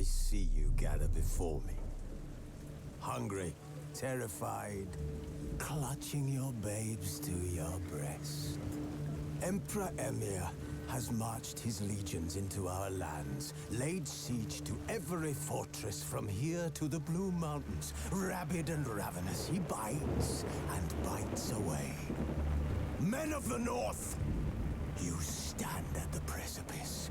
see you gather before me. Hungry, terrified, clutching your babes to your breast. Emperor Emhyr has marched his legions into our lands, laid siege to every fortress from here to the Blue Mountains. Rabid and ravenous, he bites and bites away. Men of the North, you stand at the precipice.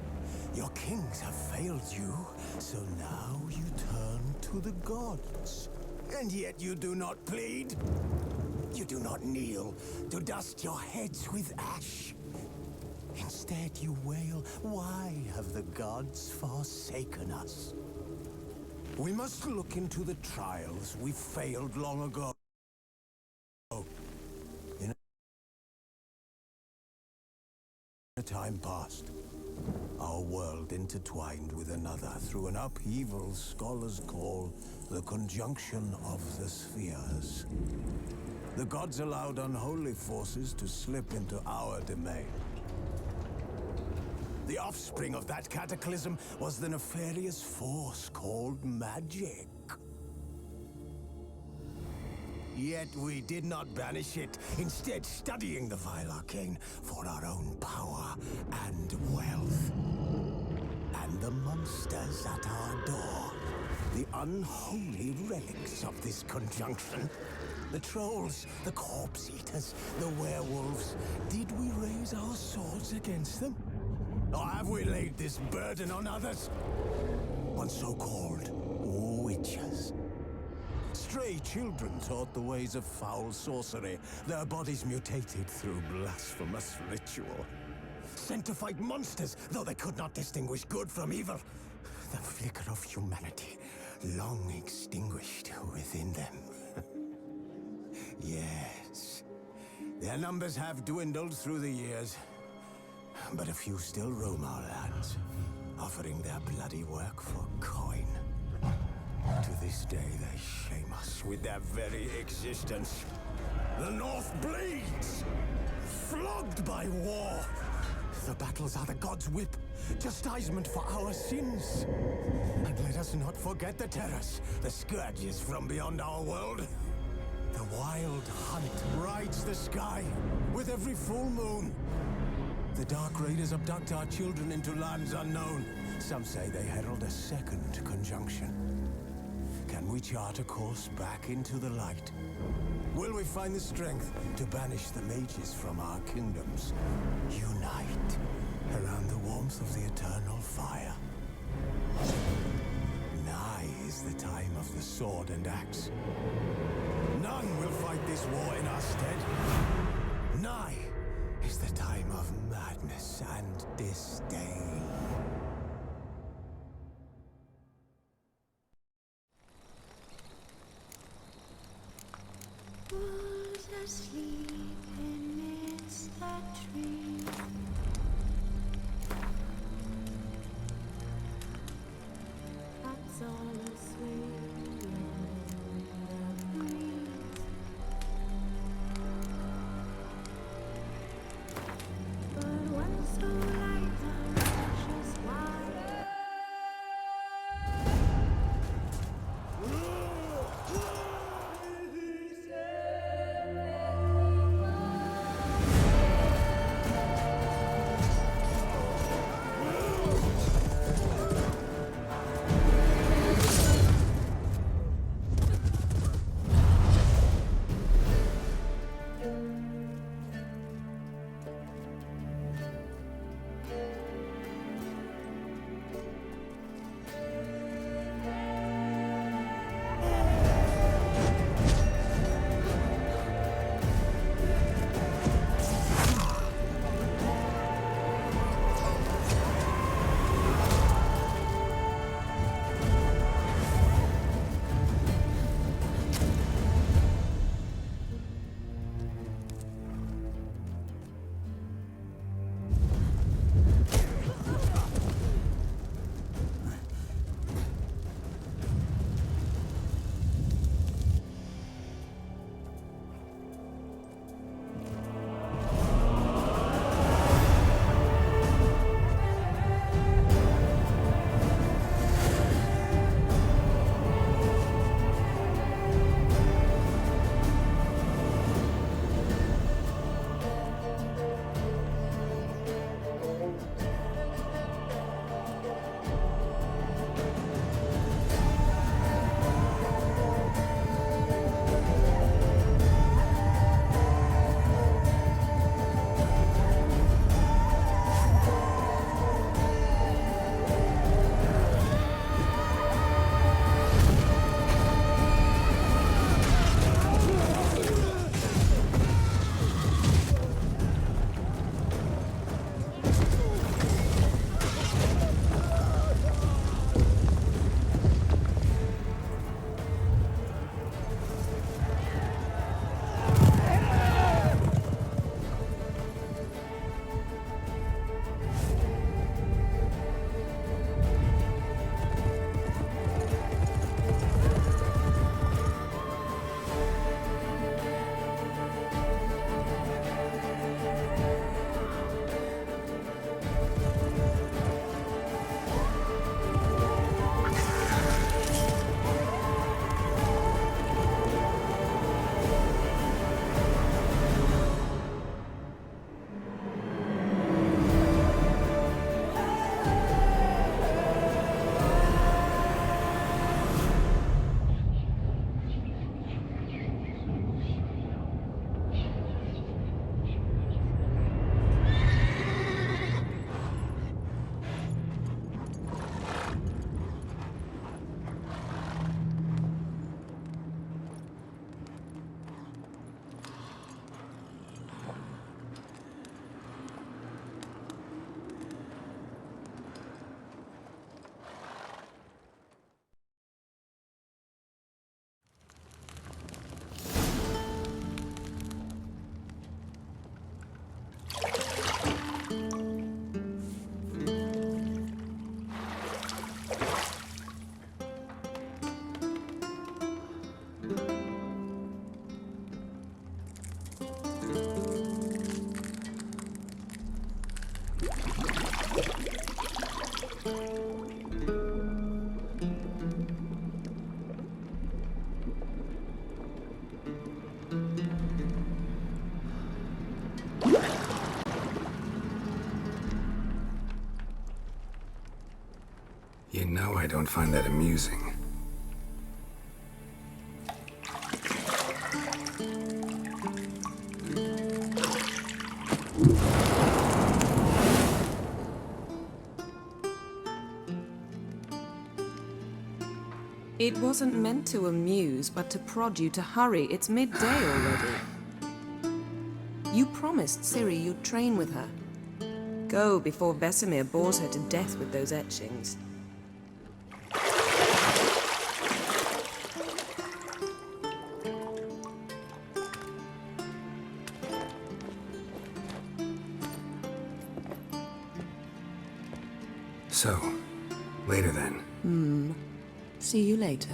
Your kings have failed you, so now you turn to the gods. And yet you do not plead. You do not kneel to dust your heads with ash. Instead you wail, why have the gods forsaken us? We must look into the trials we failed long ago. In a time past, our world intertwined with another through an upheaval scholars call the conjunction of the spheres. The gods allowed unholy forces to slip into our domain. The offspring of that cataclysm was the nefarious force called magic. Yet we did not banish it, instead studying the vile arcane for our own power and wealth. And the monsters at our door, the unholy relics of this conjunction. The trolls, the corpse eaters, the werewolves. Did we raise our swords against them? Or have we laid this burden on others? On so-called witches. Stray children taught the ways of foul sorcery, their bodies mutated through blasphemous ritual. Sent to fight monsters, though they could not distinguish good from evil. The flicker of humanity, long extinguished within them. Yes, their numbers have dwindled through the years. But a few still roam our lands, offering their bloody work for coin. To this day, they shame us with their very existence. The North bleeds, flogged by war. The battles are the gods' whip, chastisement for our sins. And let us not forget the terrors, the scourges from beyond our world. The wild hunt rides the sky with every full moon. The Dark Raiders abduct our children into lands unknown. Some say they herald a second conjunction. Can we chart a course back into the light? Will we find the strength to banish the mages from our kingdoms? Unite around the warmth of the eternal fire. Nigh is the time of the sword and axe. None will fight this war in our stead. Nigh is the time of madness and disdain. Who's asleep amidst the trees? That's all asleep in the breeze. But one so light You know I don't find that amusing. It wasn't meant to amuse, but to prod you to hurry. It's midday already. You promised Ciri you'd train with her. Go before Vesemir bores her to death with those etchings. So, later then. See you later.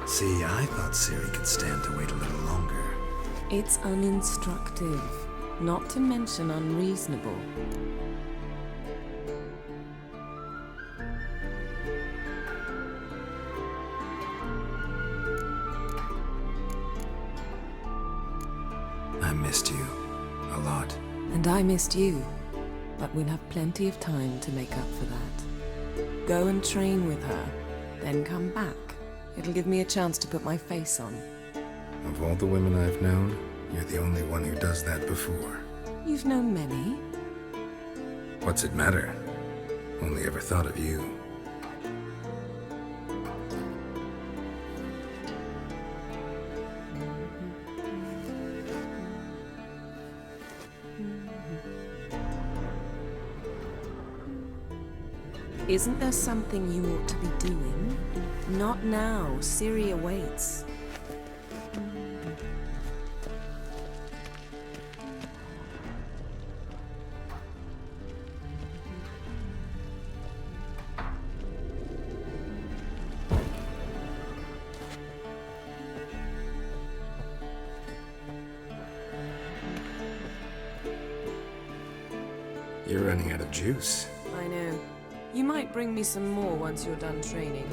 See, I thought Ciri could stand to wait a little longer. It's uninstructive, not to mention unreasonable. I missed you. A lot. And I missed you. But we'll have plenty of time to make up for that. Go and train with her, then come back. It'll give me a chance to put my face on. Of all the women I've known, you're the only one who does that before. You've known many. What's it matter? Only ever thought of you. Isn't there something you ought to be doing? Not now. Ciri awaits. You're running out of juice. I know. You might bring me some more once you're done training.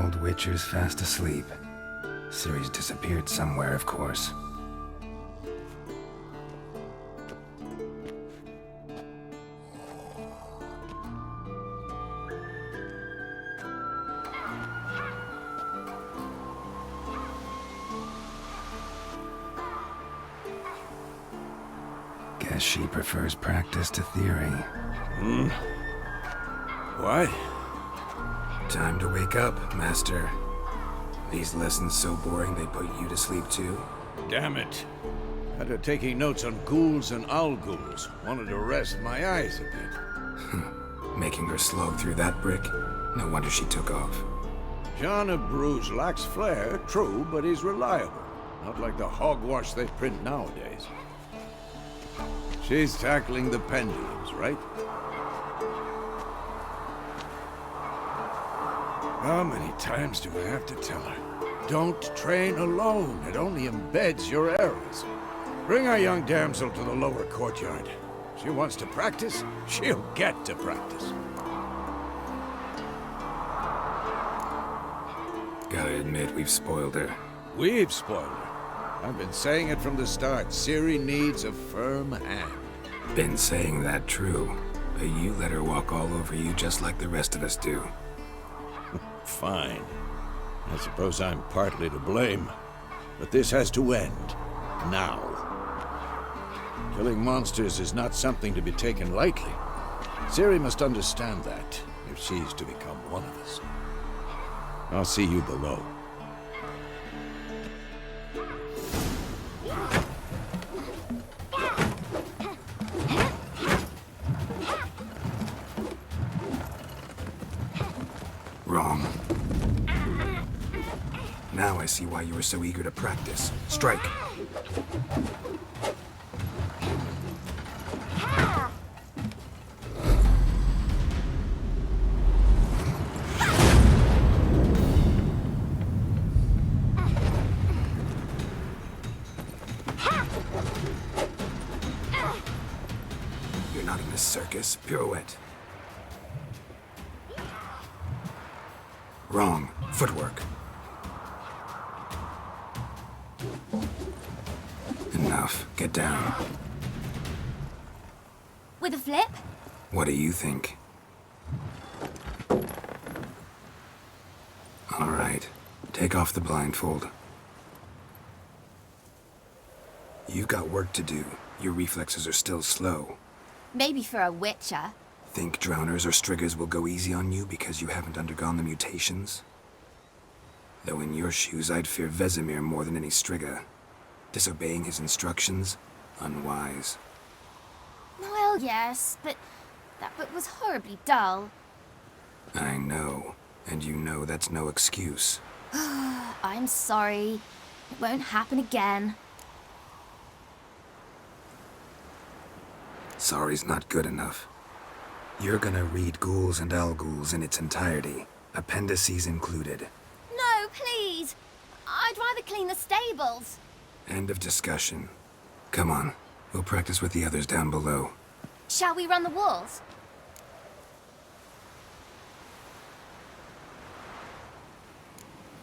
old Witcher's fast asleep. Ciri's disappeared somewhere, of course. Guess she prefers practice to theory. What? Time to wake up, Master. These lessons so boring they put you to sleep too? Damn it. Had her taking notes on ghouls and owl-ghouls. Wanted to rest my eyes a bit. Making her slog through that brick? No wonder she took off. John of Bruges lacks flair, true, but he's reliable. Not like the hogwash they print nowadays. She's tackling the pendulums, right? How many times do I have to tell her? Don't train alone. It only embeds your errors. Bring our young damsel to the lower courtyard. She wants to practice, she'll get to practice. Gotta admit, we've spoiled her. We've spoiled her. I've been saying it from the start. Ciri needs a firm hand. Been saying that true, but you let her walk all over you just like the rest of us do. Fine. I suppose I'm partly to blame. But this has to end. Now. Killing monsters is not something to be taken lightly. Ciri must understand that, if she's to become one of us. I'll see you below. Wrong. Now I see why you were so eager to practice. Strike! You're not in a circus. Pirouette. Wrong. Footwork. Enough. Get down. With a flip? What do you think? All right. Take off the blindfold. You've got work to do. Your reflexes are still slow. Maybe for a witcher. Think drowners or striggers will go easy on you because you haven't undergone the mutations? Though in your shoes, I'd fear Vesemir more than any strigger. Disobeying his instructions? Unwise. Well, yes, but that book was horribly dull. I know. And you know that's no excuse. I'm sorry. It won't happen again. Sorry's not good enough. You're gonna read Ghouls and Owl-Ghouls in its entirety, appendices included. No, please! I'd rather clean the stables. End of discussion. Come on, we'll practice with the others down below. Shall we run the walls?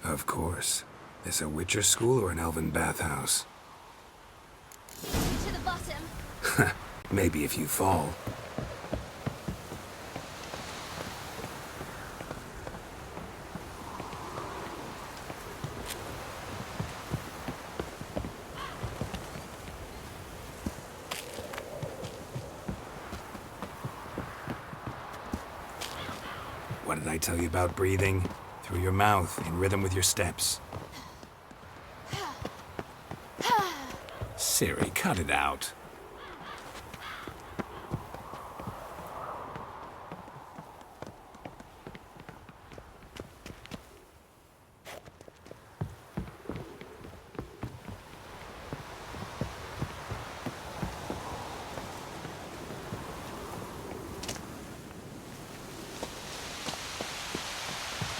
Of course. This a Witcher school or an elven bathhouse? To the bottom. Maybe if you fall. What did I tell you about breathing? Through your mouth, in rhythm with your steps. Ciri, cut it out.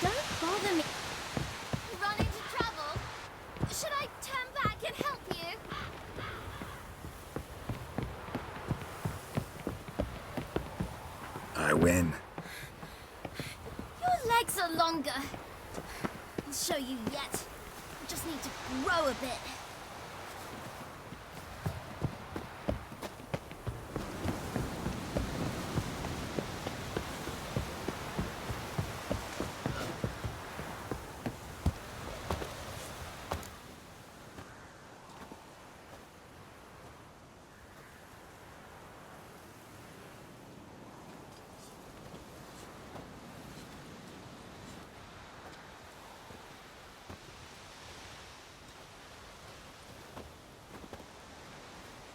Don't bother me. Run into trouble? Should I turn back and help you? I win. Your legs are longer. show you yet. Just need to grow a bit.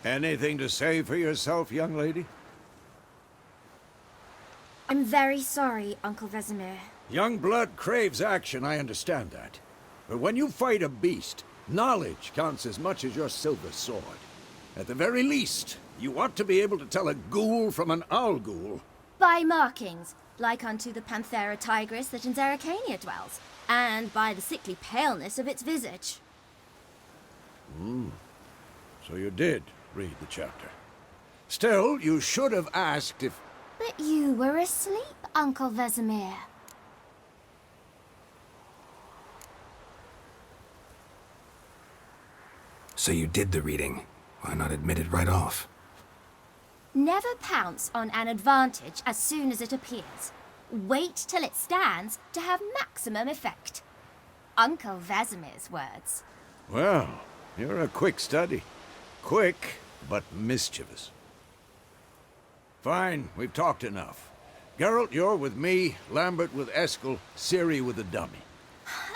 Anything to say for yourself, young lady? I'm very sorry, Uncle Vesemir. Young blood craves action, I understand that. But when you fight a beast, knowledge counts as much as your silver sword. At the very least, you ought to be able to tell a ghoul from an owl ghoul. By markings, like unto the Panthera tigris that in Zerrikania dwells, and by the sickly paleness of its visage. So you did read the chapter. Still, you should have asked if... But you were asleep, Uncle Vesemir. So you did the reading. Why not admit it right off? Never pounce on an advantage as soon as it appears. Wait till it stands to have maximum effect. Uncle Vesemir's words. Well, you're a quick study. Quick, but mischievous. Fine, we've talked enough. Geralt, you're with me, Lambert with Eskel, Ciri with the dummy.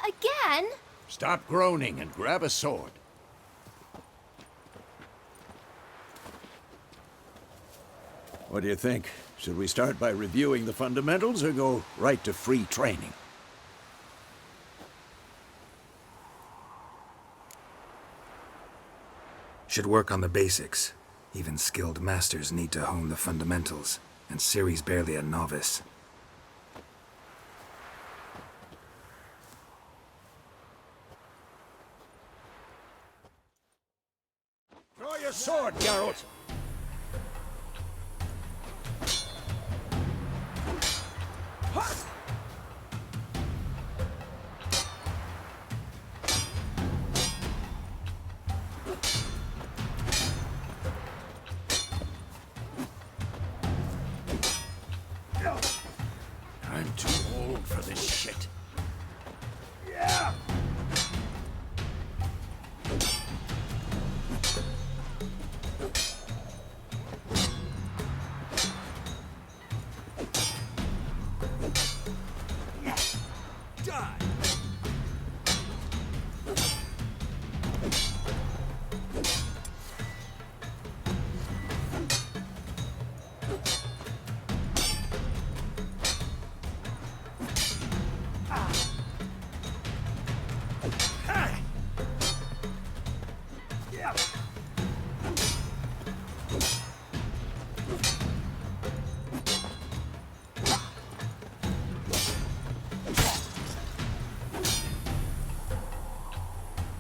Again? Stop groaning and grab a sword. What do you think? Should we start by reviewing the fundamentals or go right to free training? Should work on the basics. Even skilled masters need to hone the fundamentals, and Ciri's barely a novice. Draw your sword, Geralt! I'm too old for this shit. Yeah! Die!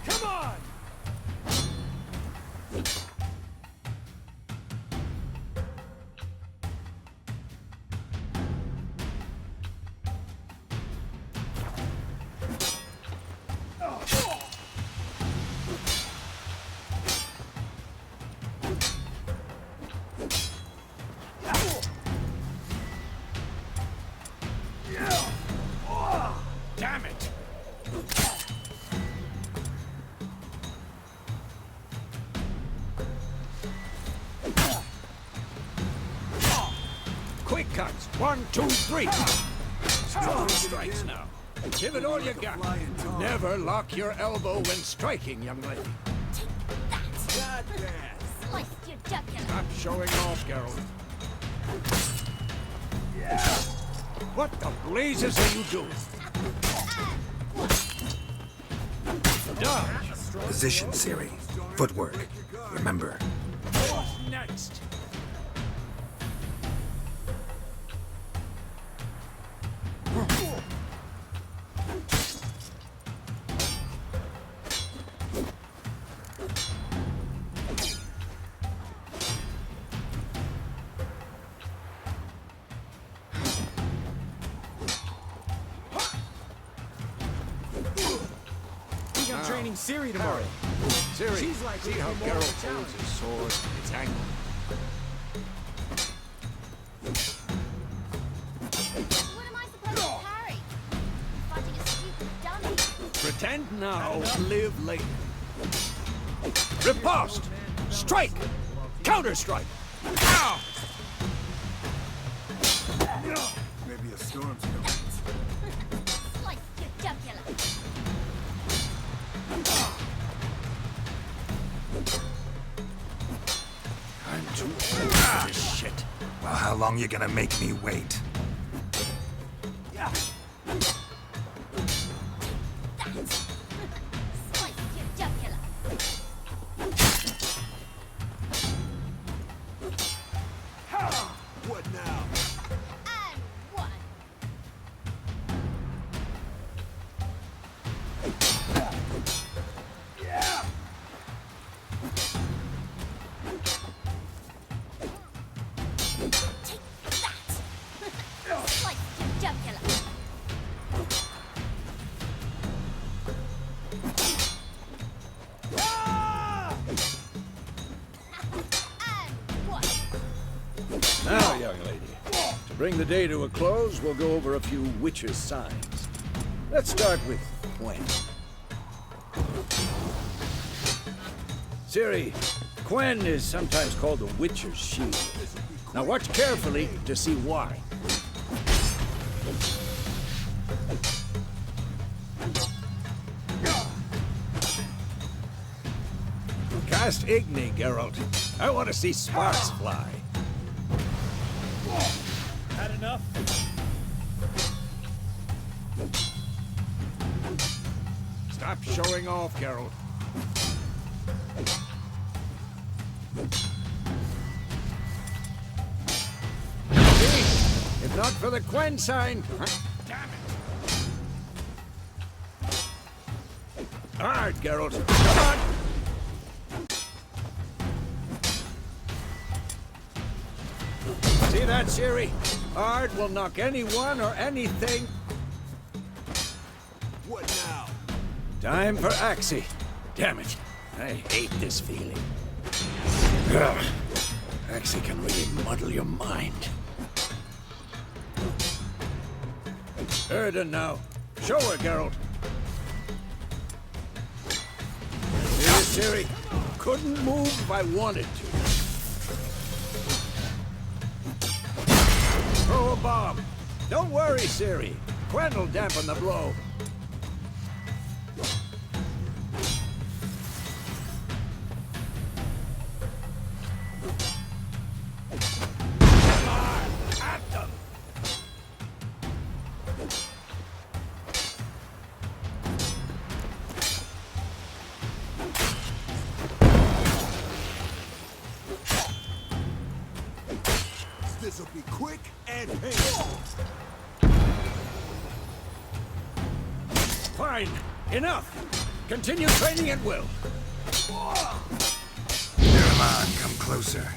Come on! Damn it! Quick cuts. 1, 2, 3. Strong strikes now. Give it all you got. Never lock your elbow when striking, young lady. Take that! Sliced your jugular. Stop showing off, Geralt. What the blazes are you doing? Dodge. Position, Ciri. Footwork. Remember. What's next? I'm training Ciri tomorrow. Ciri, She's likely see to how be more of a Geralt holds his sword in its angle. What am I supposed to parry? Fighting a stupid dummy. Pretend now, live later. Riposte! Strike! Counter-strike! Ow! Maybe a storm's coming. Slice your jugular. I'm too old for this shit. Well, how long you gonna make me wait? Slice your jugular. What now? And one. Take that. Slice your jugular. And one. Now, young lady, to bring the day to a close, we'll go over a few witches' signs. Let's start with Quen. Ciri, Quen is sometimes called the Witcher's Shield. Now watch carefully to see why. Cast Igni, Geralt. I want to see sparks fly. Had enough? Stop showing off, Geralt. See? If not for the Quen sign... Damn it! Hard, Geralt. Come on! See that, Ciri? Hard will knock anyone or anything. What now? Time for Axii. Damn it. I hate this feeling. Ugh. Axii can really muddle your mind. Erden now. Show her, Geralt. See this, Ciri? Couldn't move if I wanted to. Throw a bomb. Don't worry, Ciri. Quen will dampen the blow. Come on, at them. This'll be quick and painful. Fine. Enough. Continue training at will. Come on, come closer.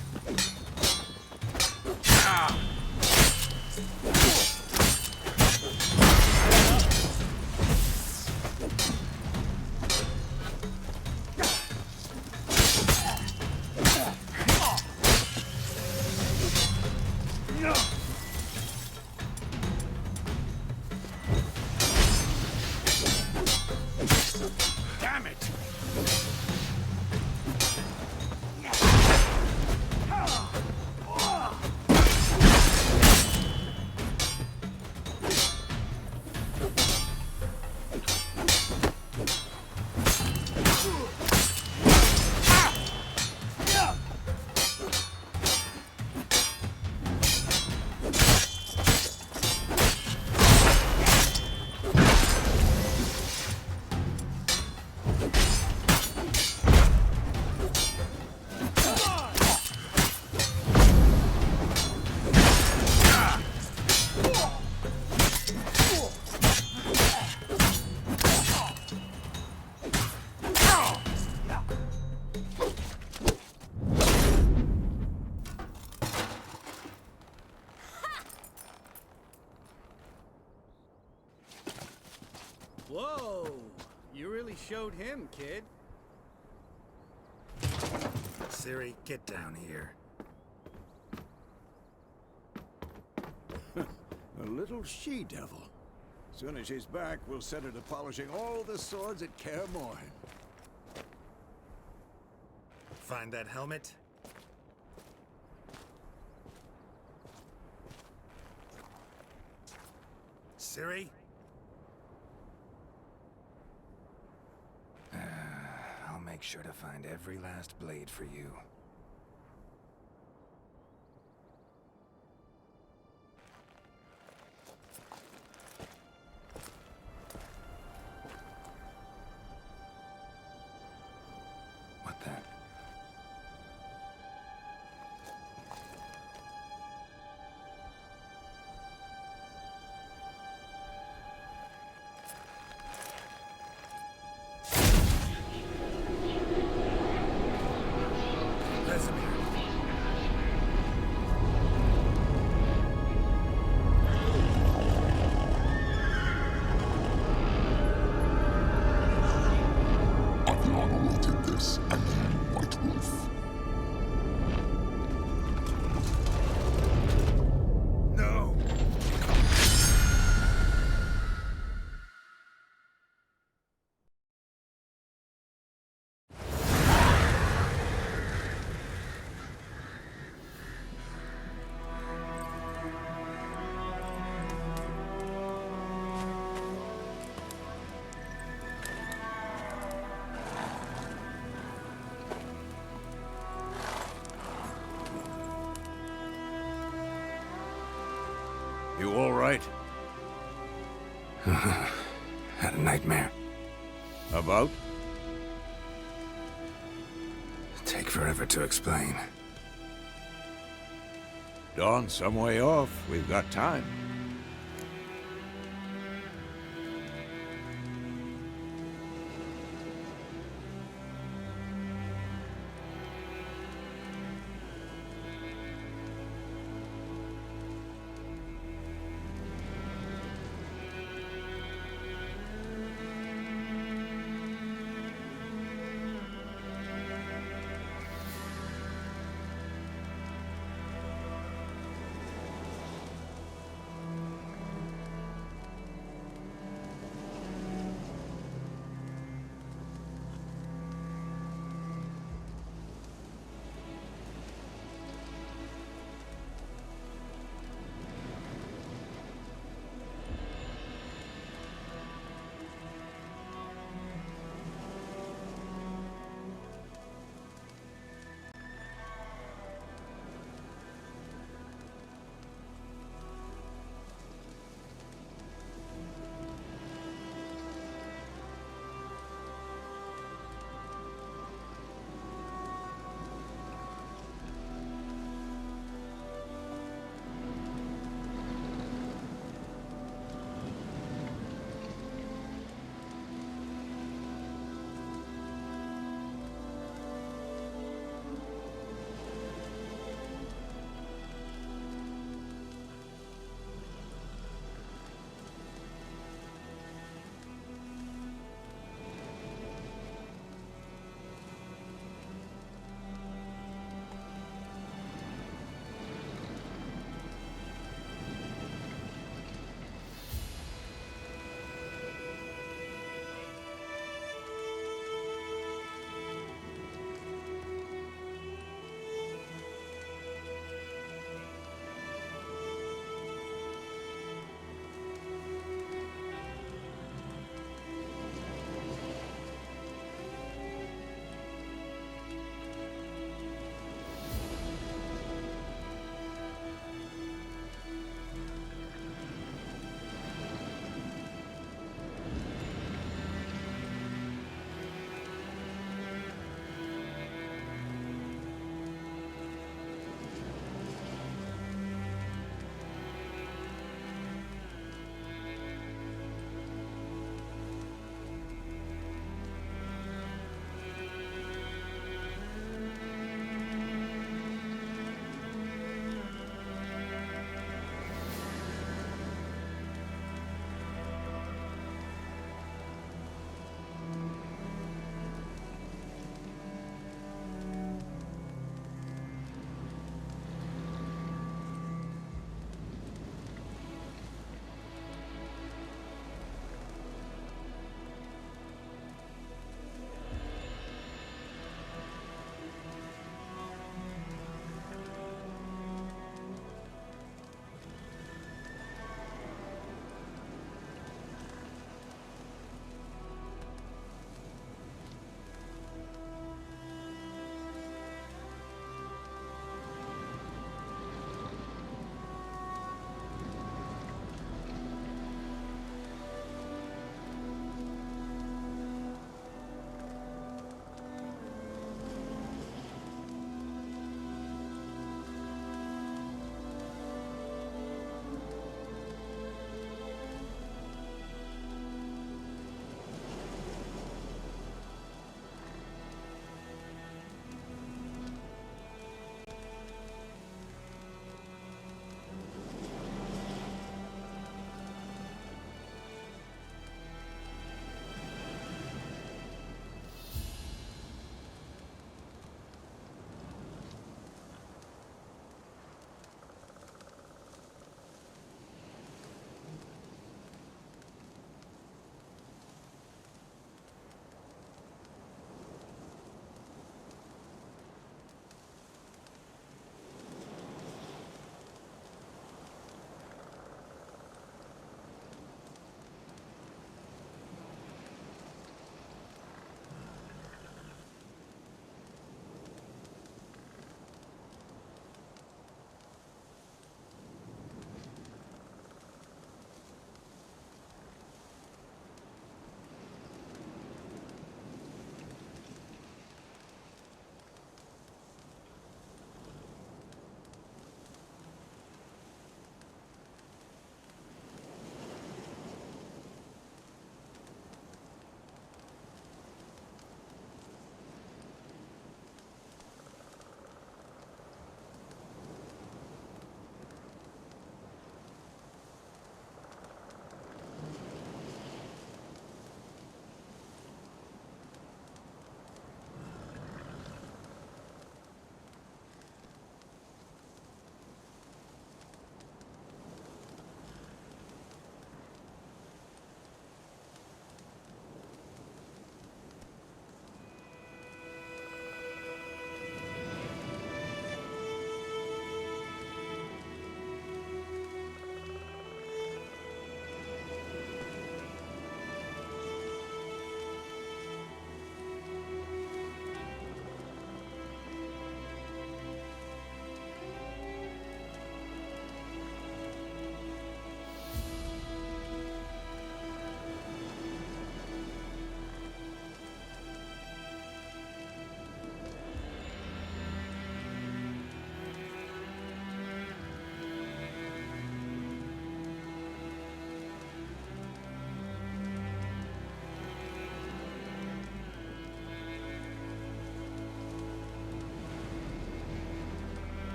Damn it. showed him, kid. Ciri, get down here. A little she-devil. Soon as she's back, we'll set her to polishing all the swords at Kaer Morhen. Find that helmet? Ciri? I'll make sure to find every last blade for you. What the? Adriana will take this, and you, White Wolf. No! You all right? Had a nightmare. About? Take forever to explain. Dawn's some way off. We've got time.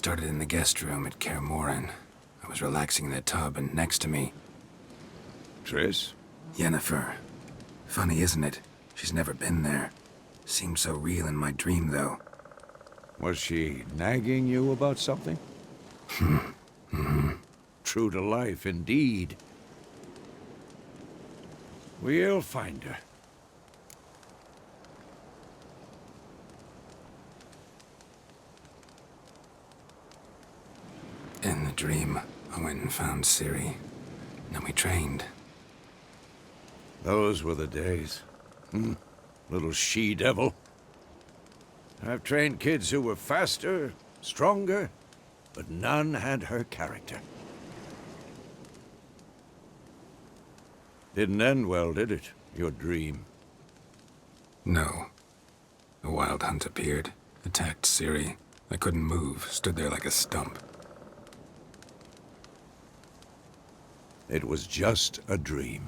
started in the guest room at Kaer Morhen. I was relaxing in the tub, and next to me, Triss? Yennefer. Funny, isn't it? She's never been there. Seemed so real in my dream, though. Was she nagging you about something? True to life, indeed. We'll find her. In the dream, I went and found Ciri. Then we trained. Those were the days. Little she-devil. I've trained kids who were faster, stronger, but none had her character. Didn't end well, did it? Your dream? No. A wild hunt appeared, attacked Ciri. I couldn't move, stood there like a stump. It was just a dream.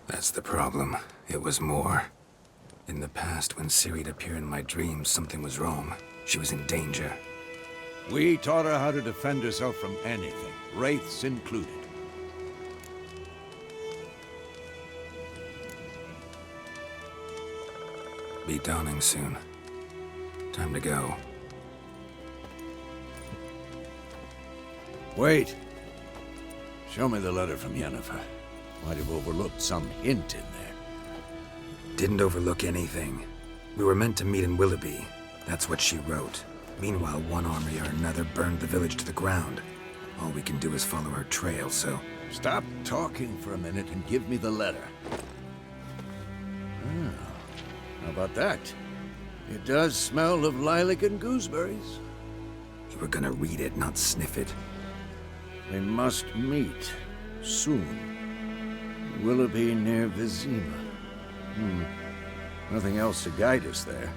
That's the problem. It was more. In the past, when Ciri'd appear in my dreams, something was wrong. She was in danger. We taught her how to defend herself from anything, wraiths included. Be dawning soon. Time to go. Wait. Show me the letter from Yennefer. Might have overlooked some hint in there. Didn't overlook anything. We were meant to meet in Willoughby. That's what she wrote. Meanwhile, one army or another burned the village to the ground. All we can do is follow her trail, so... Stop talking for a minute and give me the letter. How about that? It does smell of lilac and gooseberries. You were gonna read it, not sniff it. We must meet soon. Willoughby near Vizima. Nothing else to guide us there.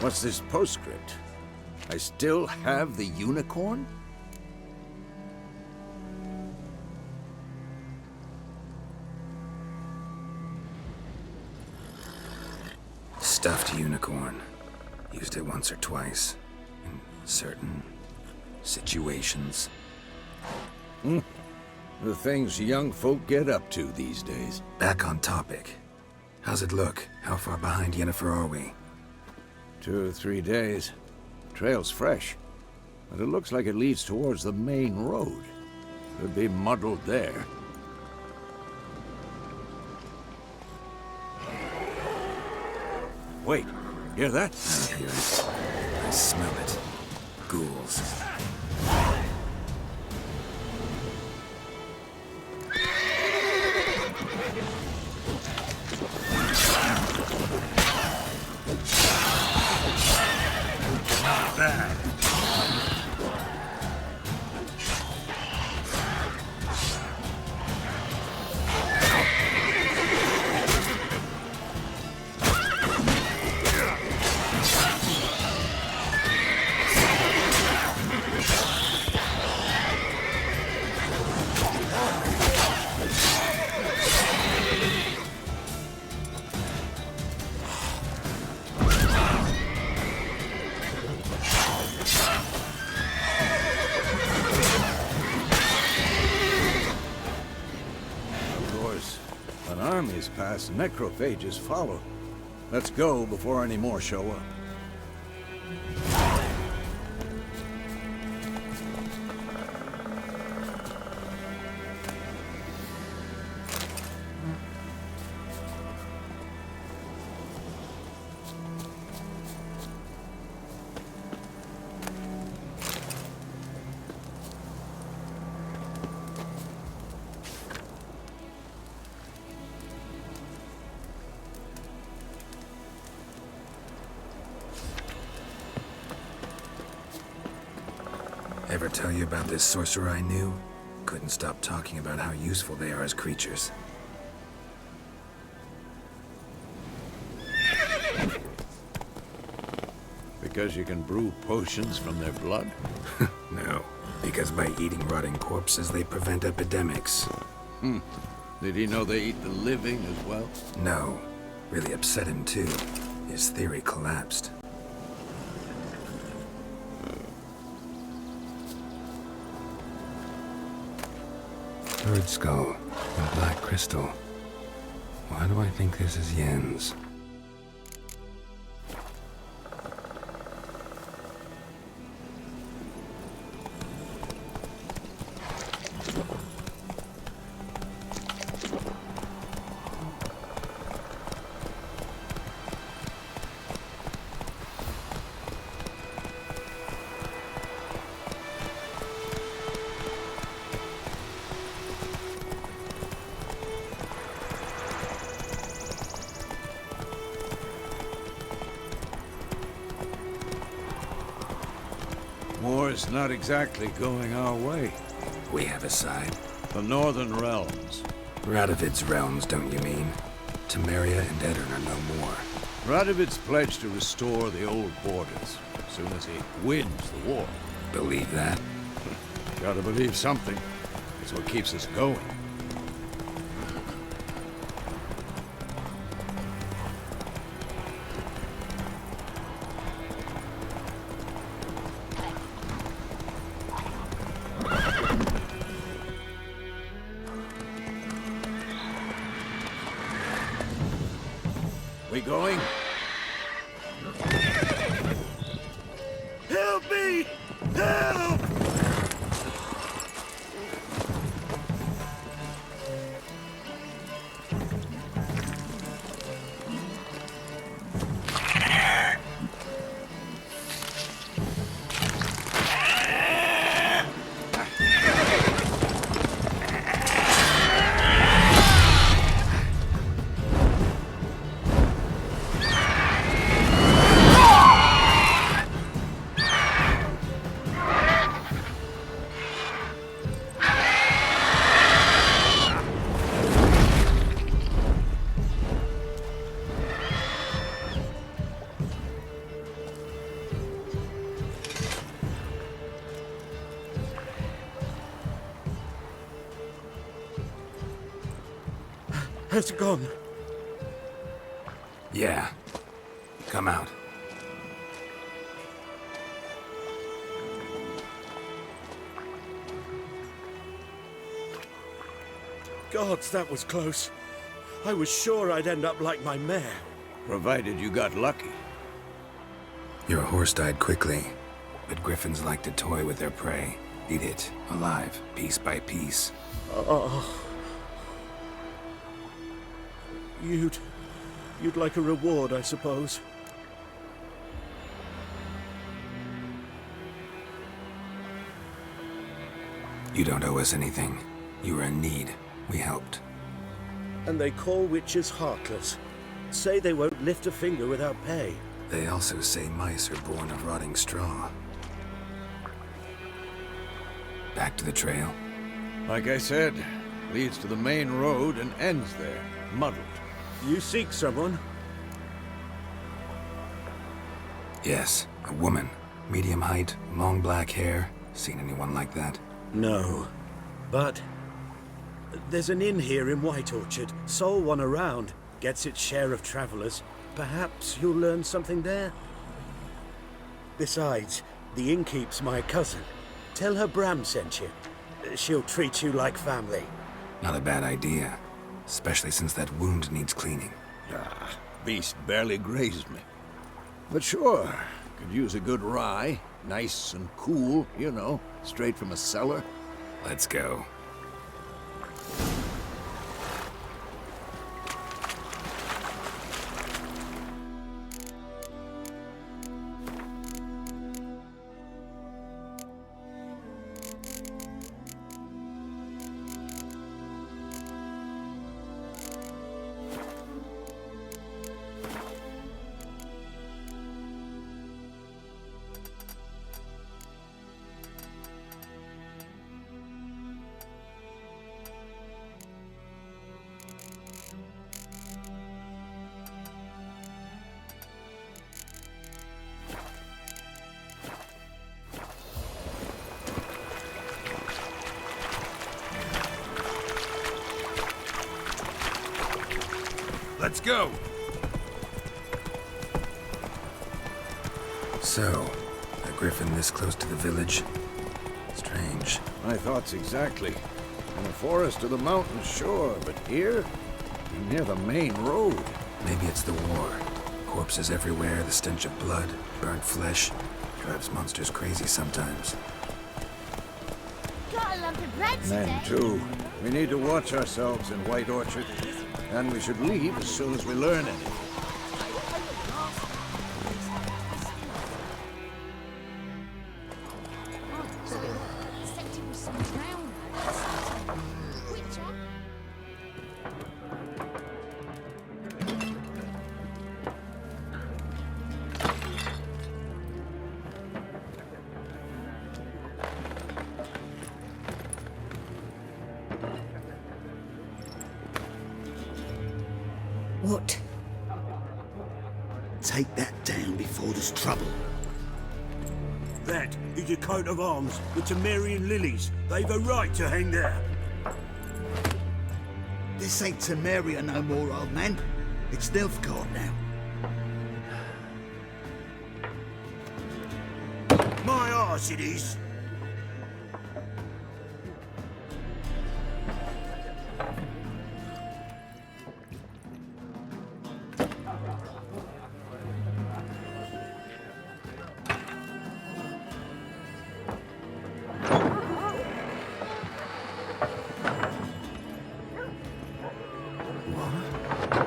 What's this postscript? I still have the unicorn? Stuffed unicorn. Used it once or twice. In certain situations. The things young folk get up to these days. Back on topic. How's it look? How far behind Yennefer are we? 2 or 3 days. Trail's fresh, but it looks like it leads towards the main road. Could be muddled there. Wait, hear that? I hear it. I smell it. Ghouls. Armies pass, necrophages follow. Let's go before any more show up. Ever tell you about this sorcerer I knew? Couldn't stop talking about how useful they are as creatures. Because you can brew potions from their blood? No, because by eating rotting corpses, they prevent epidemics. Did he know they eat the living as well? No, Really upset him, too. His theory collapsed. Bird skull and black crystal. Why do I think this is Yen's? War's not exactly going our way. We have a side. The Northern Realms. Radovid's realms, don't you mean? Temeria and Edirn are no more. Radovid's pledged to restore the old borders as soon as he wins the war. Believe that? Gotta believe something. It's what keeps us going. We going? Help me! Help! Has it gone? Yeah. Come out. Gods, that was close. I was sure I'd end up like my mare. Provided you got lucky. Your horse died quickly, but griffins like to toy with their prey. Eat it, alive, piece by piece. Oh. You'd like a reward, I suppose. You don't owe us anything. You were in need. We helped. And they call witches heartless. Say they won't lift a finger without pay. They also say mice are born of rotting straw. Back to the trail? Like I said, leads to the main road and ends there, muddled. You seek someone? Yes, a woman. Medium height, long black hair. Seen anyone like that? No. But there's an inn here in White Orchard. Sole one around. Gets its share of travelers. Perhaps you'll learn something there? Besides, the innkeep's my cousin. Tell her Bram sent you. She'll treat you like family. Not a bad idea. Especially since that wound needs cleaning. Ah, beast barely grazed me. But sure, could use a good rye. Nice and cool, you know, straight from a cellar. Let's go. Let's go! So, a griffin this close to the village? Strange. My thoughts exactly. In the forest or the mountains, sure, but here? Near the main road. Maybe it's the war. Corpses everywhere, the stench of blood, burnt flesh. Drives monsters crazy sometimes. Got a lump of bread today. Men, too. We need to watch ourselves in White Orchard. And we should leave as soon as we learn anything. What? Take that down before there's trouble. That is a coat of arms, the Temerian lilies. They've a right to hang there. This ain't Temeria no more, old man. It's Nilfgaard now. My arse it is.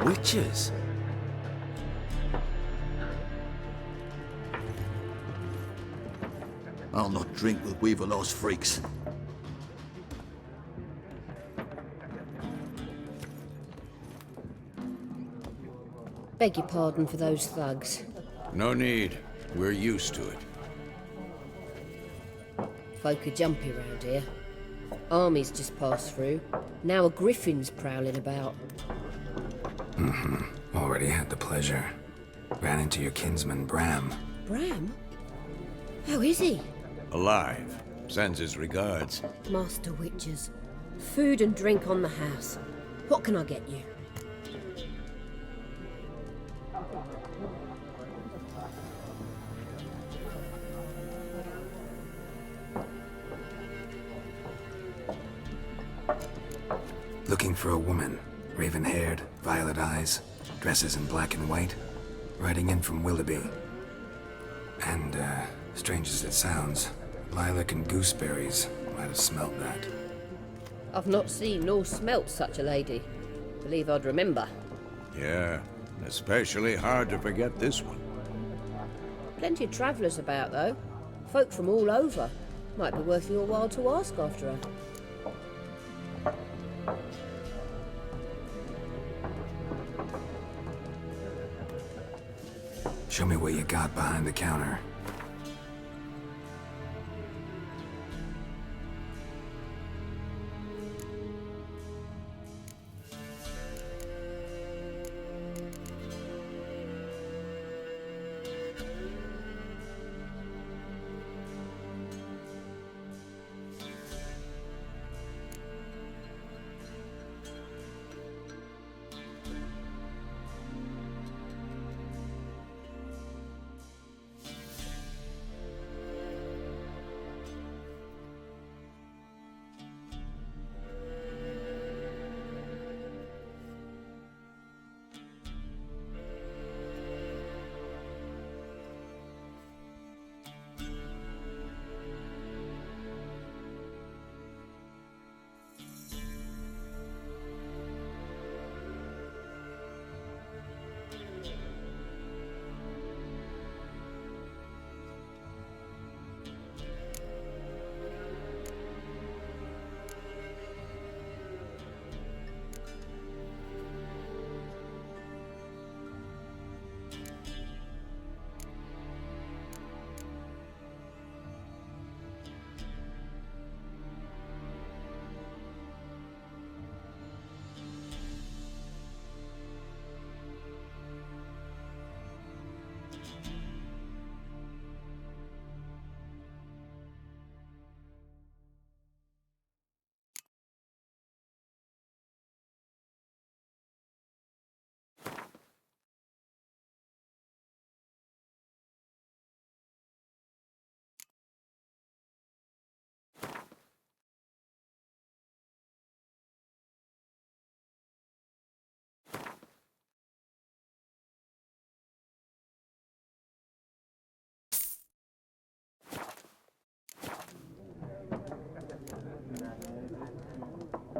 Witches? I'll not drink with Weaverlaw's freaks. Beg your pardon for those thugs. No need. We're used to it. Folk are jumpy round here. Armies just passed through. Now a griffin's prowling about. Already had the pleasure. Ran into your kinsman, Bram. Bram? How is he? Alive. Sends his regards. Master Witches. Food and drink on the house. What can I get you? Looking for a woman. Raven-haired, violet eyes, dresses in black and white. Riding in from Willoughby. And, strange as it sounds, lilac and gooseberries might have smelt that. I've not seen nor smelt such a lady. Believe I'd remember. Yeah, especially hard to forget this one. Plenty of travellers about, though. Folk from all over. Might be worth your while to ask after her. Show me what you got behind the counter.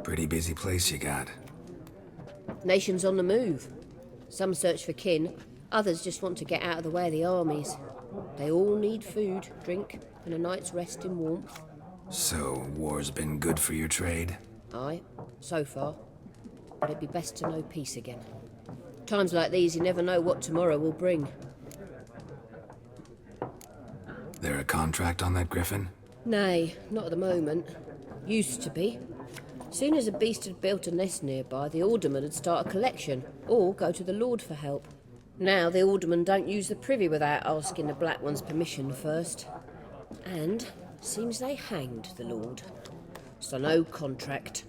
Pretty busy place you got. Nations on the move. Some search for kin, others just want to get out of the way of the armies. They all need food, drink, and a night's rest in warmth. So, war's been good for your trade? Aye, so far. But it'd be best to know peace again. Times like these, you never know what tomorrow will bring. There a contract on that griffin? Nay, not at the moment. Used to be. Soon as a beast had built a nest nearby, the alderman would start a collection, or go to the Lord for help. Now the aldermen don't use the privy without asking the Black One's permission first. And seems they hanged the Lord. So no contract.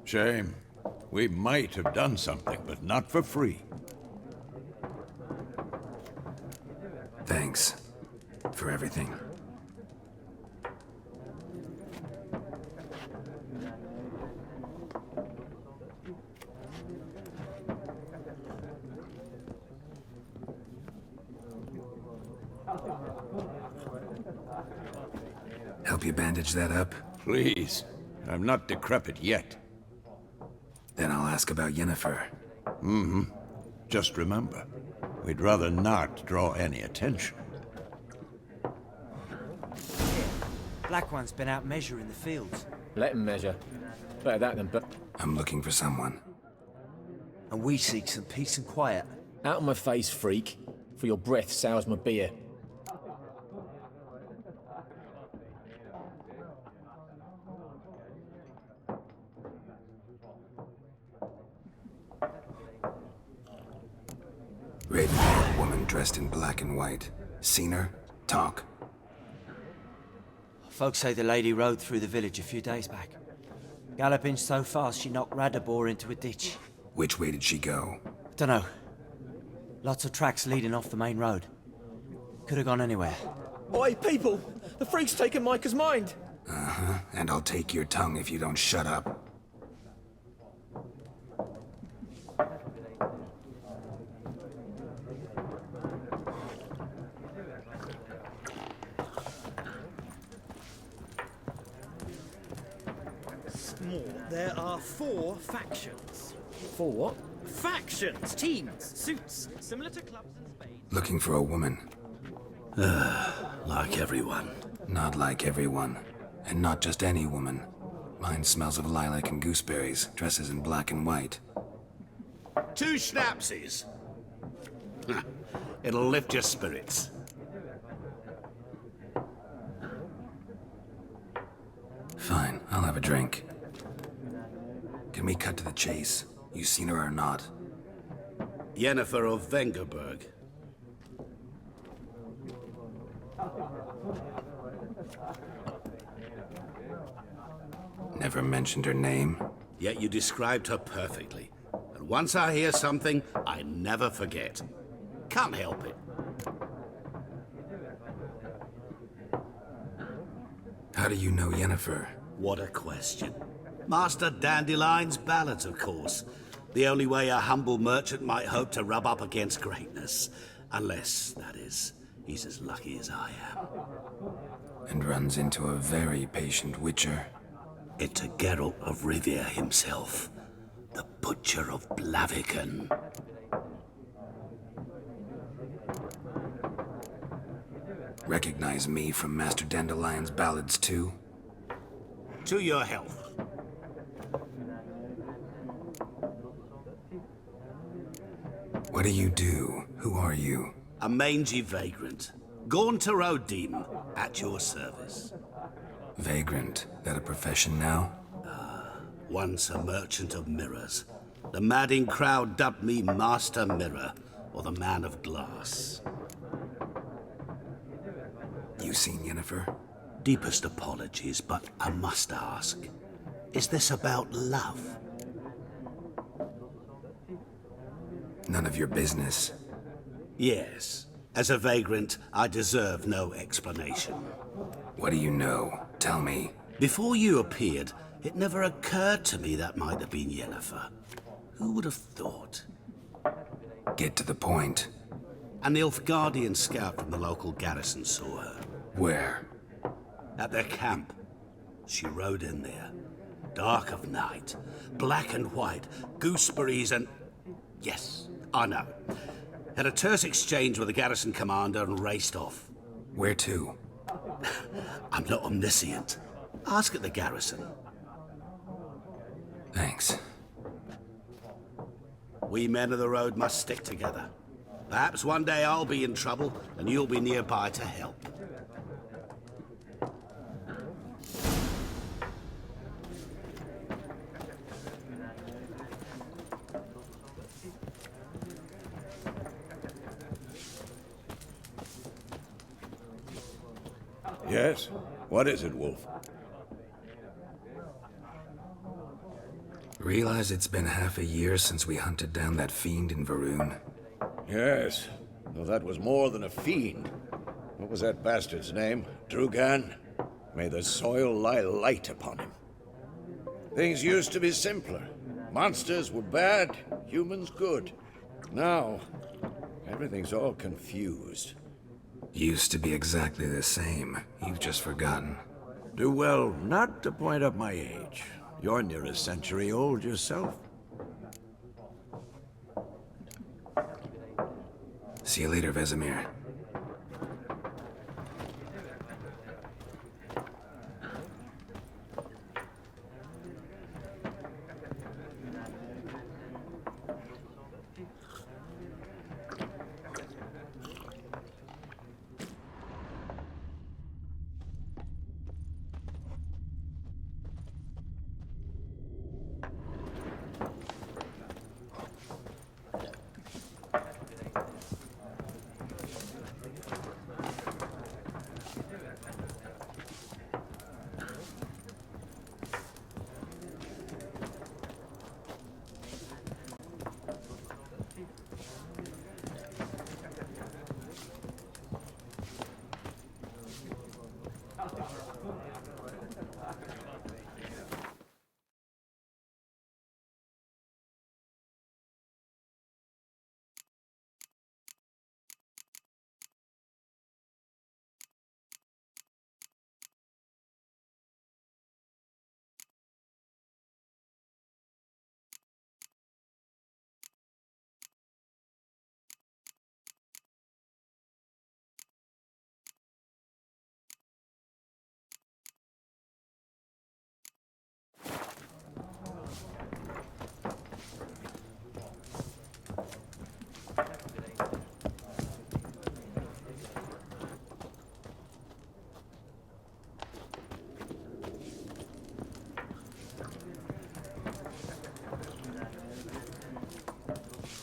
Shame. We might have done something, but not for free. Thanks. For everything. Help you bandage that up? Please. I'm not decrepit yet. Then I'll ask about Yennefer. Mm-hmm. Just remember, we'd rather not draw any attention. Black One's been out measuring the fields. Let him measure. Better that than... I'm looking for someone. And we seek some peace and quiet. Out of my face, freak. For your breath sours my beer. Raven-haired woman dressed in black and white. Seen her? Talk. Folks say the lady rode through the village a few days back. Galloping so fast she knocked Radabor into a ditch. Which way did she go? Dunno. Lots of tracks leading off the main road. Could have gone anywhere. Oi, people! The freak's taken Micah's mind! Uh-huh. And I'll take your tongue if you don't shut up. There are 4 factions. 4 what? Factions! Teams! Suits! Similar to clubs in Spain. Looking for a woman. Like everyone. Not like everyone. And not just any woman. Mine smells of lilac and gooseberries, dresses in black and white. 2 schnapsies. It'll lift your spirits. Fine, I'll have a drink. Can we cut to the chase? You seen her or not? Yennefer of Vengerberg. Never mentioned her name? Yet you described her perfectly. And once I hear something, I never forget. Can't help it. How do you know Yennefer? What a question. Master Dandelion's ballads, of course. The only way a humble merchant might hope to rub up against greatness. Unless, that is, he's as lucky as I am. And runs into a very patient witcher. It's a Geralt of Rivia himself. The Butcher of Blaviken. Recognize me from Master Dandelion's ballads too? To your health. What do you do? Who are you? A mangy vagrant. Gaunter O'Deem, at your service. Vagrant. That a profession now? Once a merchant of mirrors. The madding crowd dubbed me Master Mirror, or the Man of Glass. You seen Yennefer? Deepest apologies, but I must ask. Is this about love? None of your business. Yes. As a vagrant, I deserve no explanation. What do you know? Tell me. Before you appeared, it never occurred to me that might have been Yennefer. Who would have thought? Get to the point. An Nilfgaardian scout from the local garrison saw her. Where? At their camp. She rode in there. Dark of night, black and white, gooseberries and... Yes, I know. Had a terse exchange with the garrison commander and raced off. Where to? I'm not omniscient. Ask at the garrison. Thanks. We men of the road must stick together. Perhaps one day I'll be in trouble and you'll be nearby to help. Yes? What is it, Wolf? Realize it's been half a year since we hunted down that fiend in Varun? Yes, though that was more than a fiend. What was that bastard's name? Drugan? May the soil lie light upon him. Things used to be simpler. Monsters were bad, humans good. Now, everything's all confused. Used to be exactly the same. You've just forgotten. Do well not to point up my age. You're near a century old yourself. See you later, Vesemir.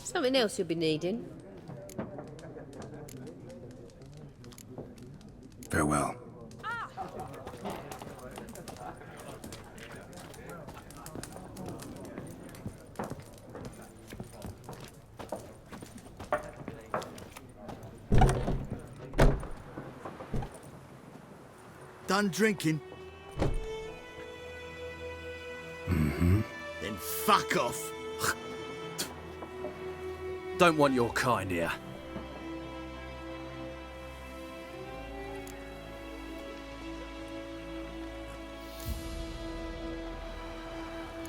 Something else you'll be needing. Farewell. Done drinking? Mm-hmm. Then fuck off. Don't want your kind here.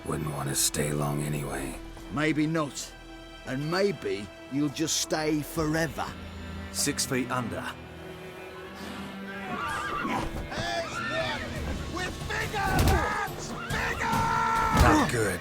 Wouldn't want to stay long anyway. Maybe not. And maybe you'll just stay forever. 6 feet under. With bigger lads! Bigger! Not good.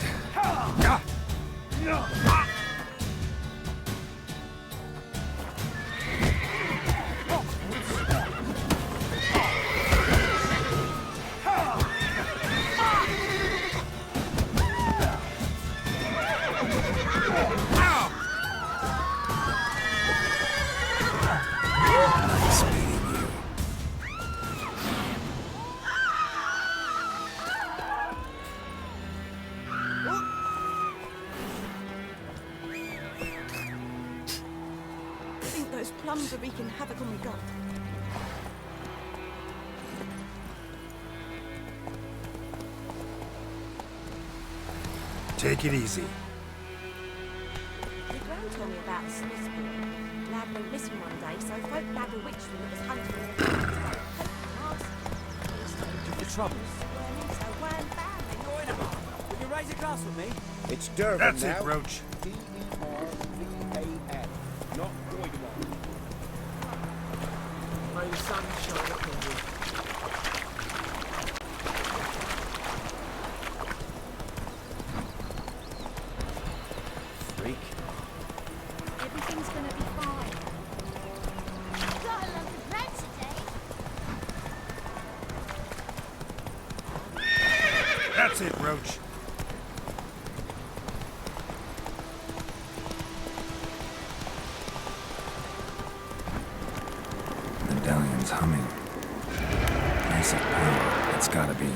Nice meeting you. I think those plums are wreaking havoc on my gut. Take it easy. My gran told me about a Smith's boy. Lad went missing one day, so folk nabbed a witchman that was hunting him. The trouble. So wham bam, they gnawing him. raise a glass with me? It's Durban That's now. it, Roach. D-E-R-V-A-N. Not Doideman. May the sun shine upon you. Freak. Everything's gonna be fine. Got a lump of bread today. That's it, Roach. Medallion's humming. Place of power. It's gotta be.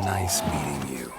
Nice meeting you.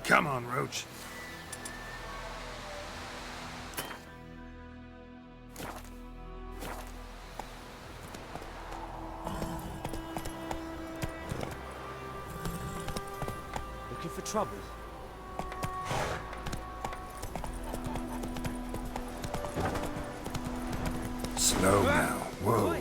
Come on, Roach. Looking for trouble? Slow now. Whoa.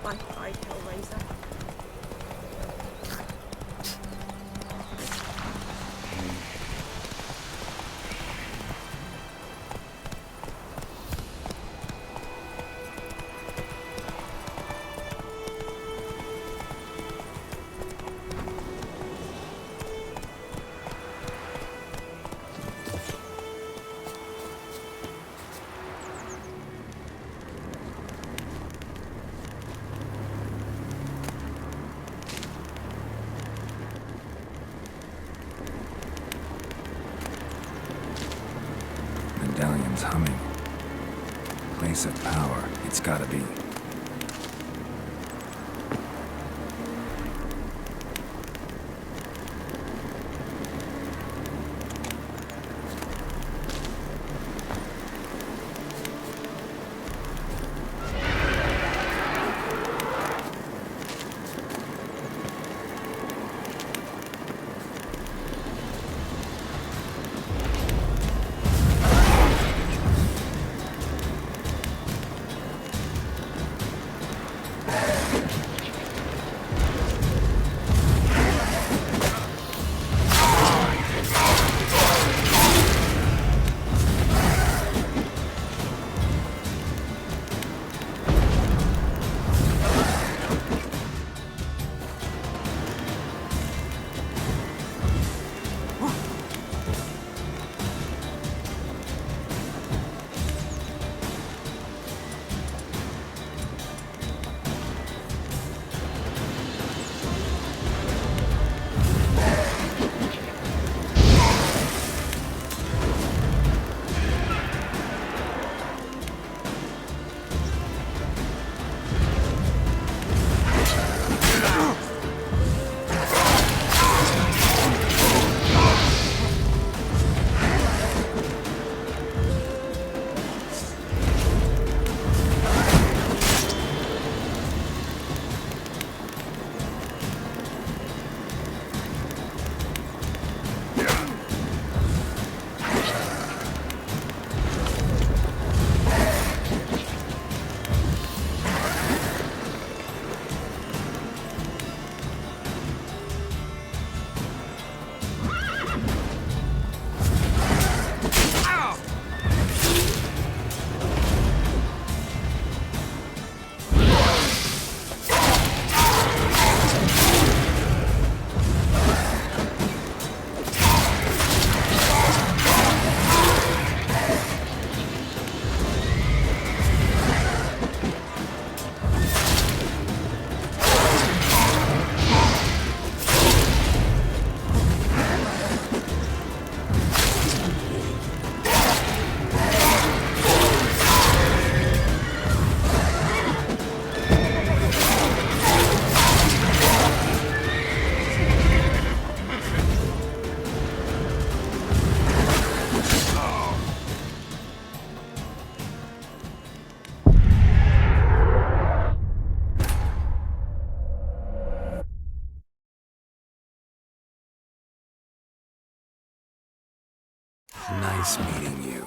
Bye, Hellraiser. Medallion's humming. Place of power. It's gotta be. Nice meeting you.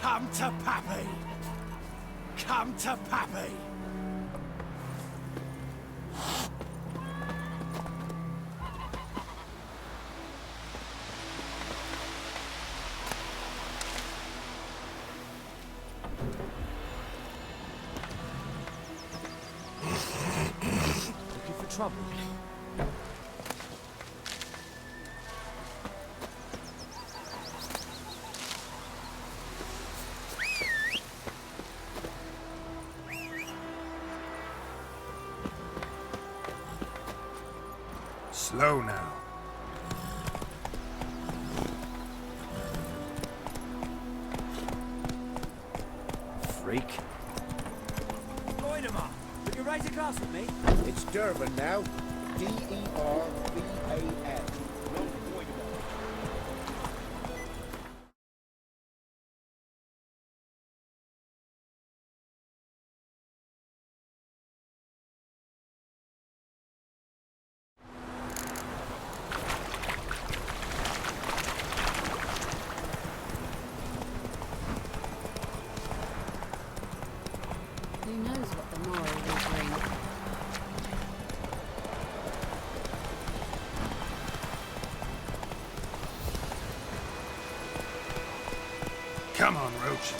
Come to Pappy! Come to Pappy! Looking for trouble? Slow now. Freak. Lloydimer, would you raise a glass with me? It's Durban now. D-E-R-B-A-N. Not Lloydimer. Who knows what the morrow will bring? Come on, Roach.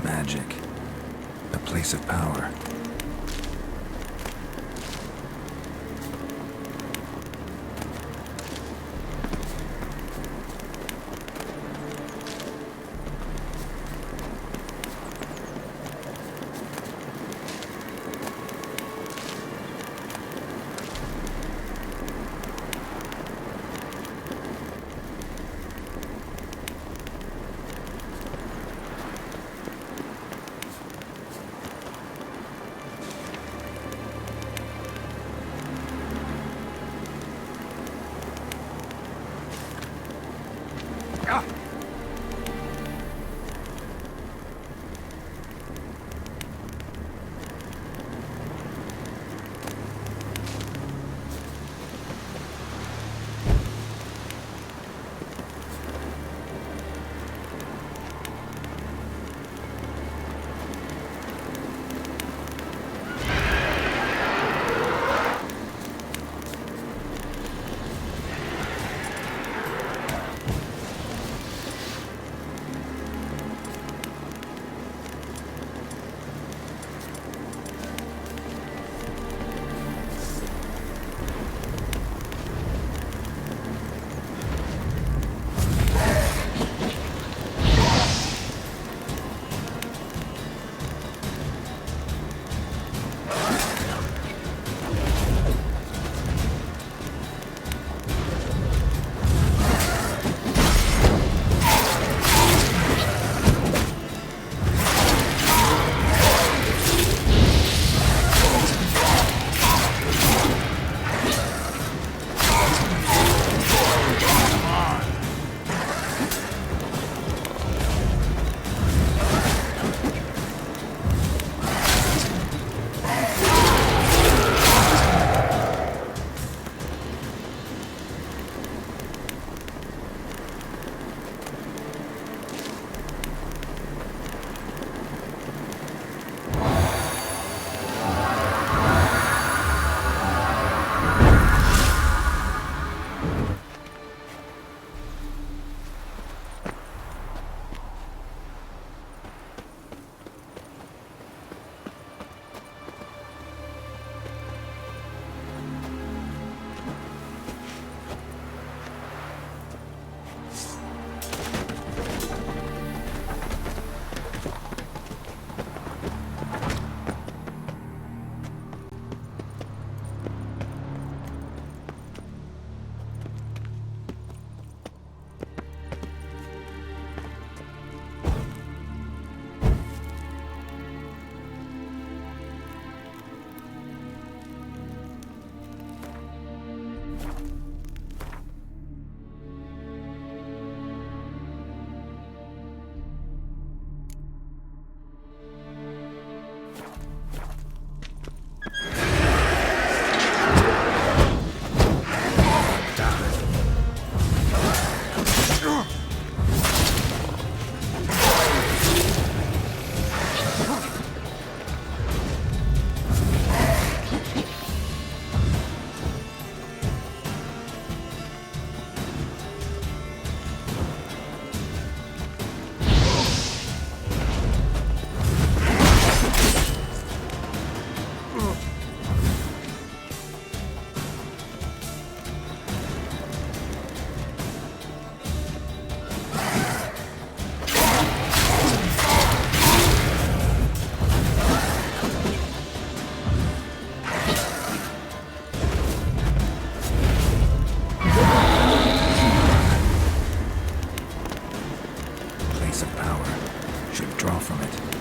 Magic. A place of power. place of power should draw from it.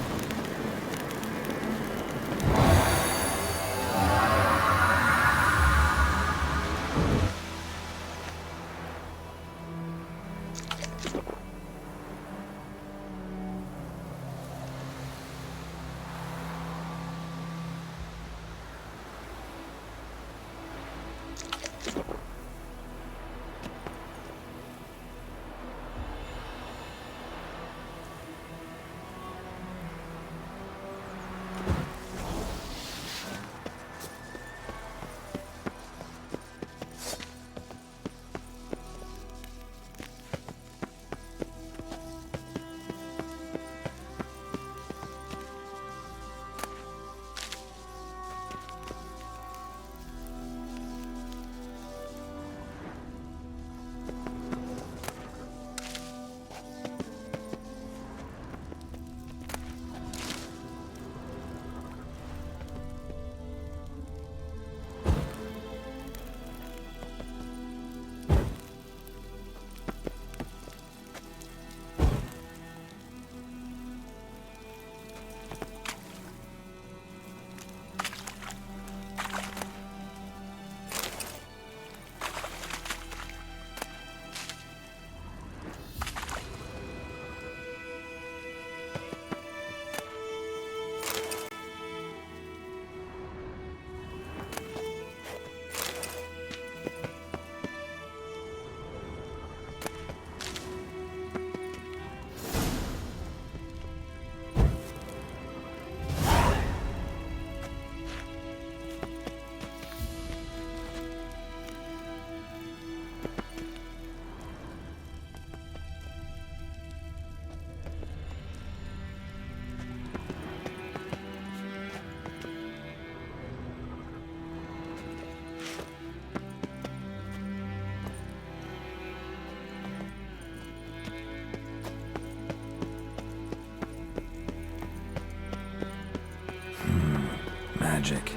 Magic.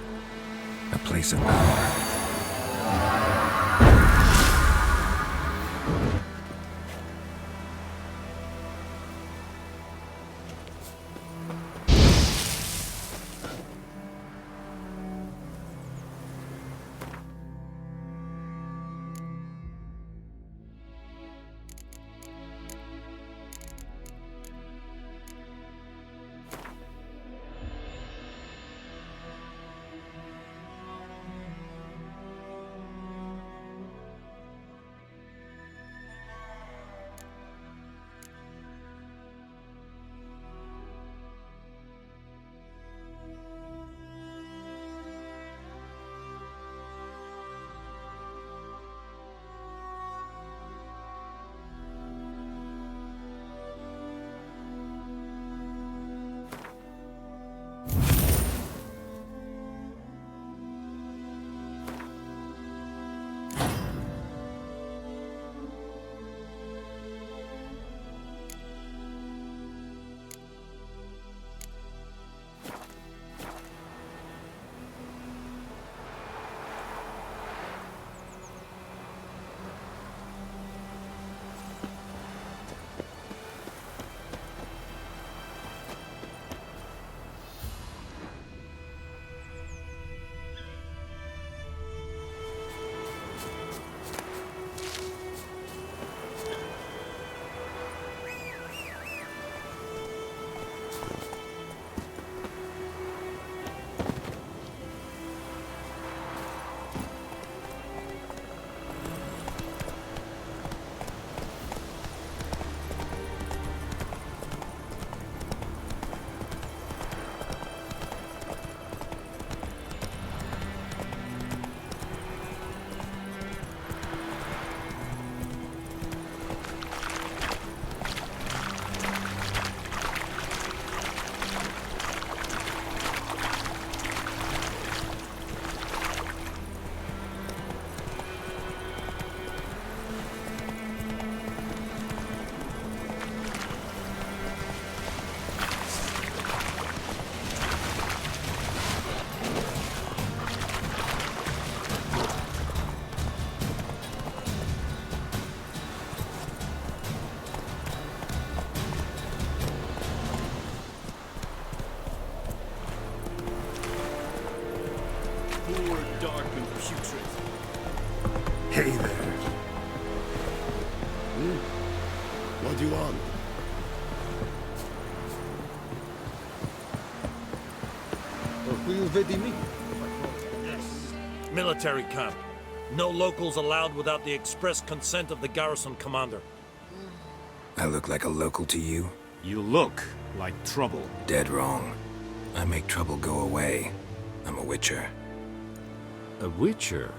A place of power. on. Yes. Military camp. No locals allowed without the express consent of the garrison commander. I look like a local to you? You look like trouble. Dead wrong. I make trouble go away. I'm a witcher. A witcher?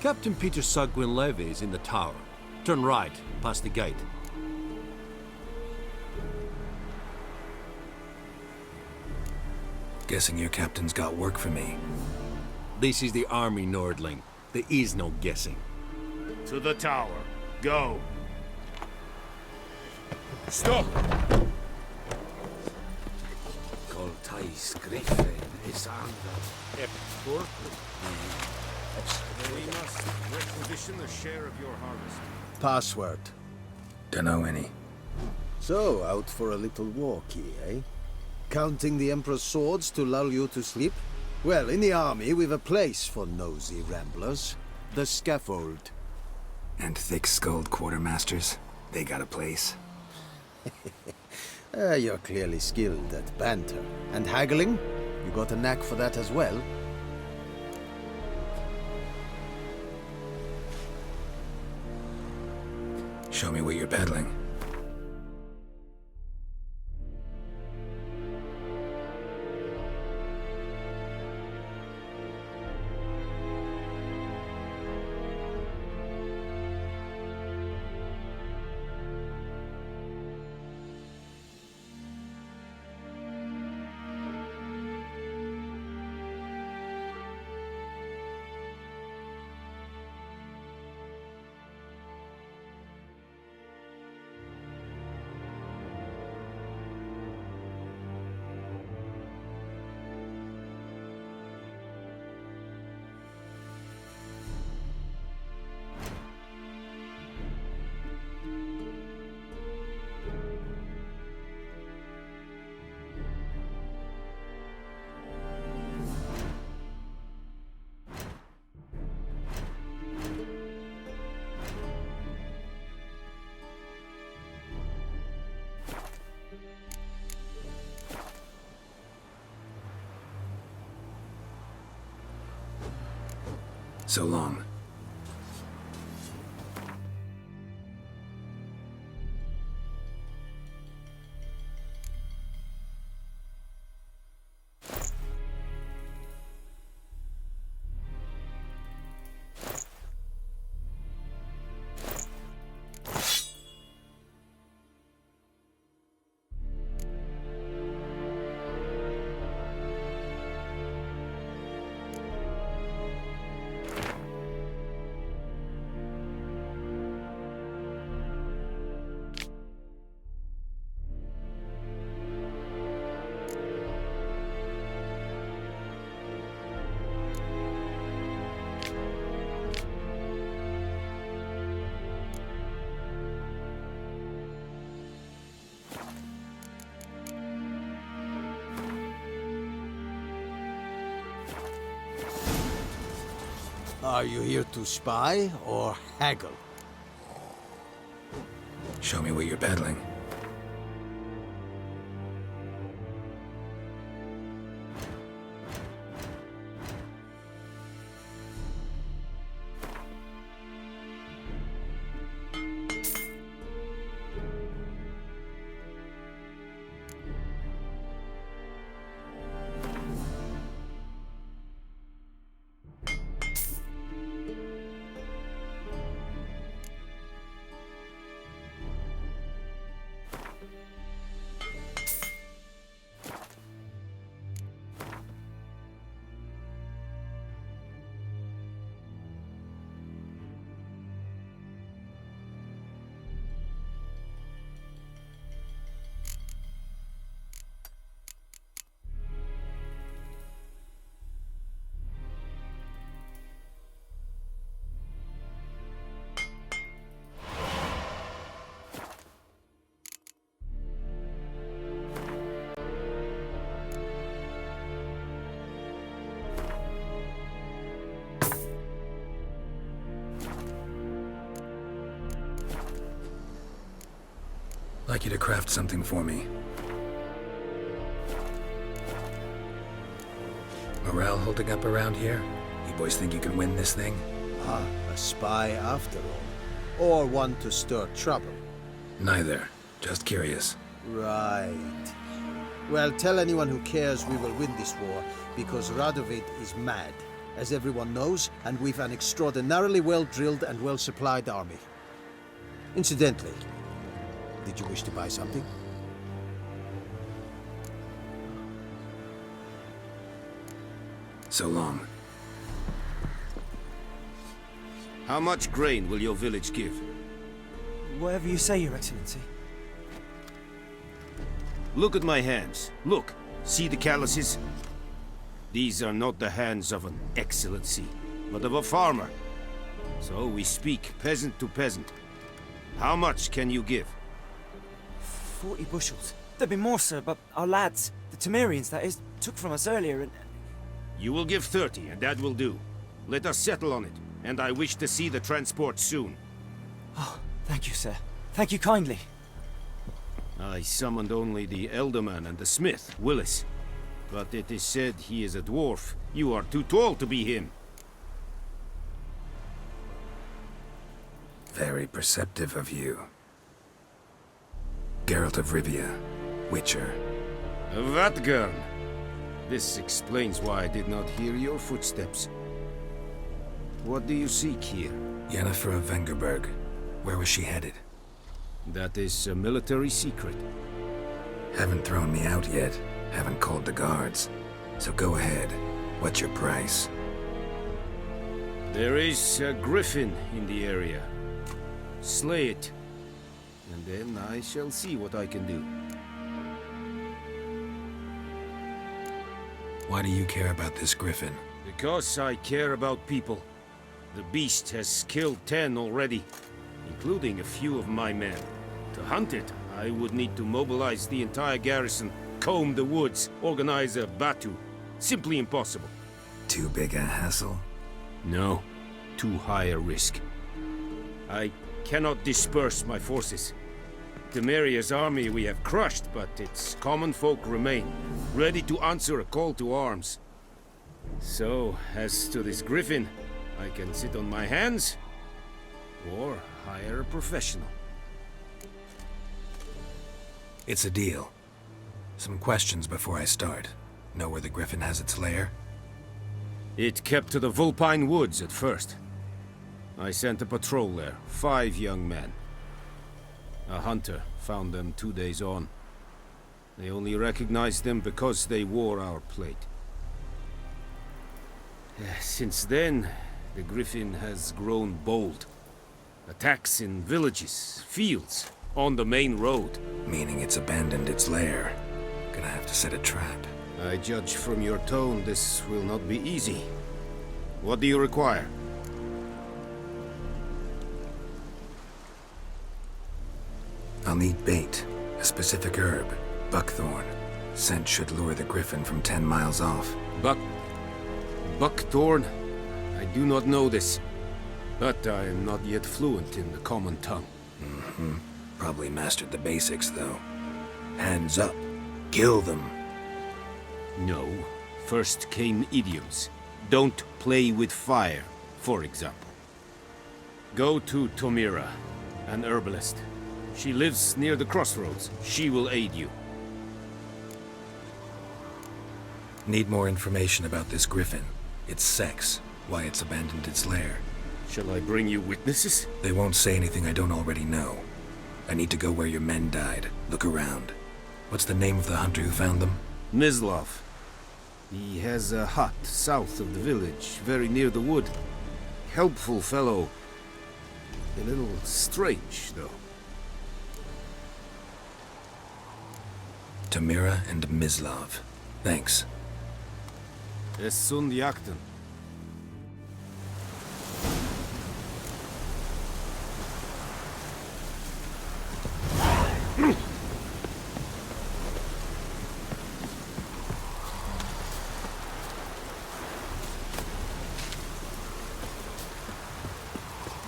Captain Peter Sagwin Levy is in the tower. Turn right, past the gate. Guessing your captain's got work for me. This is the army, Nordling. There is no guessing. To the tower. Go. Stop! Coltais Griffin is under. We must requisition a share of your harvest. Password. Dunno any. So, out for a little walkie, eh? Counting the Emperor's swords to lull you to sleep? Well, in the army, we've a place for nosy ramblers. The scaffold. And thick-skulled quartermasters? They got a place. You're clearly skilled at banter. And haggling? You got a knack for that as well? Show me what you're peddling. So long. Are you here to spy or haggle? Show me what you're peddling. like you to craft something for me. Morale holding up around here? You boys think you can win this thing? Ah, a spy after all. Or one to stir trouble. Neither. Just curious. Right. Well, tell anyone who cares we will win this war, because Radovid is mad, as everyone knows, and we've an extraordinarily well-drilled and well-supplied army. Incidentally, did you wish to buy something? So long. How much grain will your village give? Whatever you say, Your Excellency. Look at my hands. Look. See the calluses? These are not the hands of an excellency, but of a farmer. So we speak peasant to peasant. How much can you give? 40 bushels. There'd be more, sir, but our lads, the Temerians, that is, took from us earlier and... You will give 30, and that will do. Let us settle on it, and I wish to see the transport soon. Oh, thank you, sir. Thank you kindly. I summoned only the Elderman and the smith, Willis. But it is said he is a dwarf. You are too tall to be him. Very perceptive of you. Geralt of Rivia, Witcher. Vatgern! This explains why I did not hear your footsteps. What do you seek here? Yennefer of Vengerberg. Where was she headed? That is a military secret. Haven't thrown me out yet. Haven't called the guards. So go ahead. What's your price? There is a griffin in the area. Slay it. And then I shall see what I can do. Why do you care about this griffin? Because I care about people. The beast has killed 10 already, including a few of my men. To hunt it, I would need to mobilize the entire garrison, comb the woods, organize a batu. Simply impossible. Too big a hassle? No, too high a risk. I cannot disperse my forces. Temeria's army we have crushed, but its common folk remain, ready to answer a call to arms. So, as to this griffin, I can sit on my hands, or hire a professional. It's a deal. Some questions before I start. Know where the griffin has its lair? It kept to the Vulpine Woods at first. I sent a patrol there, 5 young men. A hunter found them 2 days on. They only recognized them because they wore our plate. Since then, the griffin has grown bold. Attacks in villages, fields, on the main road. Meaning it's abandoned its lair. Gonna have to set a trap. I judge from your tone this will not be easy. What do you require? I'll need bait, a specific herb, buckthorn. Scent should lure the griffin from 10 miles off. Buckthorn? I do not know this, but I am not yet fluent in the common tongue. Mm-hmm. Probably mastered the basics, though. Hands up. Kill them. No. First came idioms. Don't play with fire, for example. Go to Tomira, an herbalist. She lives near the crossroads. She will aid you. Need more information about this griffin. Its sex, why it's abandoned its lair. Shall I bring you witnesses? They won't say anything I don't already know. I need to go where your men died. Look around. What's the name of the hunter who found them? Mislav. He has a hut south of the village, very near the wood. Helpful fellow. A little strange, though. Tomira and Mislav. Thanks. Es sunt jakten.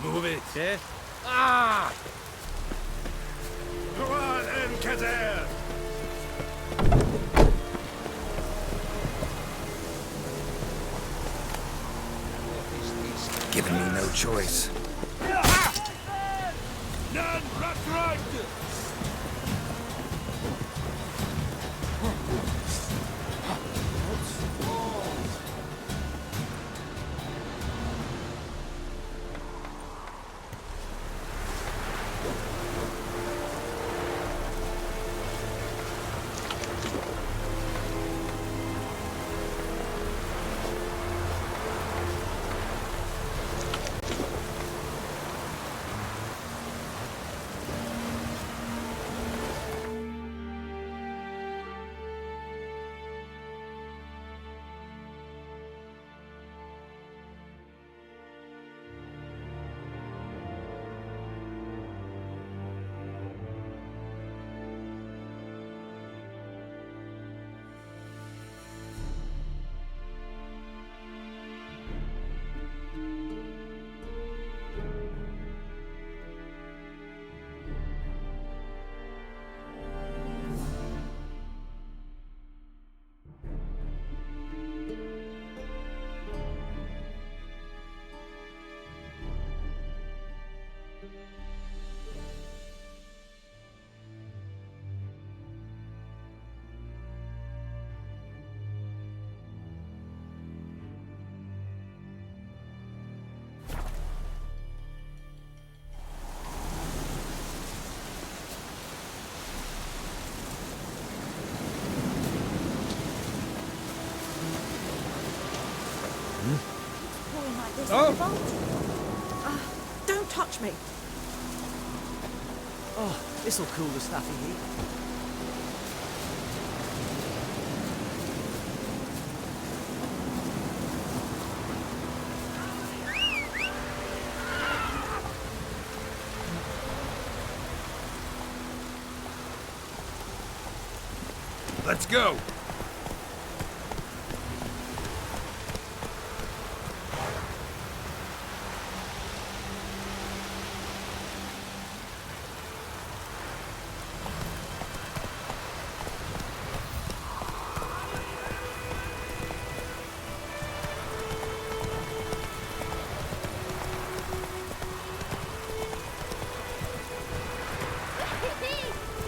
Move it, eh? Ah! Come on, choice. None, right. Oh! Don't touch me! Oh, this'll cool the stuffy heat. Let's go!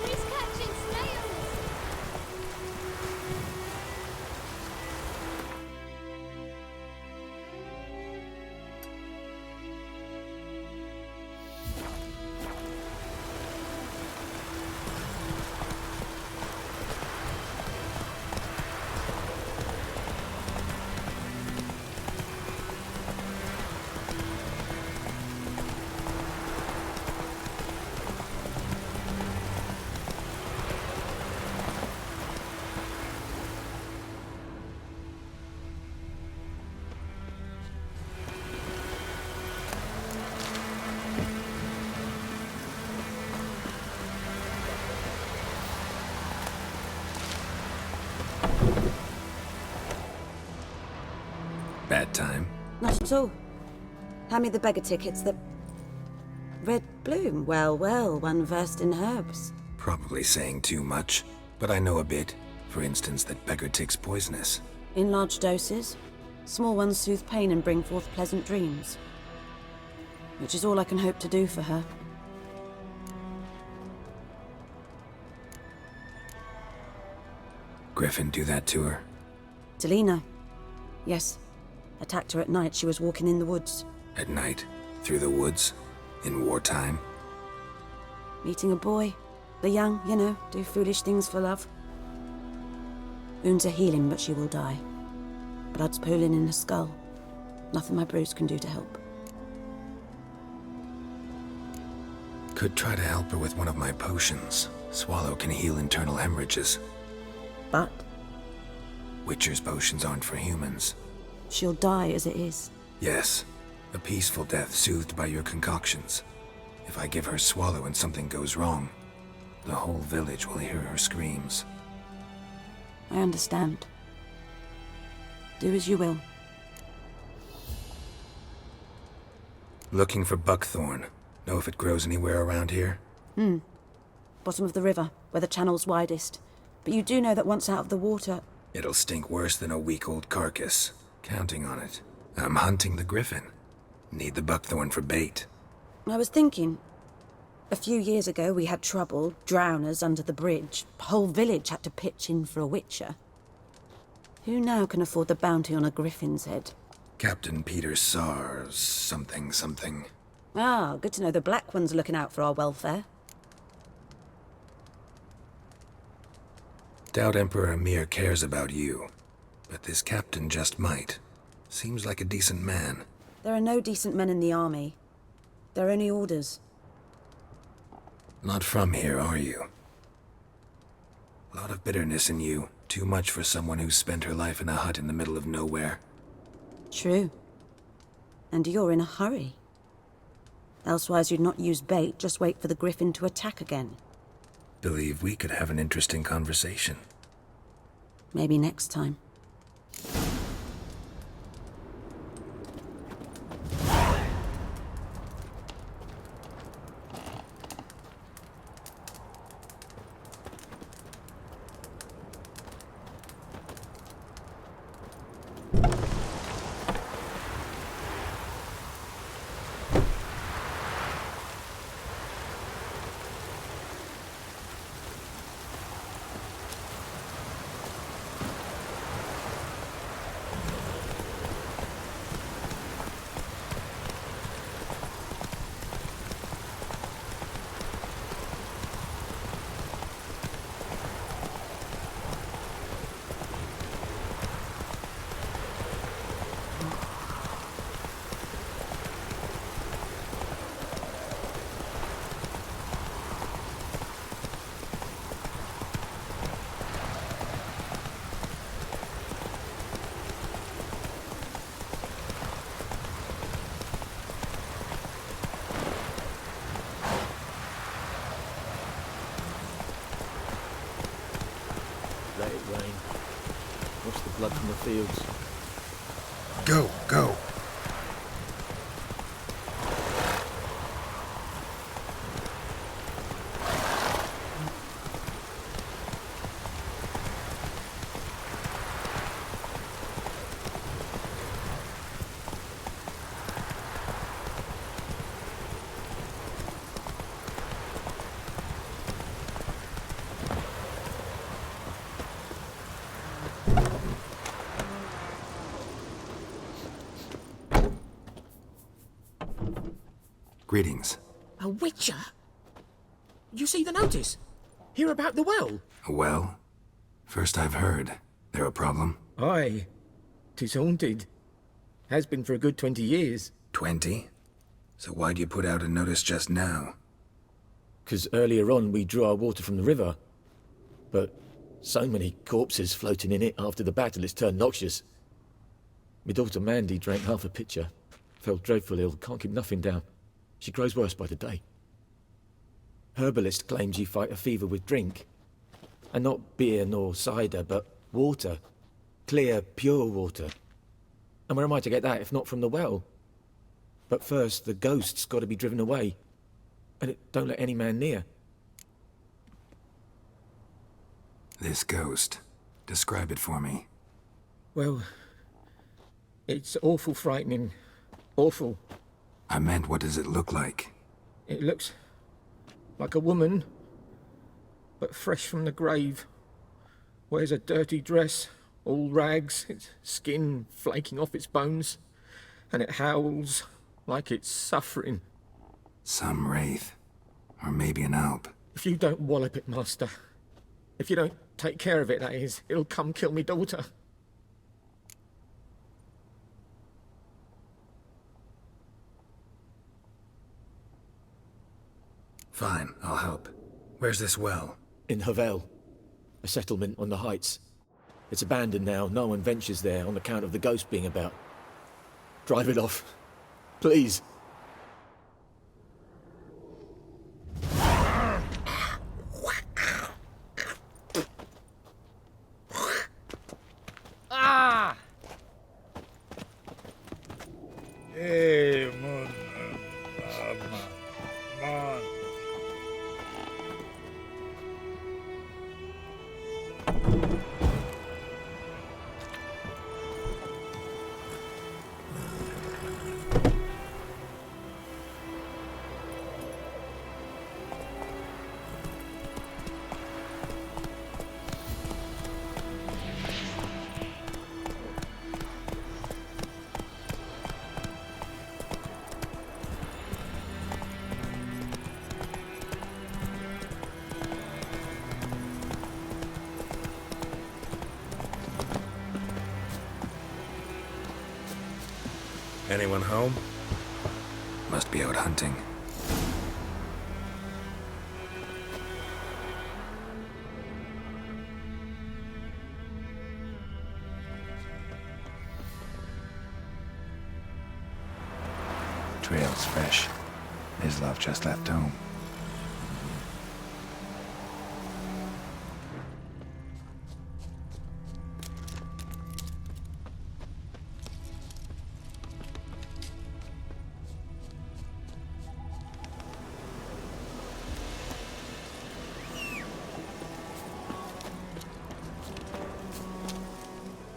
He's catching snails! Bad time? Not at all. Hand me the beggar tickets. The red bloom. Well, one versed in herbs. Probably saying too much, but I know a bit. For instance, that beggar tick's poisonous. In large doses. Small ones soothe pain and bring forth pleasant dreams. Which is all I can hope to do for her. Griffin do that to her? Delina. Yes. Attacked her at night. She was walking in the woods. At night? Through the woods? In wartime? Meeting a boy. The young, you know, do foolish things for love. Wounds are healing, but she will die. Blood's pooling in her skull. Nothing my brews can do to help. Could try to help her with one of my potions. Swallow can heal internal hemorrhages. But? Witcher's potions aren't for humans. She'll die as it is. Yes. A peaceful death soothed by your concoctions. If I give her Swallow and something goes wrong, the whole village will hear her screams. I understand. Do as you will. Looking for buckthorn. Know if it grows anywhere around here? Bottom of the river, where the channel's widest. But you do know that once out of the water... It'll stink worse than a week-old carcass. Counting on it. I'm hunting the griffin. Need the buckthorn for bait. I was thinking, a few years ago we had trouble, drowners under the bridge. Whole village had to pitch in for a witcher. Who now can afford the bounty on a griffin's head? Captain Peter Sars, something. Ah, good to know the Black One's looking out for our welfare. Doubt Emperor Emir cares about you, but this captain just might. Seems like a decent man. There are no decent men in the army. They're only orders. Not from here, are you? A lot of bitterness in you. Too much for someone who's spent her life in a hut in the middle of nowhere. True. And you're in a hurry. Elsewise you'd not use bait, just wait for the griffin to attack again. Believe we could have an interesting conversation. Maybe next time. Let it rain. Wash the blood from the fields. Go! Greetings. A witcher? You see the notice? Hear about the well? A well? First I've heard. There a problem? Aye. 'Tis haunted. Has been for a good 20 years. 20? So why'd you put out a notice just now? 'Cause earlier on we drew our water from the river. But so many corpses floating in it after the battle it's turned noxious. My daughter Mandy drank half a pitcher. Fell dreadful ill, can't keep nothing down. She grows worse by the day. Herbalist claims you fight a fever with drink. And not beer nor cider, but water. Clear, pure water. And where am I to get that if not from the well? But first, the ghost's got to be driven away. And it don't let any man near. This ghost. Describe it for me. Well, it's awful frightening. Awful. I meant, what does it look like? It looks like a woman, but fresh from the grave. Wears a dirty dress, all rags, its skin flaking off its bones, and it howls like it's suffering. Some wraith. Or maybe an alp. If you don't wallop it, Master, if you don't take care of it, that is, it'll come kill me daughter. Fine, I'll help. Where's this well? In Havel, a settlement on the heights. It's abandoned now, no one ventures there on account of the ghost being about. Drive it off, please. Ah! Hey, Moon. Man. Anyone home? Must be out hunting. Trail's fresh. Mislav just left home.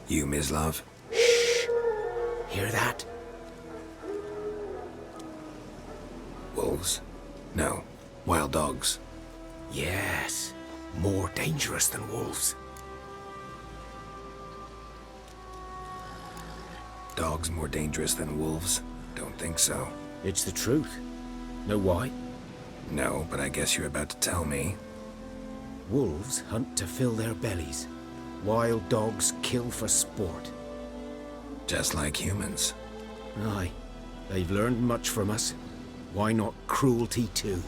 You, Mislav? Hear that? Wolves? No. Wild dogs. Yes. More dangerous than wolves. Dogs more dangerous than wolves? Don't think so. It's the truth. Know why? No, but I guess you're about to tell me. Wolves hunt to fill their bellies. Wild dogs kill for sport. Just like humans. Aye. They've learned much from us. Why not cruelty too?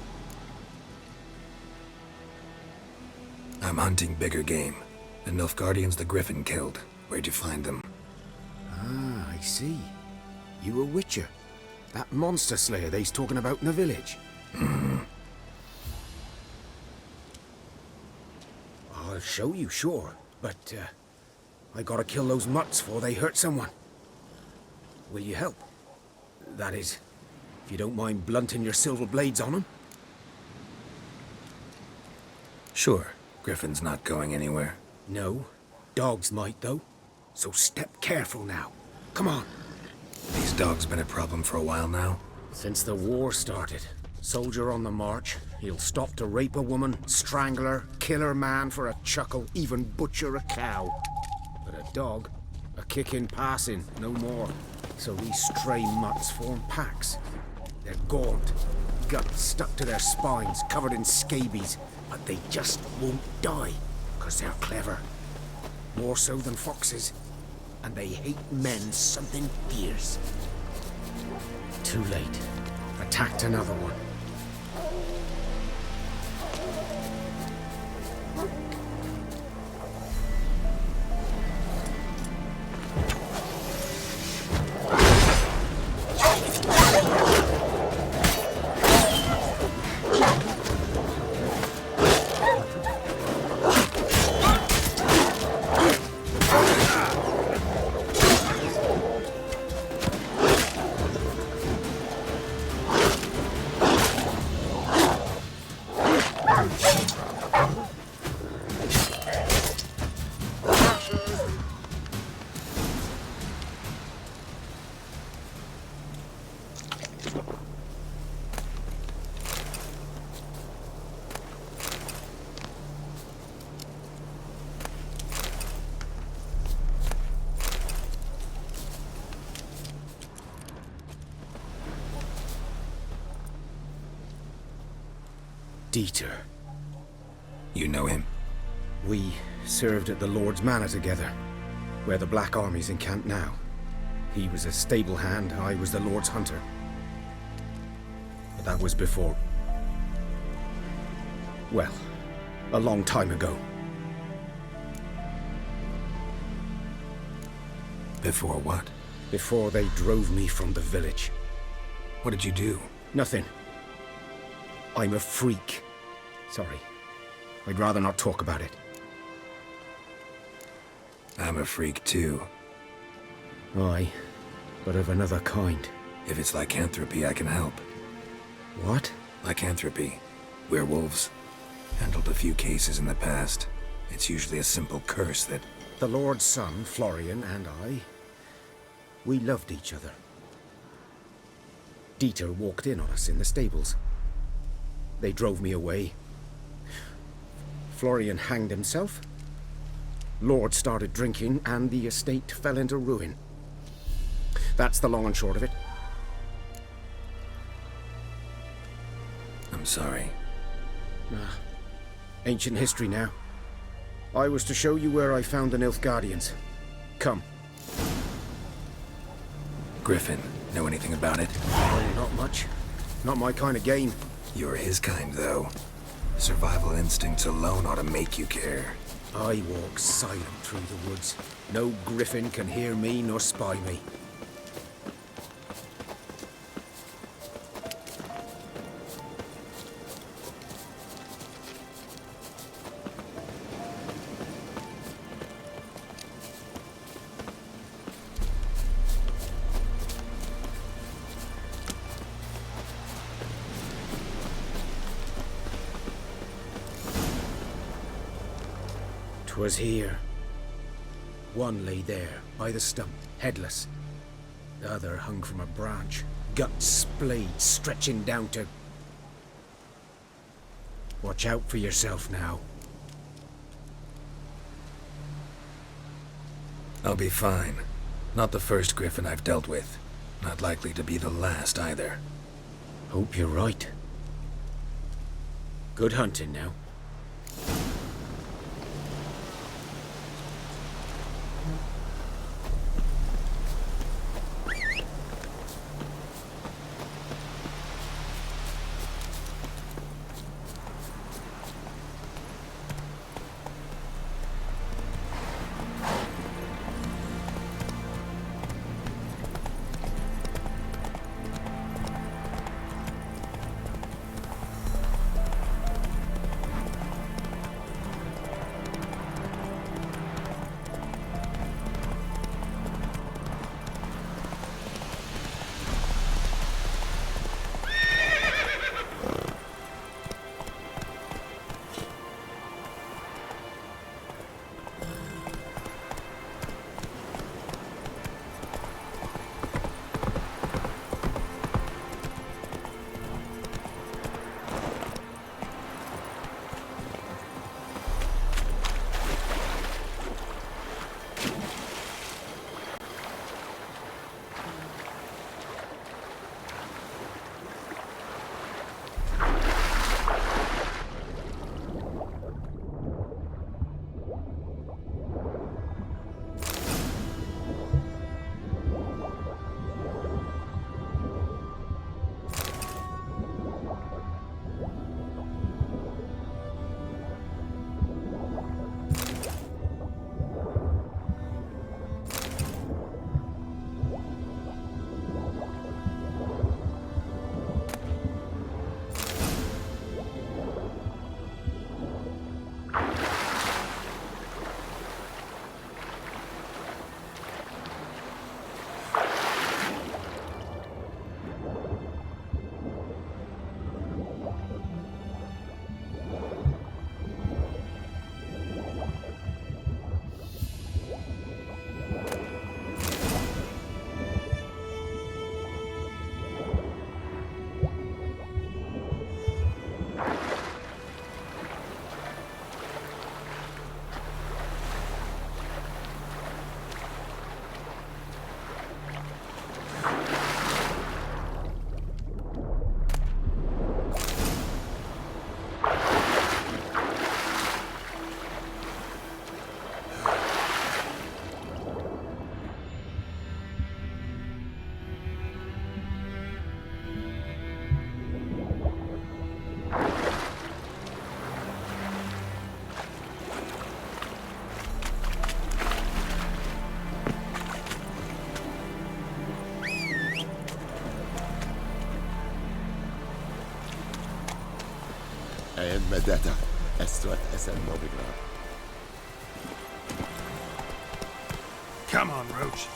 I'm hunting bigger game. The Nilfgaardians the Griffin killed. Where'd you find them? Ah, I see. You a witcher. That monster slayer they's talking about in the village. I'll show you, sure. But, I gotta kill those mutts before they hurt someone. Will you help? That is, if you don't mind blunting your silver blades on them. Sure. Griffin's not going anywhere. No. Dogs might, though. So step careful now. Come on. These dogs been a problem for a while now? Since the war started. Soldier on the march. He'll stop to rape a woman, strangle her, kill her man for a chuckle, even butcher a cow. But a dog, a kick in passing, no more. So these stray mutts form packs. They're gaunt, guts stuck to their spines, covered in scabies, but they just won't die, 'cause they're clever. More so than foxes. And they hate men something fierce. Too late. Attacked another one. Dieter. You know him? We served at the Lord's Manor together, where the Black Army's encamped now. He was a stable hand, I was the Lord's hunter. But that was before... well, a long time ago. Before what? Before they drove me from the village. What did you do? Nothing. I'm a freak. Sorry. I'd rather not talk about it. I'm a freak too. Aye, but of another kind. If it's lycanthropy, I can help. What? Lycanthropy. Werewolves. Handled a few cases in the past. It's usually a simple curse that... The Lord's son, Florian, and I... we loved each other. Dieter walked in on us in the stables. They drove me away. Florian hanged himself. Lord started drinking, and the estate fell into ruin. That's the long and short of it. I'm sorry. Ancient history now. I was to show you where I found the Nilfgaardians. Come. Griffin. Know anything about it? Well, not much. Not my kind of game. You're his kind, though. Survival instincts alone ought to make you care. I walk silent through the woods. No griffin can hear me nor spy me. Was here. One lay there, by the stump, headless. The other hung from a branch, guts splayed, stretching down to... Watch out for yourself now. I'll be fine. Not the first griffin I've dealt with. Not likely to be the last either. Hope you're right. Good hunting now. مدتا استوت اسم Novigrad. Come on, Roach.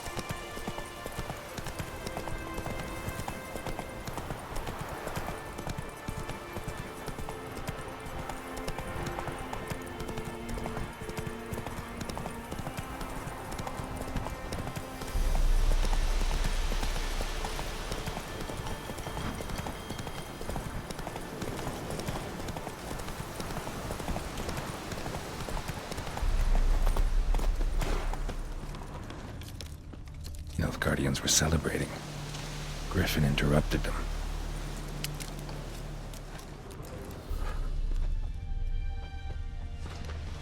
Nilfgaardians were celebrating. Griffin interrupted them.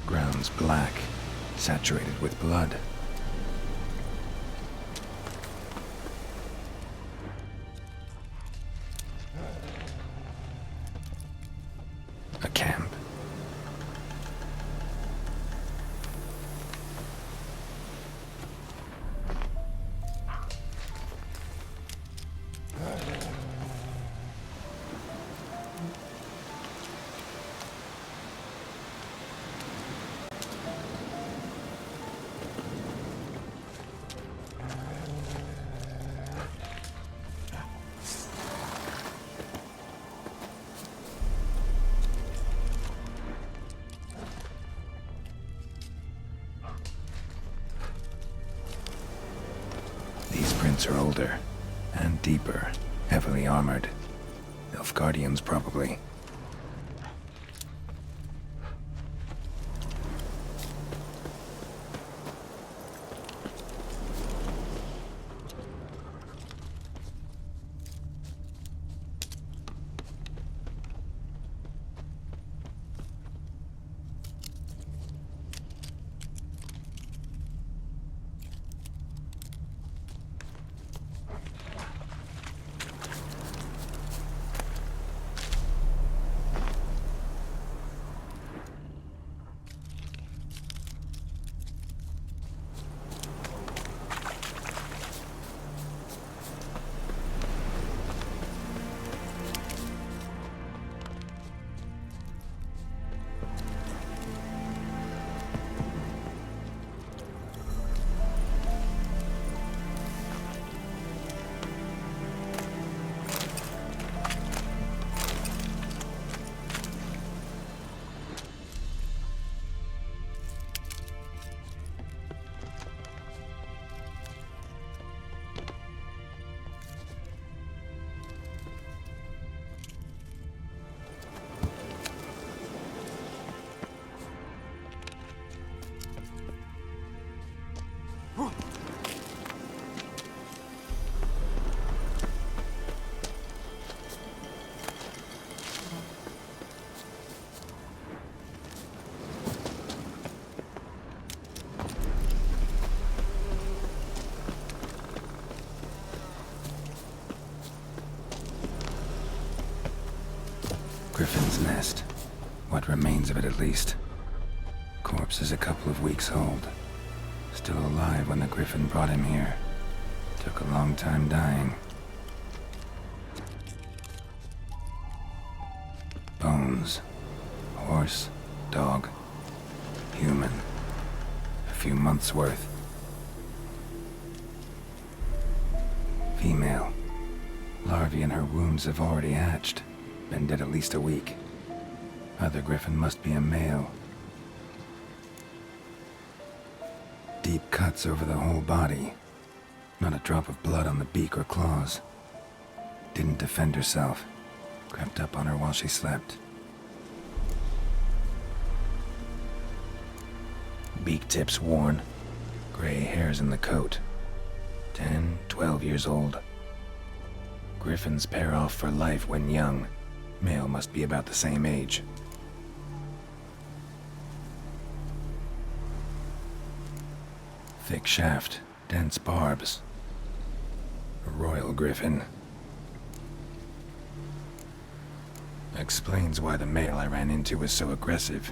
Ground's black, saturated with blood. footprints are older and deeper, heavily armored. Nilfgaardians, probably. Griffin's nest. What remains of it, at least. Corpse is a couple of weeks old. Still alive when the Griffin brought him here. Took a long time dying. Bones. Horse, dog, human. A few months' worth. Female. Larvae in her wombs have already hatched. Been dead at least a week. Other Griffin must be a male. Deep cuts over the whole body. Not a drop of blood on the beak or claws. Didn't defend herself. Crept up on her while she slept. Beak tips worn. Gray hairs in the coat. 10, 12 years old. Griffins pair off for life when young. Male must be about the same age. Thick shaft, dense barbs. A royal griffin. Explains why the male I ran into was so aggressive.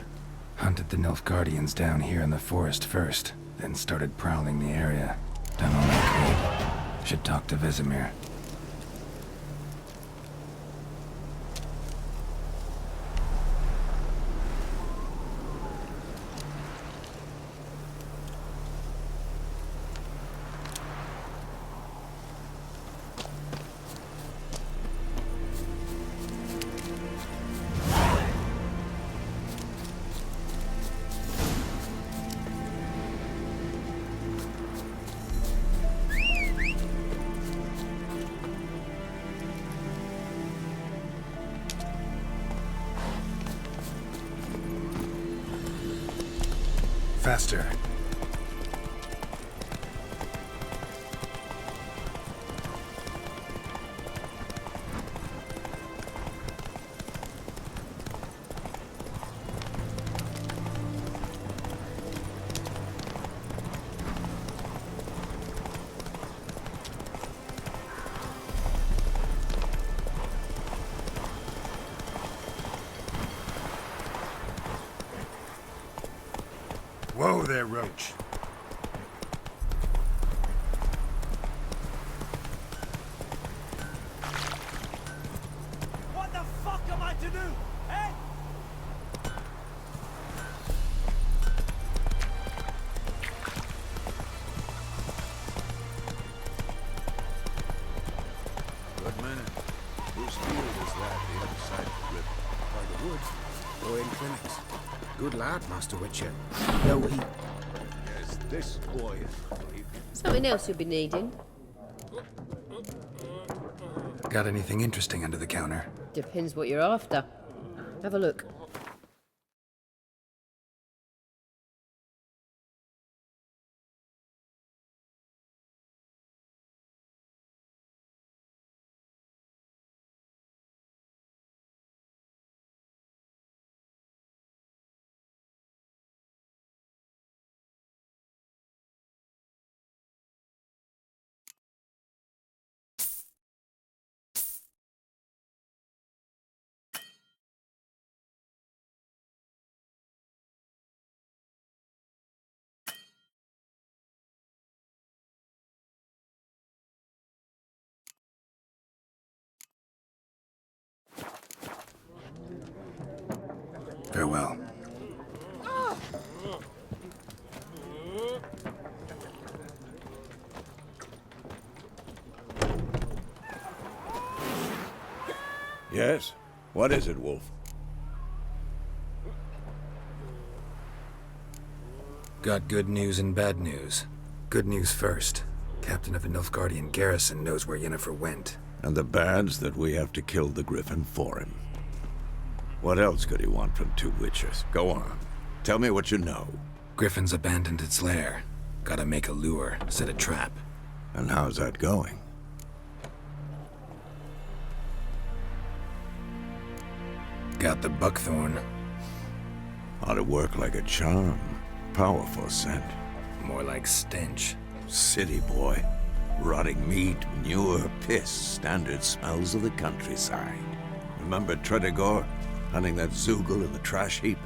Hunted the Nilfgaardians down here in the forest first, then started prowling the area. Done all I could. Should talk to Vesemir. Faster. Whoa there, Roach. What the fuck am I to do? Eh? Good man. Whose field is that the other side of the river? By the woods. Or in clinics. Good lad, Master Witcher. No, he... Yes, this boy. Something else you'll be needing. Got anything interesting under the counter? Depends what you're after. Have a look. Farewell. Yes? What is it, Wolf? Got good news and bad news. Good news first. Captain of the Nilfgaardian garrison knows where Yennefer went. And the bad's that we have to kill the Griffin for him. What else could he want from two witches? Go on. Tell me what you know. Griffin's abandoned its lair. Gotta make a lure, set a trap. And how's that going? Got the buckthorn. Ought to work like a charm. Powerful scent. More like stench. City boy. Rotting meat, manure, piss. Standard smells of the countryside. Remember Tredegor? Hunting that Zoogle in the trash heap?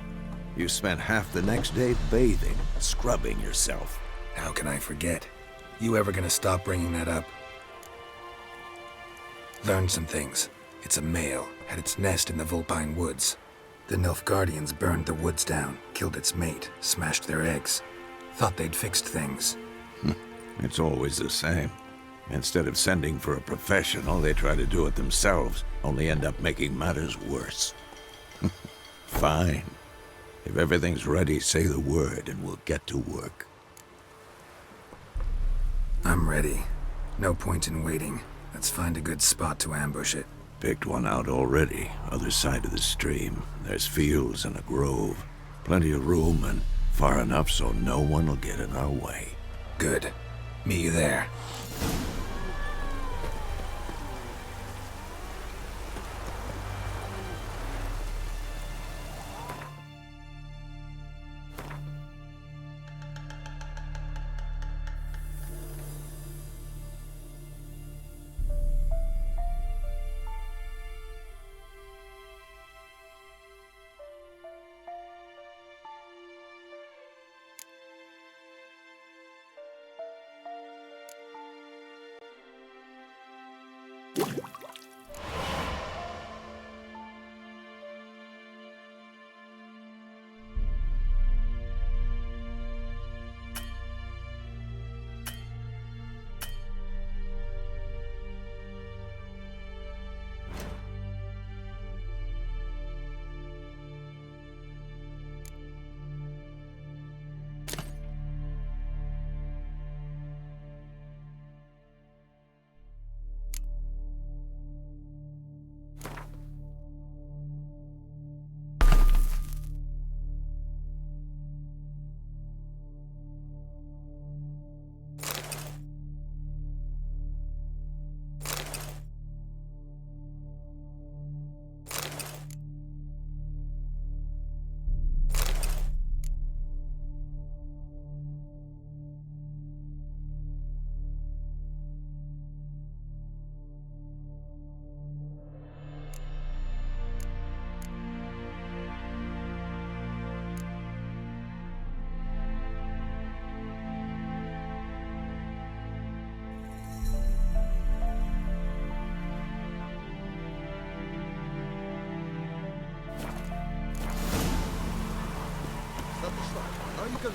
You spent half the next day bathing, scrubbing yourself. How can I forget? You ever gonna stop bringing that up? Learned some things. It's a male, had its nest in the Vulpine Woods. The Nilfgaardians burned the woods down, killed its mate, smashed their eggs. Thought they'd fixed things. It's always the same. Instead of sending for a professional, they try to do it themselves, only end up making matters worse. Fine. If everything's ready, say the word and we'll get to work. I'm ready. No point in waiting. Let's find a good spot to ambush it. Picked one out already, other side of the stream. There's fields and a grove. Plenty of room and far enough so no one will get in our way. Good. Meet you there.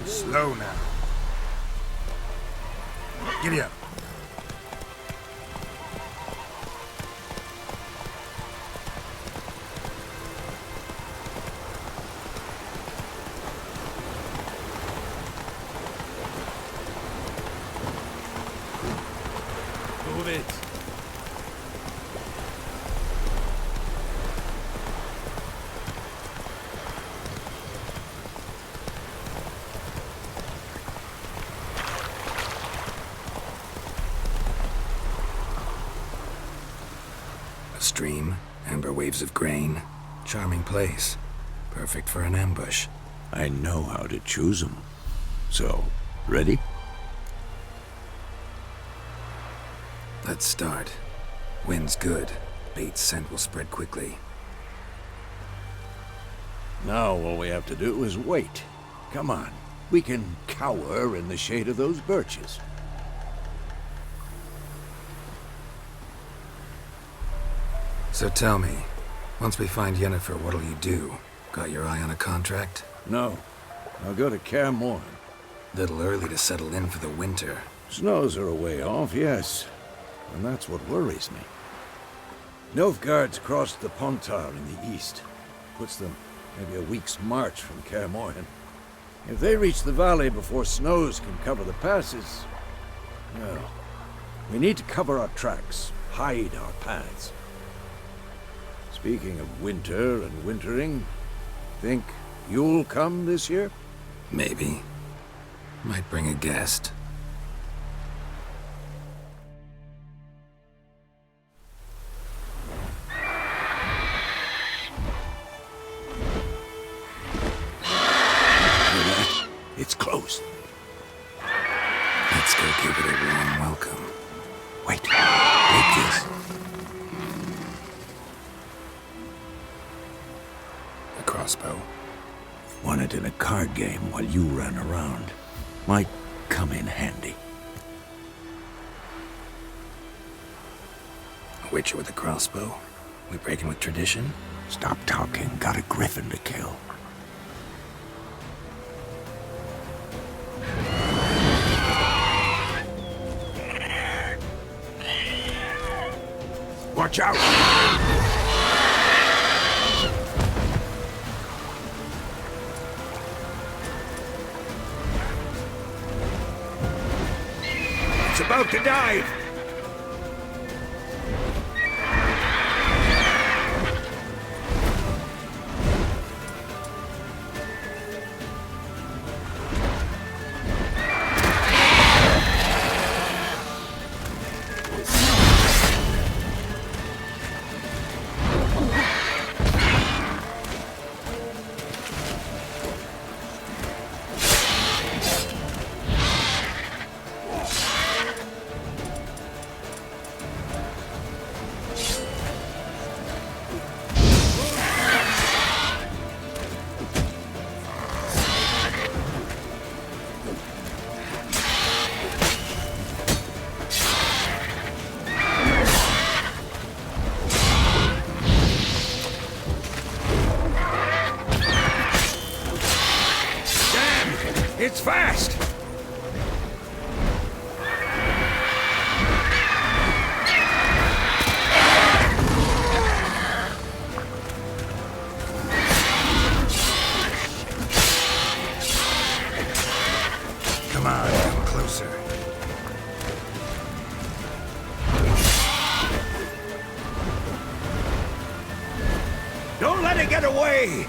Slow now. Giddy up. it. A stream, amber waves of grain. Charming place. Perfect for an ambush. I know how to choose them. So, ready? Let's start. Wind's good. Bait's scent will spread quickly. Now all we have to do is wait. Come on. We can cower in the shade of those birches. So tell me, once we find Yennefer, what'll you do? Got your eye on a contract? No. I'll go to Kaer Morhen. Little early to settle in for the winter. Snows are a way off, yes. And that's what worries me. Nilfgaard's crossed the Pontar in the east. Puts them maybe a week's march from Kaer Morhen. If they reach the valley before snows can cover the passes, well, we need to cover our tracks, hide our paths. Speaking of winter and wintering, think you'll come this year? Maybe. Might bring a guest. It's close. Let's go give it a warm welcome. Wait. Take this. A crossbow. Won it in a card game while you ran around. Might come in handy. A witcher with a crossbow? We breaking with tradition? Stop talking. Got a griffin to kill. Watch out! It's about to dive! It's fast! Come on, come closer. Don't let it get away!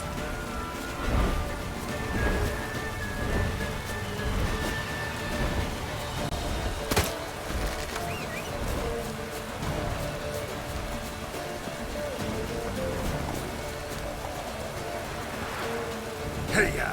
Hey-ya!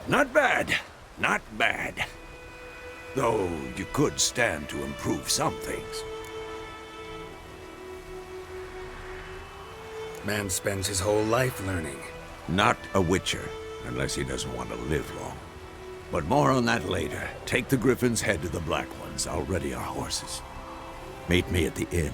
Not bad. Not bad. Though you could stand to improve some things. Man spends his whole life learning. Not a Witcher, unless he doesn't want to live long. But more on that later. Take the Griffin's head to the Black Ones. I'll ready our horses. Meet me at the inn.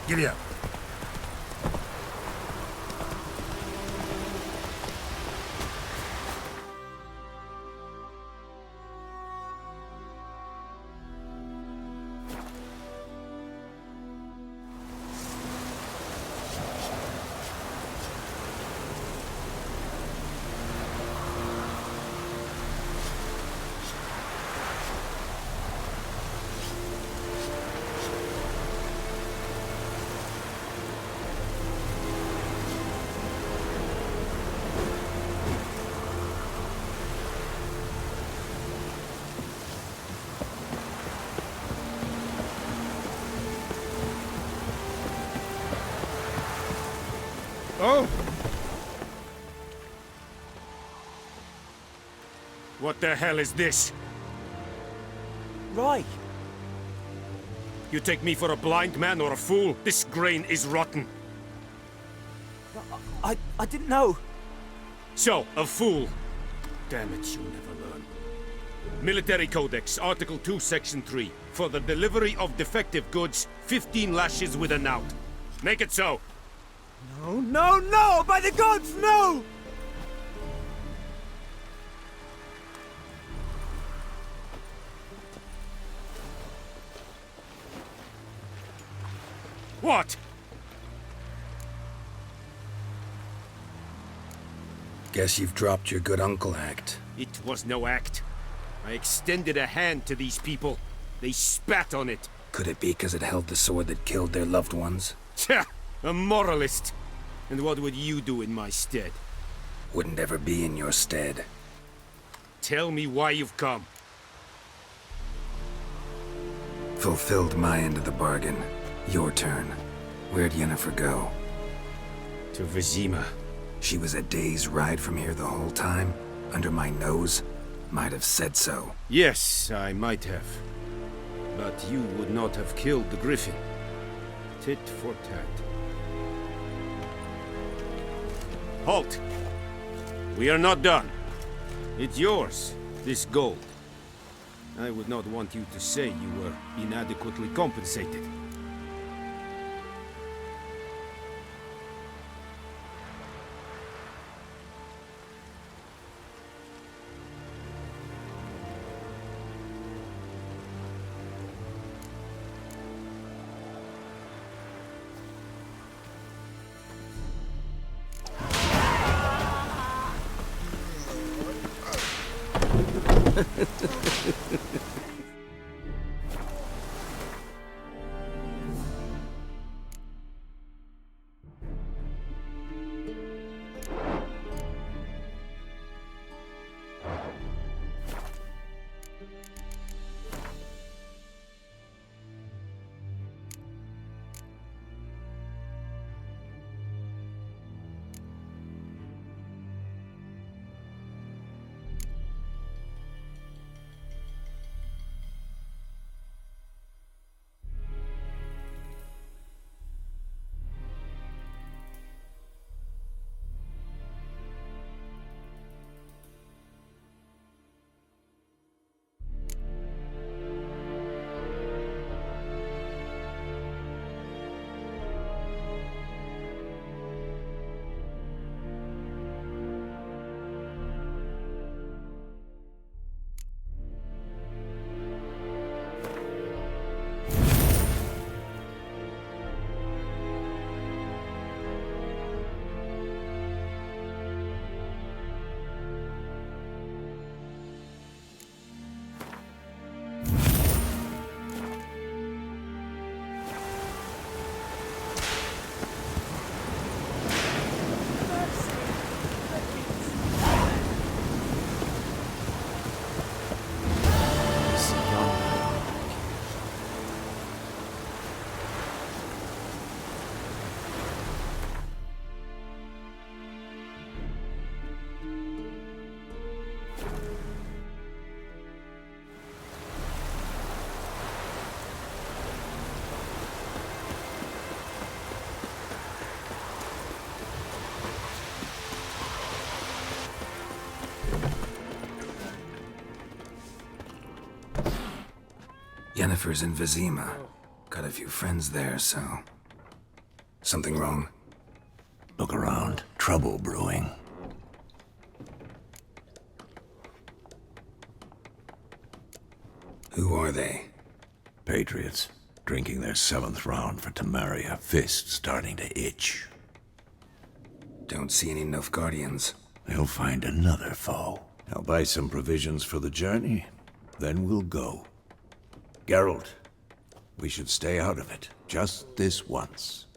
Giddy up. Oh! What the hell is this? Right. You take me for a blind man or a fool? This grain is rotten. I didn't know. So, a fool. Damn it, you'll never learn. Military Codex, Article 2, Section 3. For the delivery of defective goods, 15 lashes with a knout. Make it so. No, no, no! By the gods, no! What? Guess you've dropped your good uncle act. It was no act. I extended a hand to these people. They spat on it. Could it be because it held the sword that killed their loved ones? Tja! A moralist. And what would you do in my stead? Wouldn't ever be in your stead. Tell me why you've come. Fulfilled my end of the bargain. Your turn. Where'd Yennefer go? To Vizima. She was a day's ride from here the whole time? Under my nose? Might have said so. Yes, I might have. But you would not have killed the Griffin. Tit for tat. Halt! We are not done. It's yours, this gold. I would not want you to say you were inadequately compensated. Yennefer's in Vizima. Got a few friends there, so... Something wrong? Look around. Trouble brewing. Who are they? Patriots. Drinking their 7th round for Temeria. Fist starting to itch. Don't see any Nilfgaardians. They'll find another foe. I'll buy some provisions for the journey. Then we'll go. Geralt, we should stay out of it. Just this once.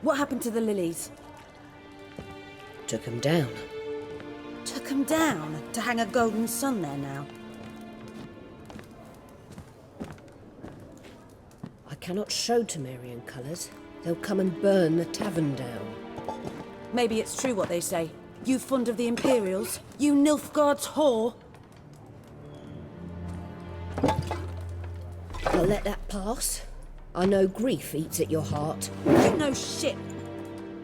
What happened to the lilies? Took 'em down. Took 'em down? To hang a golden sun there now? I cannot show Temerian colours. They'll come and burn the tavern down. Maybe it's true what they say. You fond of the Imperials? You Nilfgaard's whore? I'll let that pass. I know grief eats at your heart. You know shit.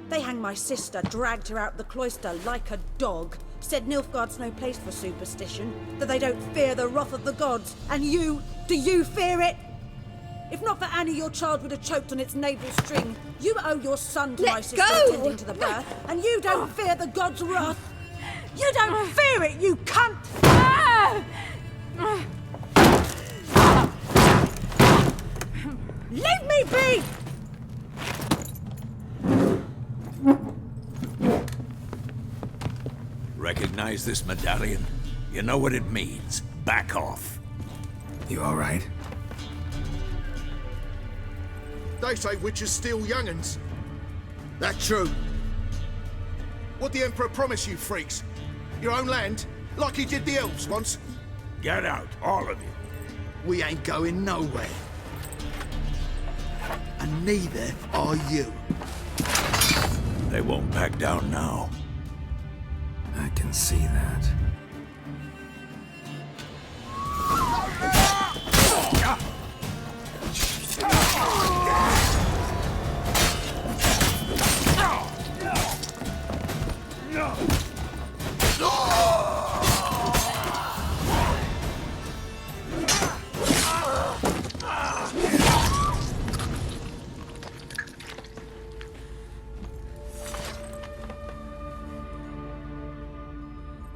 They hanged my sister, dragged her out the cloister like a dog. Said Nilfgaard's no place for superstition, that they don't fear the wrath of the gods. And you, do you fear it? If not for Annie, your child would have choked on its navel string. You owe your son to my sister attending to the birth, and you don't fear the gods' wrath. You don't fear it, you cunt! Leave me be! Recognize this medallion? You know what it means. Back off. You all right? They say witches steal young'uns. That true? What the Emperor promise you, freaks? Your own land? Like he did the elves once? Get out, all of you. We ain't going nowhere. And neither are you. They won't back down now. I can see that.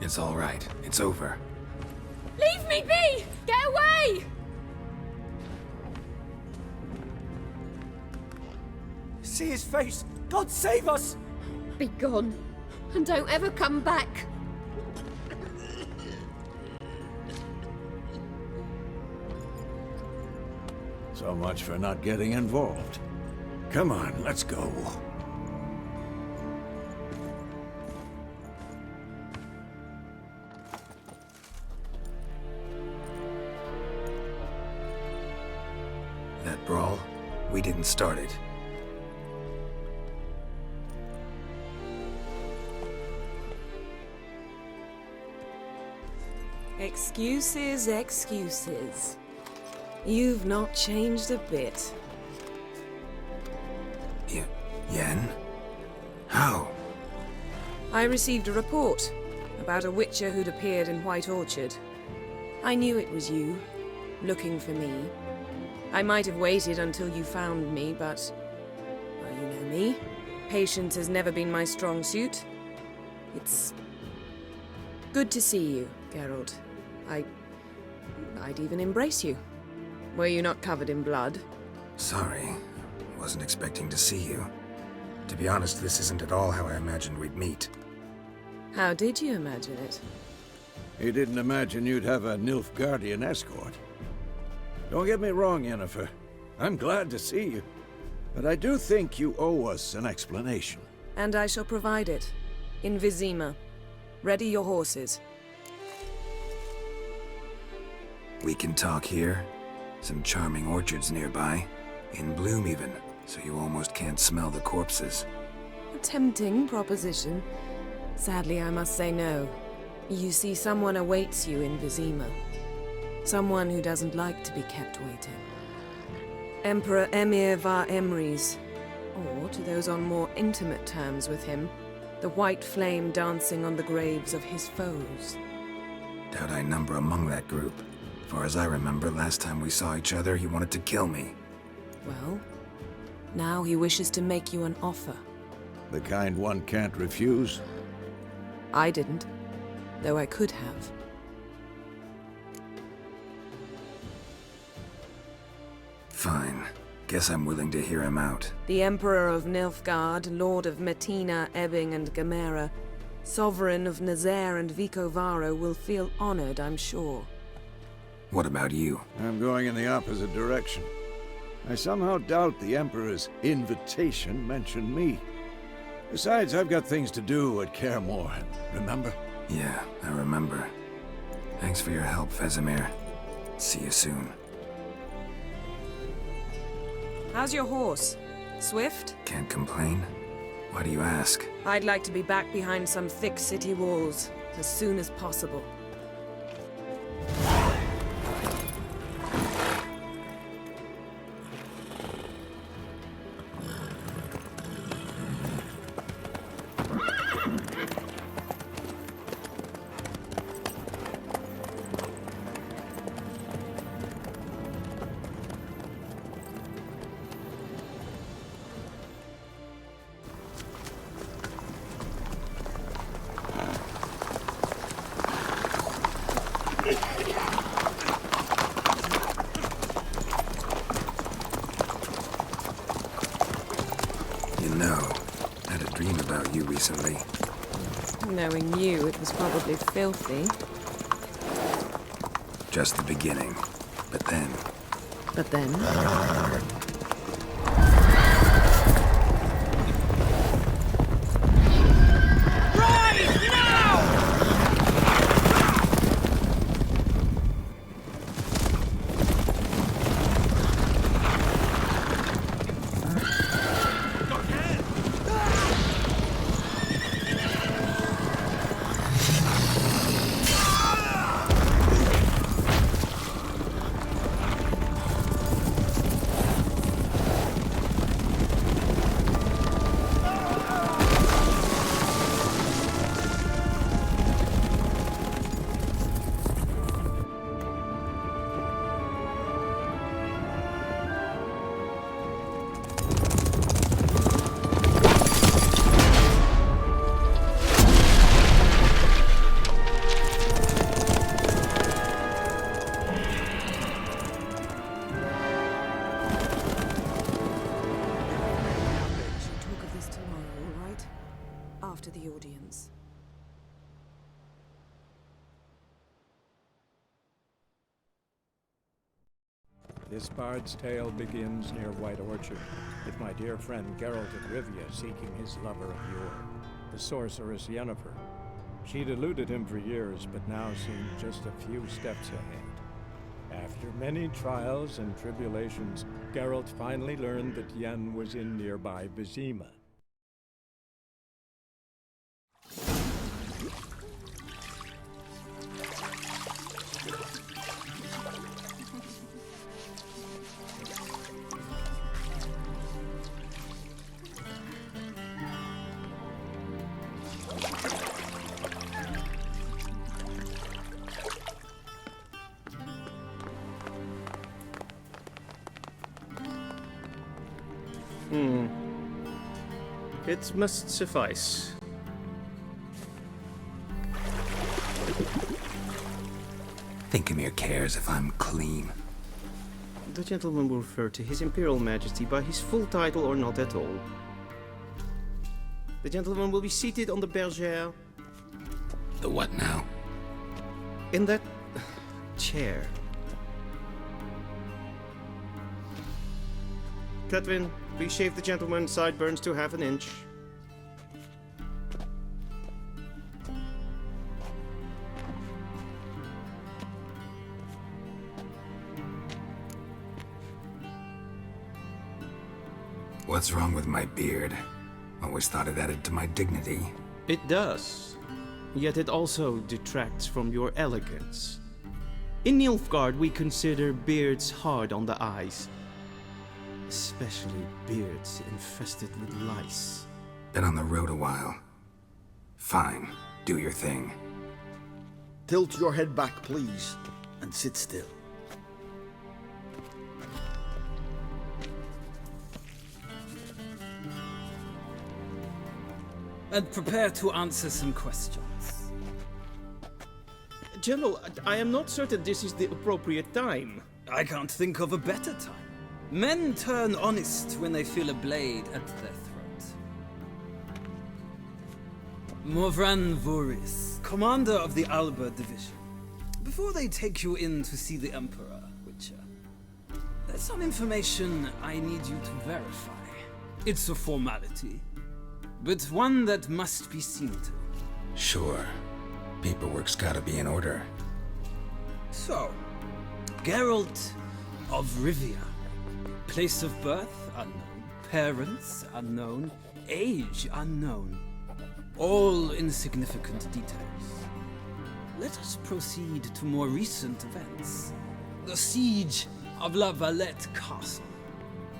It's all right. It's over. Leave me be! Get away! See his face! God save us! Be gone, and don't ever come back. So much for not getting involved. Come on, let's go. That brawl, we didn't start it. Excuses, excuses. You've not changed a bit. Yen? How? I received a report about a witcher who'd appeared in White Orchard. I knew it was you, looking for me. I might have waited until you found me, but... well, you know me. Patience has never been my strong suit. It's... good to see you, Geralt. I'd even embrace you. Were you not covered in blood? Sorry. Wasn't expecting to see you. To be honest, this isn't at all how I imagined we'd meet. How did you imagine it? He didn't imagine you'd have a Nilfgaardian escort. Don't get me wrong, Yennefer. I'm glad to see you. But I do think you owe us an explanation. And I shall provide it. In Vizima. Ready your horses. We can talk here. Some charming orchards nearby. In bloom even, so you almost can't smell the corpses. A tempting proposition. Sadly, I must say no. You see, someone awaits you in Vizima. Someone who doesn't like to be kept waiting. Emperor Emhyr var Emreis. Or to those on more intimate terms with him, the white flame dancing on the graves of his foes. Doubt I number among that group. Far as I remember, last time we saw each other, he wanted to kill me. Well, now he wishes to make you an offer. The kind one can't refuse? I didn't, though I could have. Fine. Guess I'm willing to hear him out. The Emperor of Nilfgaard, Lord of Metina, Ebbing and Gamera, Sovereign of Nazaire and Vicovaro will feel honored, I'm sure. What about you? I'm going in the opposite direction. I somehow doubt the Emperor's invitation mentioned me. Besides, I've got things to do at Kaer Morhen, remember? Yeah, I remember. Thanks for your help, Vesemir. See you soon. How's your horse? Swift? Can't complain. Why do you ask? I'd like to be back behind some thick city walls as soon as possible. Recently. Knowing you, it was probably filthy. Just the beginning. But then... But then? After the audience. This bard's tale begins near White Orchard, with my dear friend Geralt of Rivia seeking his lover of yore, the sorceress Yennefer. She'd eluded him for years, but now seemed just a few steps ahead. After many trials and tribulations, Geralt finally learned that Yen was in nearby Vizima. It must suffice. Thinkamir cares if I'm clean. The gentleman will refer to His Imperial Majesty by his full title or not at all. The gentleman will be seated on the bergère. The what now? In that chair. Cletwin, please shave the gentleman's sideburns to half an inch. What's wrong with my beard? Always thought it added to my dignity. It does. Yet it also detracts from your elegance. In Nilfgaard, we consider beards hard on the eyes. especially beards infested with lice. Been on the road a while. Fine, do your thing. Tilt your head back, please, and sit still. And prepare to answer some questions. General, I am not certain this is the appropriate time. I can't think of a better time. Men turn honest when they feel a blade at their throat. Morvran Voorhis, commander of the Alba Division. Before they take you in to see the Emperor, Witcher, there's some information I need you to verify. It's a formality, but one that must be seen to. Sure. Paperwork's gotta be in order. So, Geralt of Rivia. Place of birth unknown. Parents unknown. Age unknown. All insignificant details. Let us proceed to more recent events. The siege of La Valette Castle.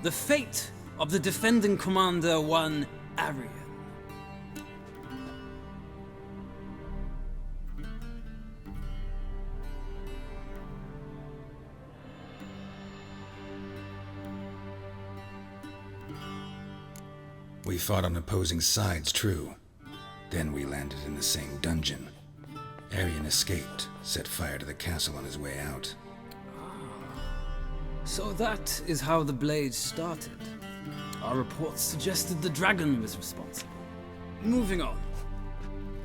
The fate of the defending commander, one Arian. We fought on opposing sides, true. Then we landed in the same dungeon. Arian escaped, set fire to the castle on his way out. So that is how the Blade started. Our reports suggested the dragon was responsible. Moving on.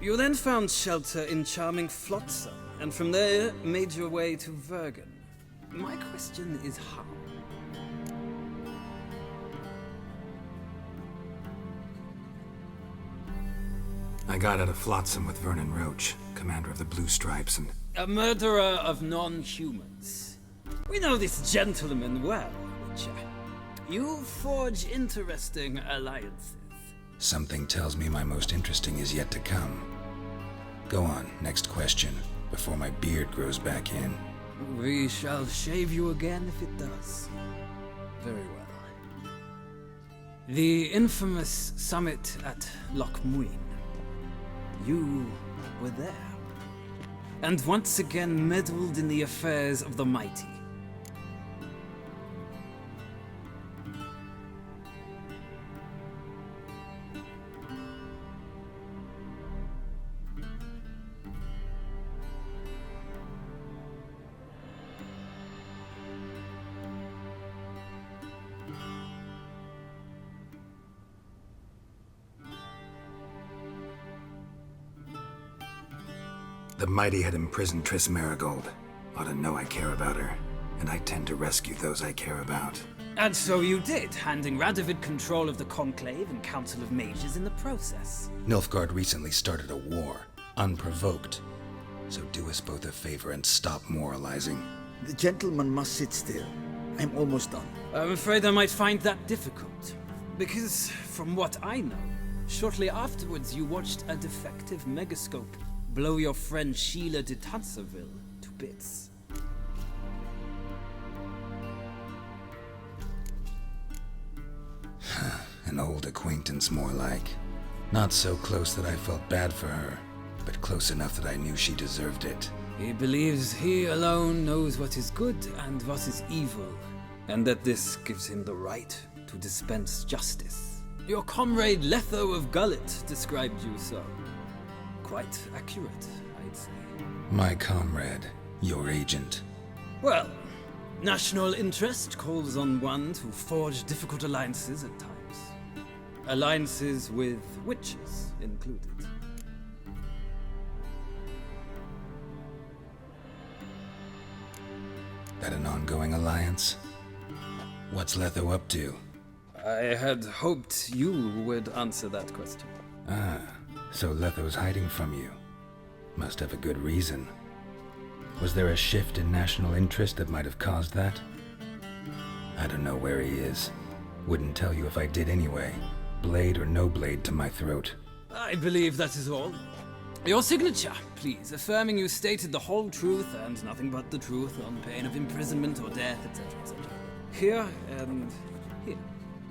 You then found shelter in charming Flotsam, and from there made your way to Vergen. My question is how? I got out of Flotsam with Vernon Roach, commander of the Blue Stripes, and... A murderer of non-humans. We know this gentleman well, Witcher. You forge interesting alliances. Something tells me my most interesting is yet to come. Go on, next question, before my beard grows back in. We shall shave you again if it does. Very well. The infamous summit at Loch Muin. You were there. And once again meddled in the affairs of the mighty. The mighty had imprisoned Triss Merigold. Ought to know I care about her, and I tend to rescue those I care about. And so you did, handing Radovid control of the Conclave and Council of Mages in the process. Nilfgaard recently started a war, unprovoked. So do us both a favor and stop moralizing. The gentleman must sit still. I'm almost done. I'm afraid I might find that difficult. Because, from what I know, shortly afterwards you watched a defective megascope blow your friend Sheila de Tanserville to bits. An old acquaintance, more like. Not so close that I felt bad for her, but close enough that I knew she deserved it. He believes he alone knows what is good and what is evil, and that this gives him the right to dispense justice. Your comrade Letho of Gullet described you so. Quite accurate, I'd say. My comrade, your agent. Well, national interest calls on one to forge difficult alliances at times. Alliances with witches included. That an ongoing alliance? What's Letho up to? I had hoped you would answer that question. Ah, so Letho's hiding from you. Must have a good reason. Was there a shift in national interest that might have caused that? I don't know where he is. Wouldn't tell you if I did anyway. Blade or no blade to my throat. I believe that is all. Your signature, please, affirming you stated the whole truth and nothing but the truth on pain of imprisonment or death, etc., etc. Here and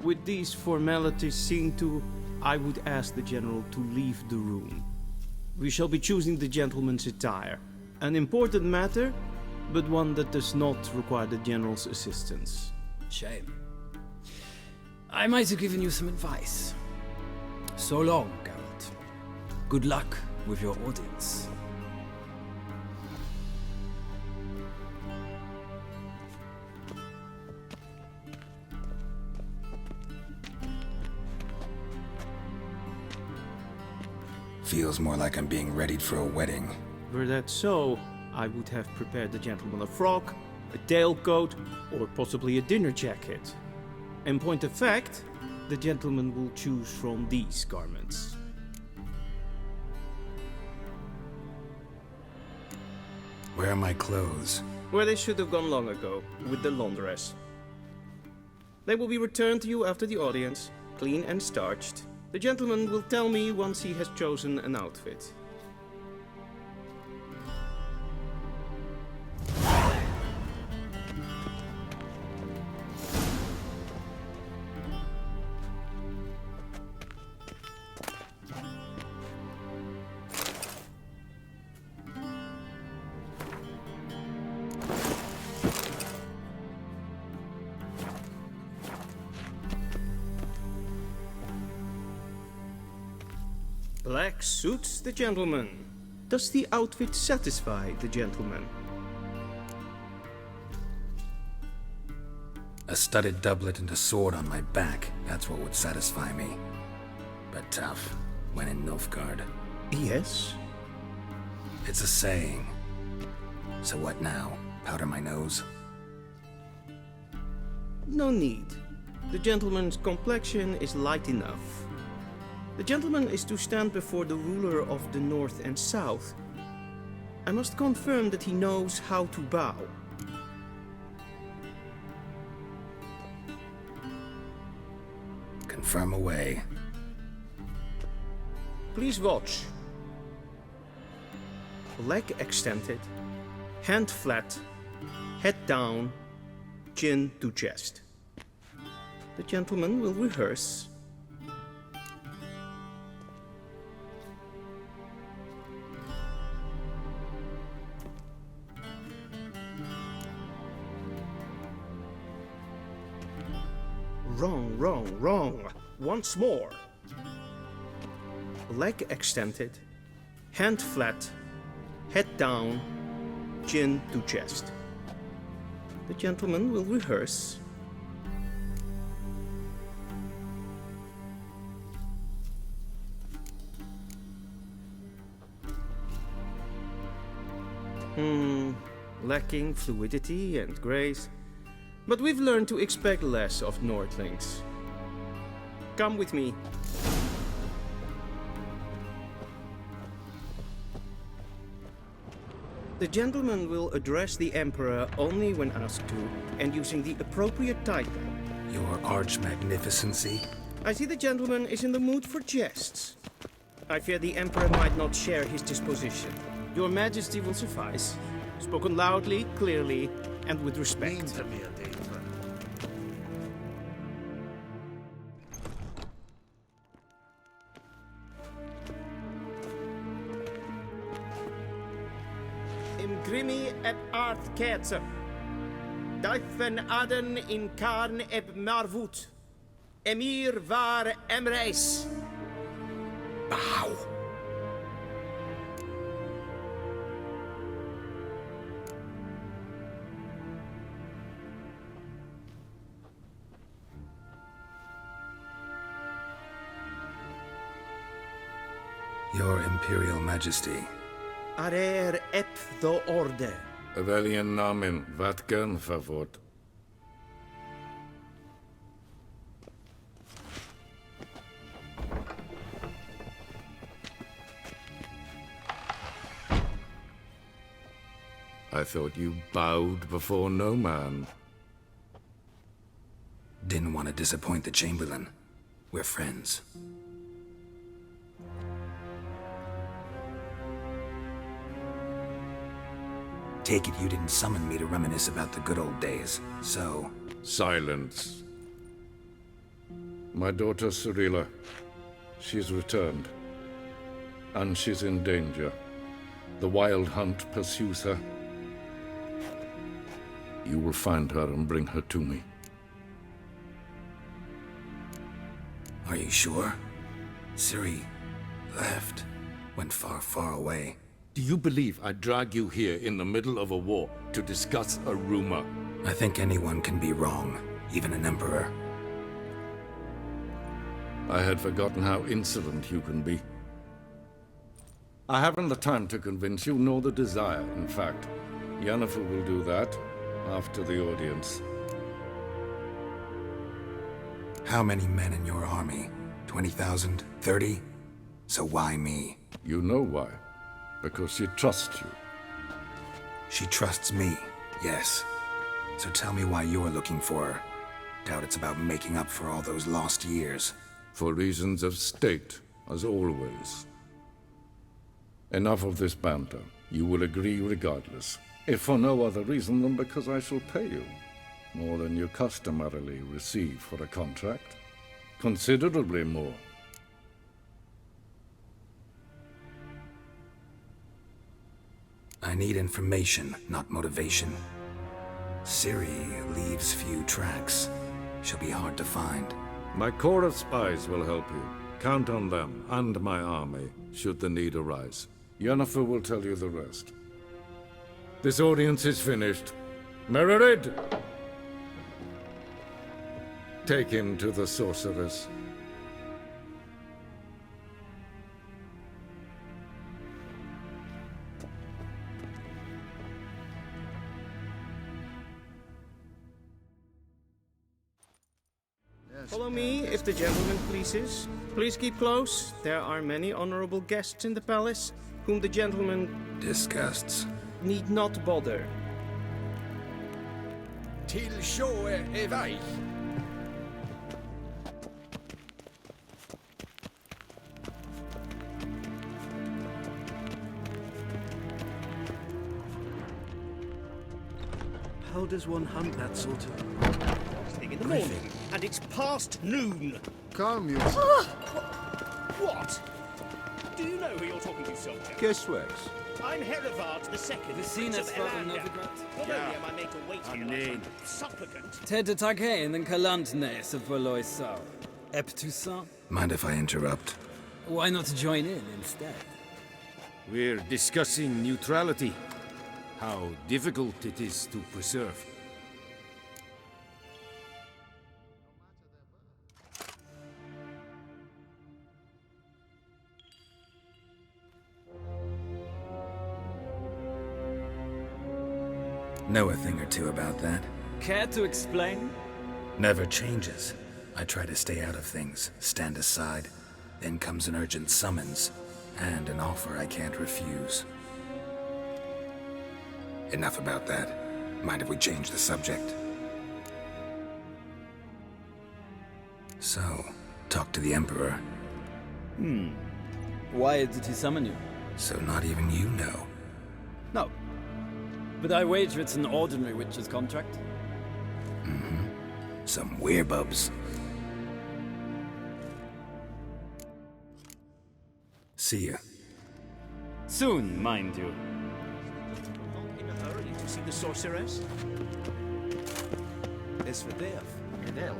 With these formalities seen to, I would ask the General to leave the room. We shall be choosing the gentleman's attire. An important matter, but one that does not require the General's assistance. Shame. I might have given you some advice. So long, Geralt. Good luck with your audience. Feels more like I'm being readied for a wedding. Were that so, I would have prepared the gentleman a frock, a tailcoat, or possibly a dinner jacket. In point of fact, the gentleman will choose from these garments. Where are my clothes? Where they should have gone long ago, with the laundress. They will be returned to you after the audience, clean and starched. The gentleman will tell me once he has chosen an outfit. Black suits the gentleman. Does the outfit satisfy the gentleman? A studded doublet and a sword on my back, that's what would satisfy me. But tough, when in Nilfgaard. Yes? It's a saying. So what now? Powder my nose? No need. The gentleman's complexion is light enough. The gentleman is to stand before the ruler of the North and South. I must confirm that he knows how to bow. Confirm away. Please watch. Leg extended, hand flat, head down, chin to chest. The gentleman will rehearse. Wrong, wrong, wrong. Once more. Leg extended, hand flat, head down, chin to chest. The gentleman will rehearse. Lacking fluidity and grace. But we've learned to expect less of Nordlings. Come with me. The gentleman will address the Emperor only when asked to, and using the appropriate title. Your Arch-Magnificency? I see the gentleman is in the mood for jests. I fear the Emperor might not share his disposition. Your Majesty will suffice. Spoken loudly, clearly, and with respect. Imgrimi et art ketzer. Dijfen aden in karn eb marvut. Emir var emreis. Bow. Your Imperial Majesty. Arer ep the orde. Welchen Namen? Wat gern verwort? I thought you bowed before no man. Didn't want to disappoint the Chamberlain. We're friends. Take it you didn't summon me to reminisce about the good old days, so... Silence. My daughter Cirilla. She's returned. And she's in danger. The Wild Hunt pursues her. You will find her and bring her to me. Are you sure? Ciri left. Went far, far away. Do you believe I drag you here in the middle of a war to discuss a rumor? I think anyone can be wrong, even an emperor. I had forgotten how insolent you can be. I haven't the time to convince you, nor the desire, in fact. Yennefer will do that after the audience. How many men in your army? 20,000? 30? So why me? You know why. Because she trusts you. She trusts me, yes. So tell me why you're looking for her. Doubt it's about making up for all those lost years. For reasons of state, as always. Enough of this banter. You will agree regardless. If for no other reason than because I shall pay you. More than you customarily receive for a contract. Considerably more. I need information, not motivation. Ciri leaves few tracks. She'll be hard to find. My corps of spies will help you. Count on them, and my army, should the need arise. Yennefer will tell you the rest. This audience is finished. Mererid! Take him to the sorceress. Follow me, if the gentleman pleases. Please keep close. There are many honorable guests in the palace, whom the gentleman disgusts. Need not bother. Till sjå är väg. How does one hunt that sort of thing in the morning, and it's past noon? Calm you. What? Do you know who you're talking to, soldier? Guessworks. I'm Herivard the Second, Prince of Elander. Not only am I made to wait here like some supplicant. Ted Taghain and Kalantne Savoloisau. Eptusan. Mind if I interrupt? Why not join in instead? We're discussing neutrality. How difficult it is to preserve. Know a thing or two about that. Care to explain? Never changes. I try to stay out of things, stand aside. Then comes an urgent summons, and an offer I can't refuse. Enough about that. Mind if we change the subject? So, talk to the Emperor. Why did he summon you? So not even you know. No. But I wager it's an ordinary witch's contract. Some werebubs. See ya. Soon, mind you. In a hurry to see the sorceress? Es verderf, gedel,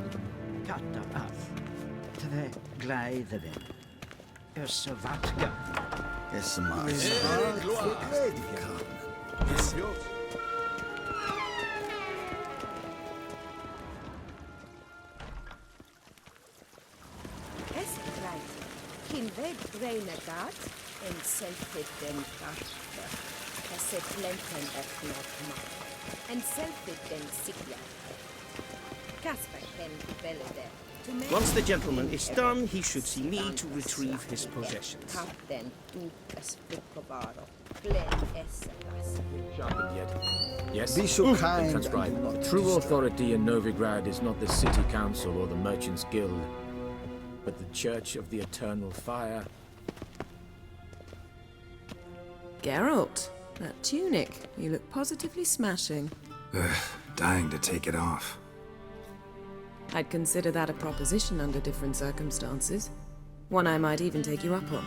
katta af. Tve gleideren. Vatka. Es mais. Kinved Renegat en selfit den Garter. Kasse plenten öppnat en selfit den Sigla. Kasper ken Belede. Once the gentleman is done, he should see me to retrieve his possessions. Kapten Ukas Vukovaro. Glen Esselas. Sharpened yet. Yes? Be so kind. Transcribe. The true authority in Novigrad is not the city council or the merchants' guild, but the Church of the Eternal Fire. Geralt, that tunic. You look positively smashing. Dying to take it off. I'd consider that a proposition under different circumstances. One I might even take you up on.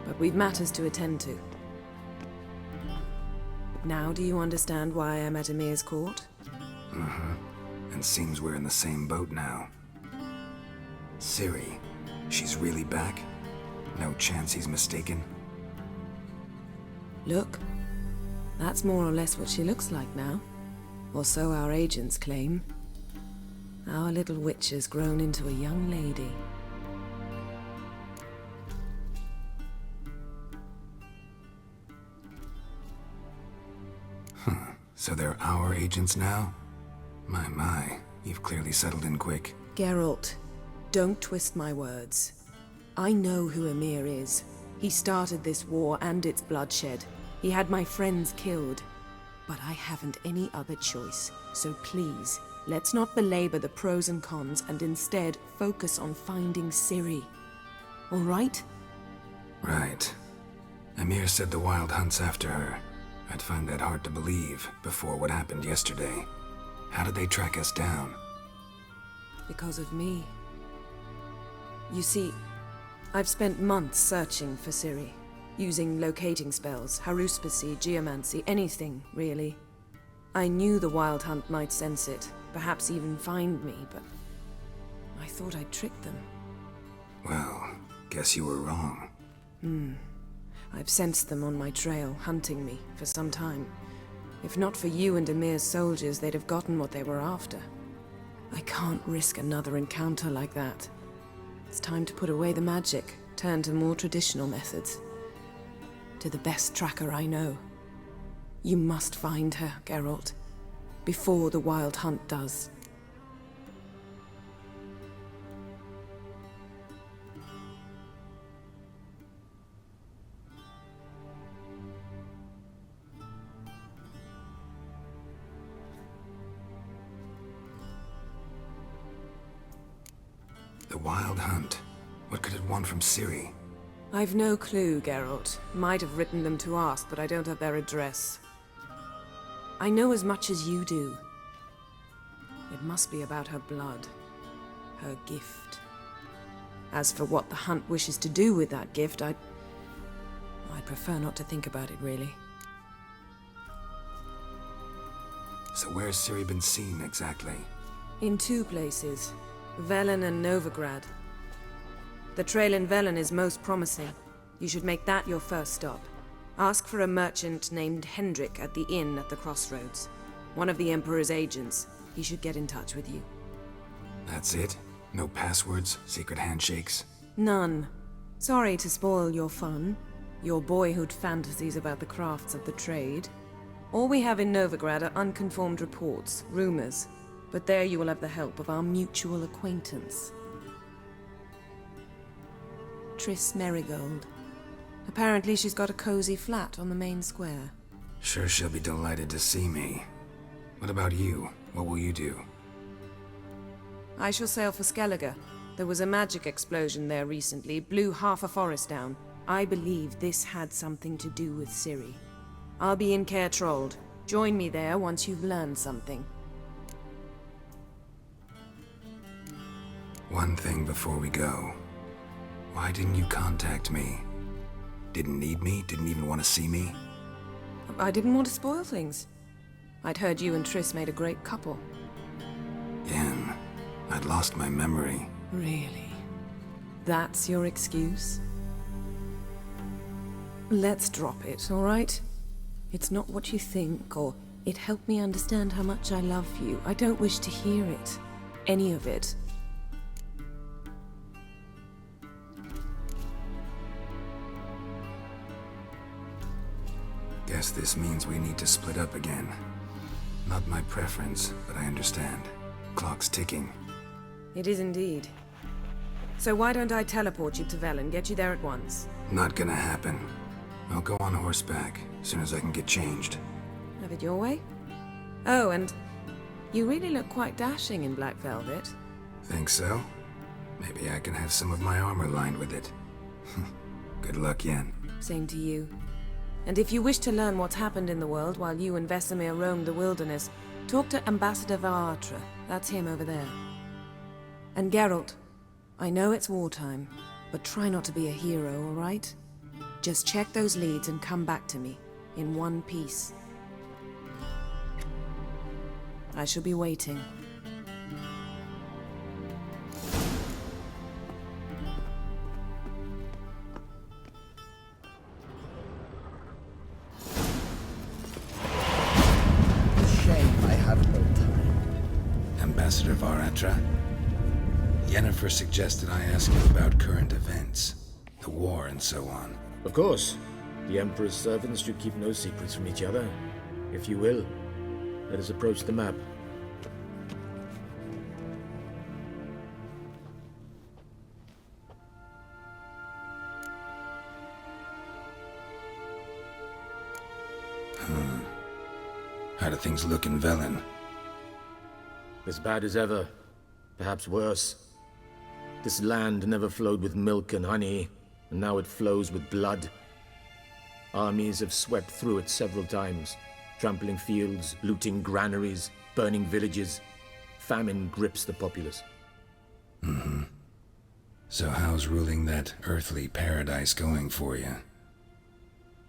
But we've matters to attend to. Now do you understand why I'm at Emir's court? Mm-hmm. And seems we're in the same boat now. Ciri, she's really back? No chance he's mistaken? Look, that's more or less what she looks like now. Or so our agents claim. Our little witch has grown into a young lady. So they're our agents now? My, you've clearly settled in quick. Geralt, don't twist my words. I know who Emir is. He started this war and its bloodshed. He had my friends killed. But I haven't any other choice. So please, let's not belabor the pros and cons and instead focus on finding Ciri. All right? Right. Emir said the Wild Hunt's after her. I'd find that hard to believe before what happened yesterday. How did they track us down? Because of me. You see, I've spent months searching for Ciri, using locating spells, haruspicy, geomancy, anything, really. I knew the Wild Hunt might sense it, perhaps even find me, but I thought I'd tricked them. Well, guess you were wrong. I've sensed them on my trail, hunting me, for some time. If not for you and Emir's soldiers, they'd have gotten what they were after. I can't risk another encounter like that. It's time to put away the magic, turn to more traditional methods. To the best tracker I know. You must find her, Geralt, before the Wild Hunt does. The Wild Hunt. What could it want from Ciri? I've no clue, Geralt. Might have written them to ask, but I don't have their address. I know as much as you do. It must be about her blood. Her gift. As for what the Hunt wishes to do with that gift, I'd prefer not to think about it, really. So where's Ciri been seen, exactly? In two places. Velen and Novigrad. The trail in Velen is most promising. You should make that your first stop. Ask for a merchant named Hendrik at the inn at the crossroads. One of the Emperor's agents. He should get in touch with you. That's it? No passwords, secret handshakes? None. Sorry to spoil your fun. Your boyhood fantasies about the crafts of the trade. All we have in Novigrad are unconfirmed reports, rumors. But there you will have the help of our mutual acquaintance. Triss Merigold. Apparently she's got a cozy flat on the main square. Sure she'll be delighted to see me. What about you? What will you do? I shall sail for Skellige. There was a magic explosion there recently, blew half a forest down. I believe this had something to do with Ciri. I'll be in Caer Trold. Join me there once you've learned something. One thing before we go. Why didn't you contact me? Didn't need me? Didn't even want to see me? I didn't want to spoil things. I'd heard you and Triss made a great couple. Yen, I'd lost my memory. Really? That's your excuse? Let's drop it, all right? It's not what you think, or it helped me understand how much I love you. I don't wish to hear it. Any of it. Guess this means we need to split up again. Not my preference, but I understand. Clock's ticking. It is indeed. So why don't I teleport you to Velen, get you there at once? Not gonna happen. I'll go on horseback, as soon as I can get changed. Have it your way? Oh, and you really look quite dashing in black velvet. Think so? Maybe I can have some of my armor lined with it. Good luck, Yen. Same to you. And if you wish to learn what's happened in the world while you and Vesemir roamed the wilderness, talk to Ambassador Varatra. That's him over there. And Geralt, I know it's wartime, but try not to be a hero, all right? Just check those leads and come back to me, in one piece. I shall be waiting. Shame I have no time. Ambassador Varatra, Yennefer suggested I ask you about current events, the war and so on. Of course. The Emperor's servants should keep no secrets from each other. If you will, let us approach the map. How do things look in Velen? As bad as ever. Perhaps worse. This land never flowed with milk and honey, and now it flows with blood. Armies have swept through it several times, trampling fields, looting granaries, burning villages. Famine grips the populace. Mm-hmm. So how's ruling that earthly paradise going for you?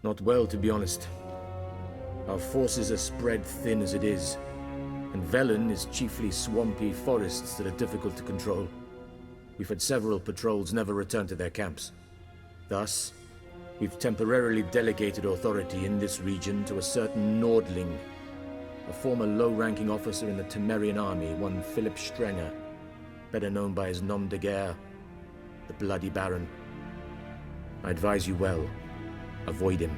Not well, to be honest. Our forces are spread thin as it is, and Velen is chiefly swampy forests that are difficult to control. We've had several patrols never return to their camps. Thus, we've temporarily delegated authority in this region to a certain Nordling, a former low-ranking officer in the Temerian army, one Philip Strenger, better known by his nom de guerre, the Bloody Baron. I advise you well. Avoid him.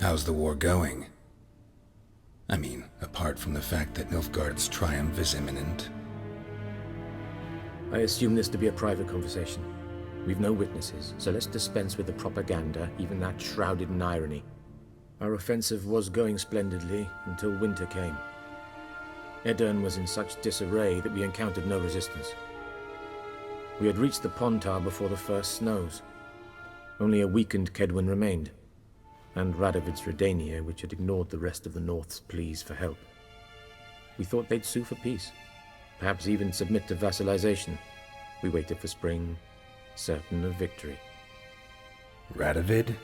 How's the war going? I mean, apart from the fact that Nilfgaard's triumph is imminent. I assume this to be a private conversation. We've no witnesses, so let's dispense with the propaganda, even that shrouded in irony. Our offensive was going splendidly until winter came. Edirn was in such disarray that we encountered no resistance. We had reached the Pontar before the first snows. Only a weakened Kedwin remained, and Radovid's Redania, which had ignored the rest of the North's pleas for help. We thought they'd sue for peace, perhaps even submit to vassalization. We waited for spring, certain of victory. Radovid?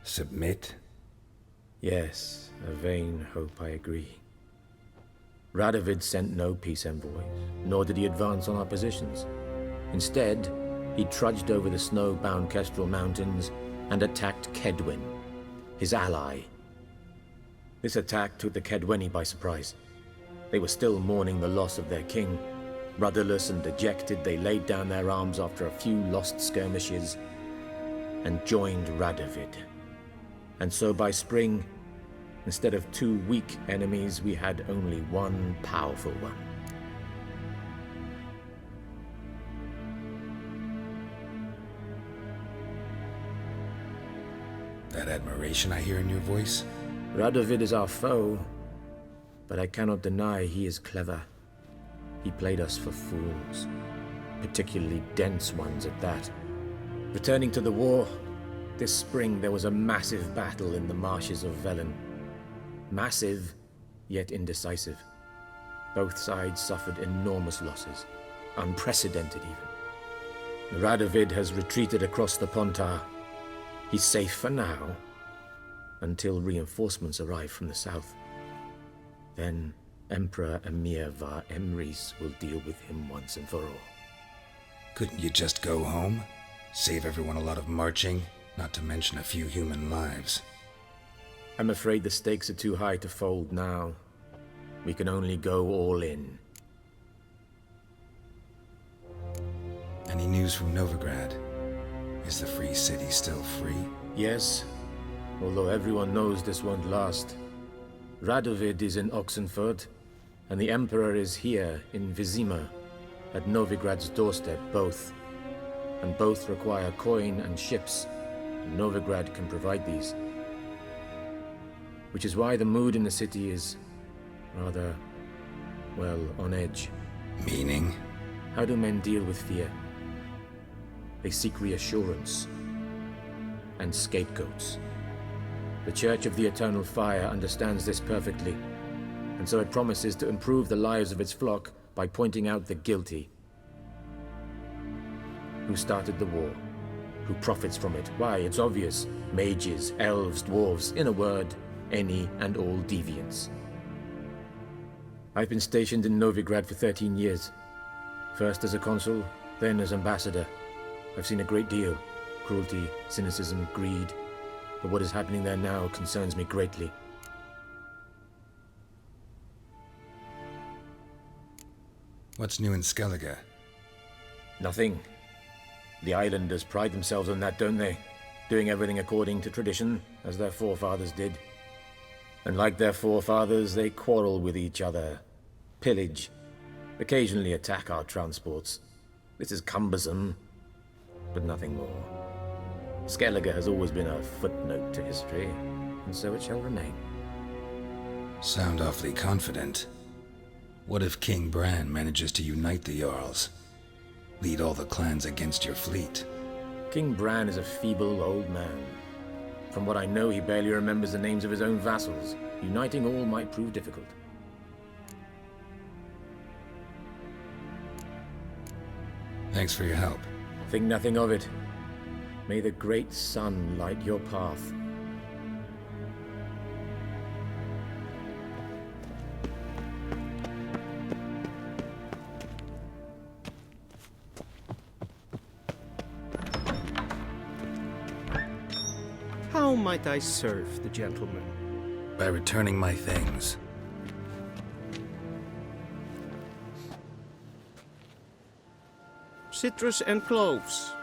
Submit? Yes, a vain hope, I agree. Radovid sent no peace envoys, nor did he advance on our positions. Instead, he trudged over the snow-bound Kestrel Mountains and attacked Kedwin, his ally. This attack took the Kedweni by surprise. They were still mourning the loss of their king. Rudderless and dejected, they laid down their arms after a few lost skirmishes and joined Radovid. And so by spring, instead of 2 weak enemies, we had only one powerful one. That admiration I hear in your voice? Radovid is our foe, but I cannot deny he is clever. He played us for fools, particularly dense ones at that. Returning to the war, this spring there was a massive battle in the marshes of Velen. Massive, yet indecisive. Both sides suffered enormous losses, unprecedented even. Radovid has retreated across the Pontar. He's safe for now, until reinforcements arrive from the south. Then Emperor Emir var Emrys will deal with him once and for all. Couldn't you just go home? Save everyone a lot of marching, not to mention a few human lives. I'm afraid the stakes are too high to fold now. We can only go all in. Any news from Novigrad? Is the Free City still free? Yes, although everyone knows this won't last. Radovid is in Oxenfurt, and the Emperor is here in Vizima, at Novigrad's doorstep, both. And both require coin and ships, and Novigrad can provide these. Which is why the mood in the city is rather, well, on edge. Meaning? How do men deal with fear? They seek reassurance. and scapegoats. The Church of the Eternal Fire understands this perfectly, and so it promises to improve the lives of its flock by pointing out the guilty. Who started the war? Who profits from it? Why, it's obvious. Mages, elves, dwarves, in a word, any and all deviants. I've been stationed in Novigrad for 13 years. First as a consul, then as ambassador. I've seen a great deal. Cruelty, cynicism, greed. But what is happening there now concerns me greatly. What's new in Skellige? Nothing. The islanders pride themselves on that, don't they? Doing everything according to tradition, as their forefathers did. And like their forefathers, they quarrel with each other, pillage, occasionally attack our transports. This is cumbersome, but nothing more. Skellige has always been a footnote to history, and so it shall remain. Sound awfully confident. What if King Bran manages to unite the Jarls? Lead all the clans against your fleet? King Bran is a feeble old man. From what I know, he barely remembers the names of his own vassals. Uniting all might prove difficult. Thanks for your help. Think nothing of it. May the great sun light your path. How might I serve the gentleman? By returning my things. Citrus and cloves.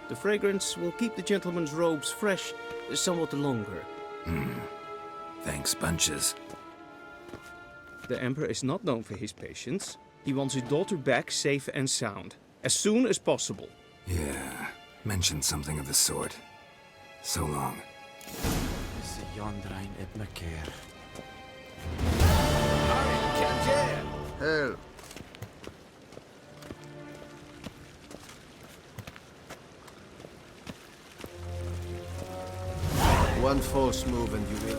The fragrance will keep the gentleman's robes fresh somewhat longer. Thanks, bunches. The Emperor is not known for his patience. He wants his daughter back safe and sound, as soon as possible. Yeah, mentioned something of the sort. So long. Hell. One false move and you will...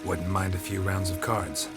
Wouldn't mind a few rounds of cards.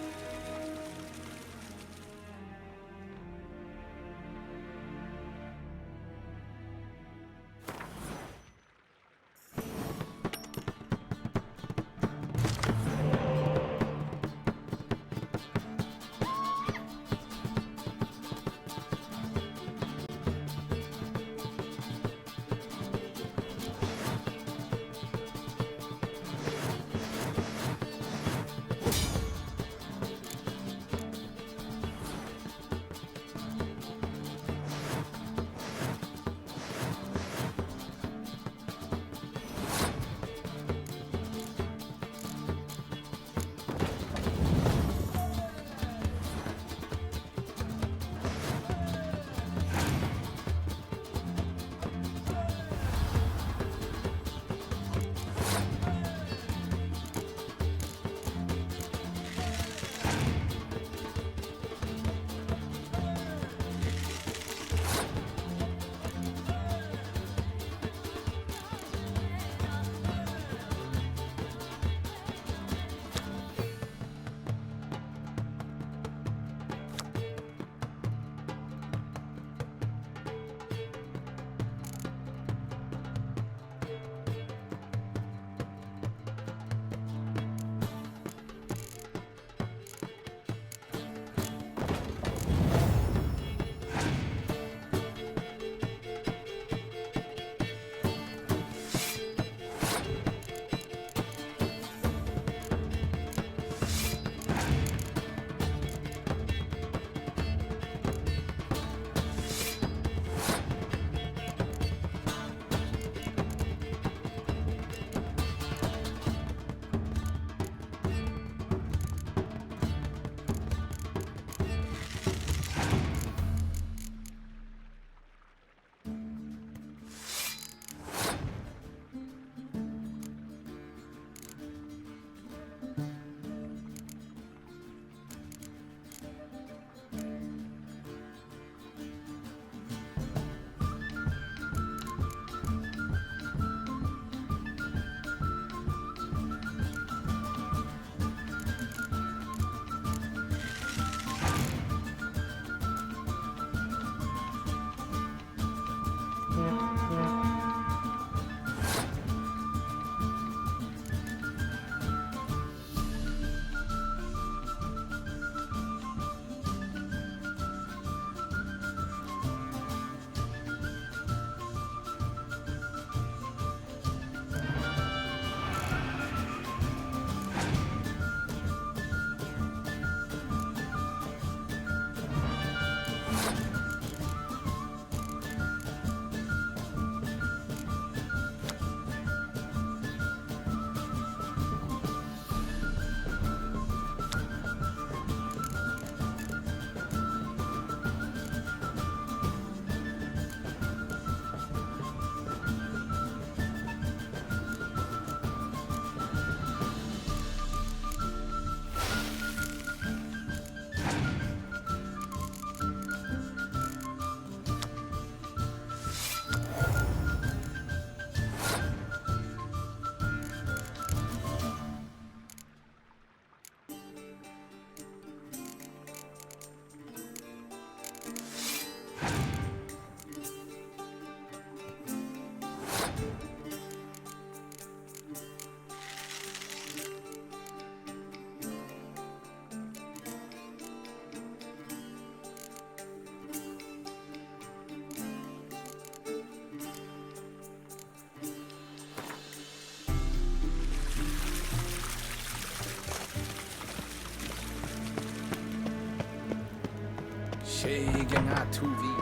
Shegen Atuvi.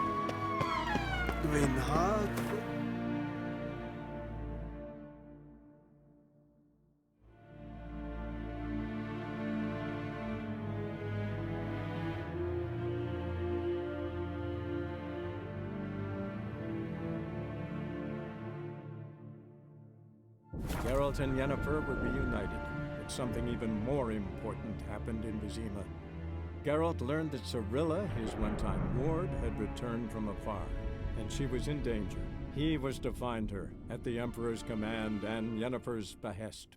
Grinhard. Geralt and Yennefer were reunited, but something even more important happened in Vizima. Geralt learned that Cirilla, his one-time ward, had returned from afar, and she was in danger. He was to find her, at the Emperor's command and Yennefer's behest.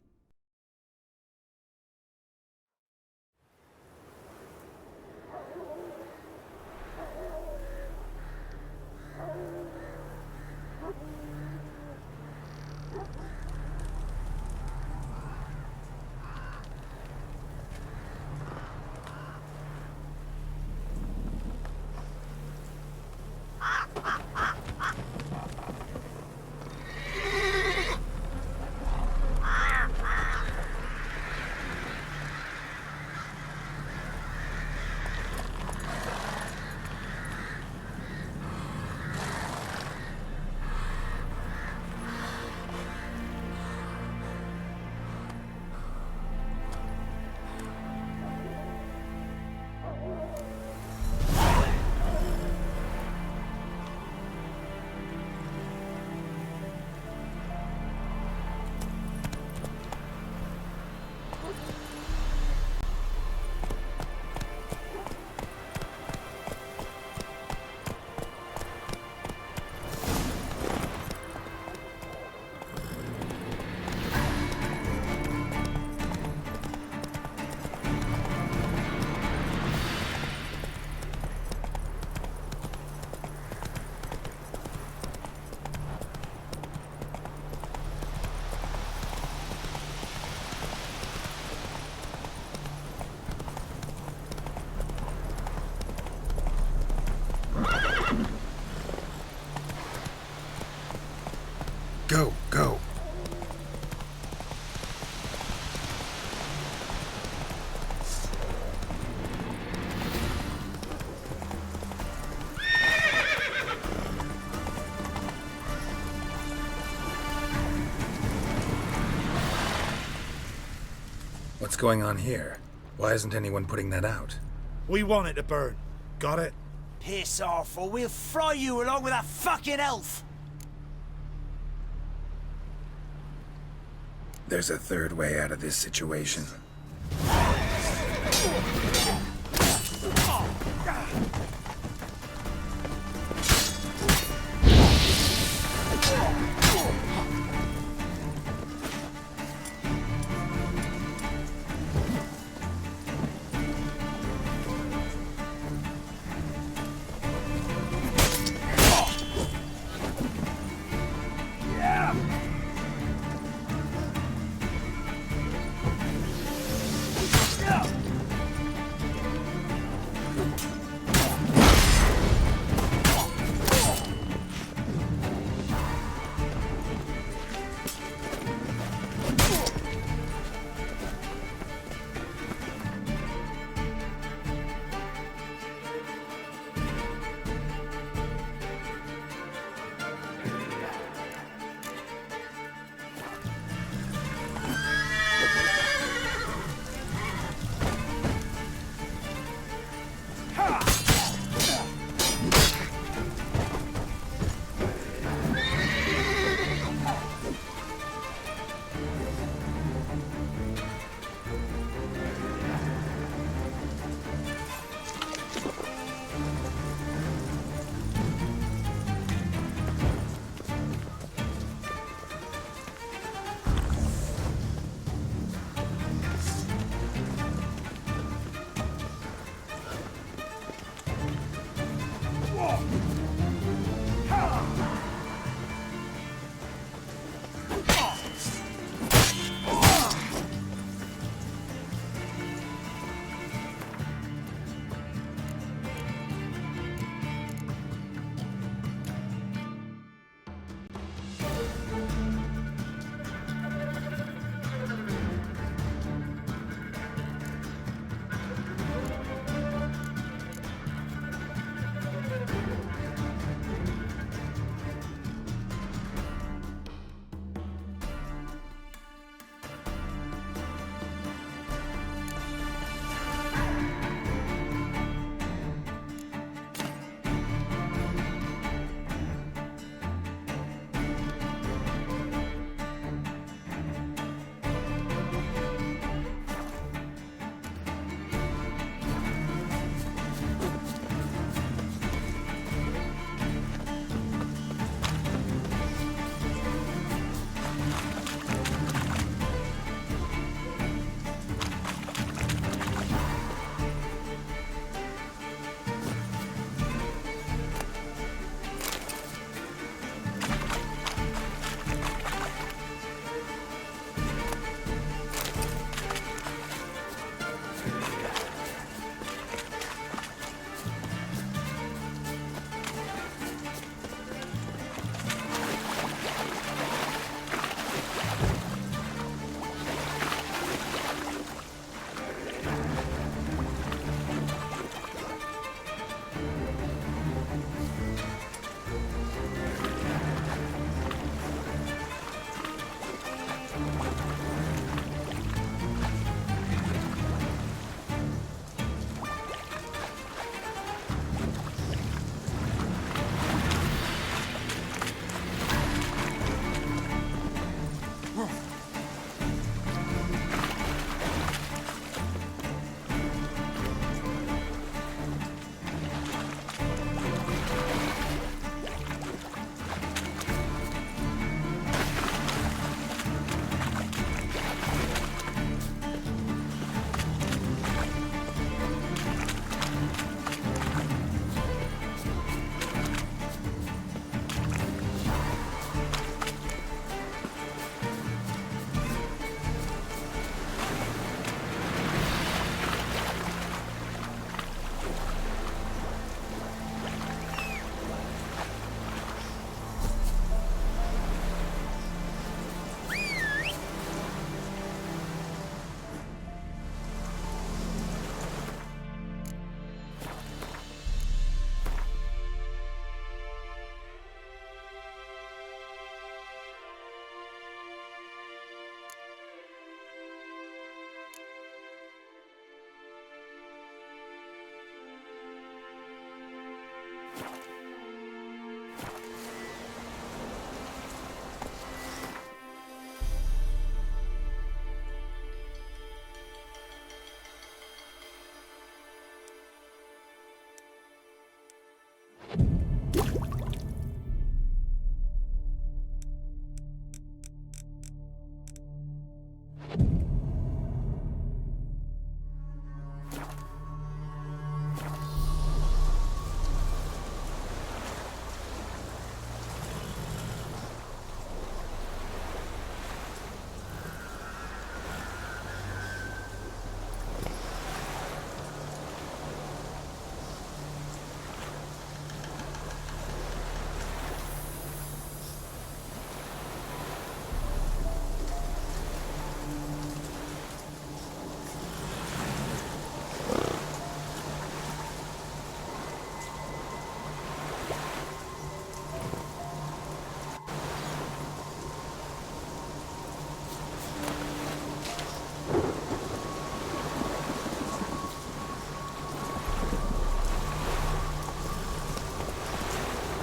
Go, go. What's going on here? Why isn't anyone putting that out? We want it to burn. Got it? Piss off, or we'll fry you along with that fucking elf! There's a third way out of this situation.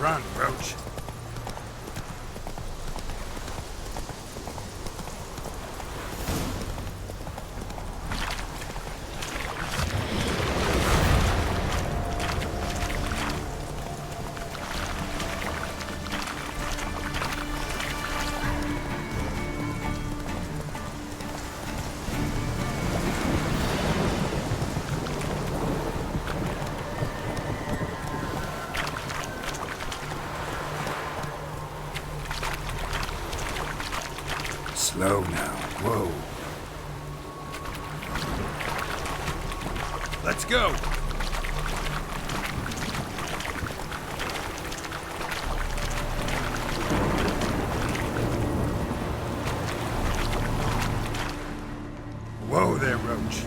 Run, Roach. Slow now. Whoa. Let's go. Whoa there, Roach.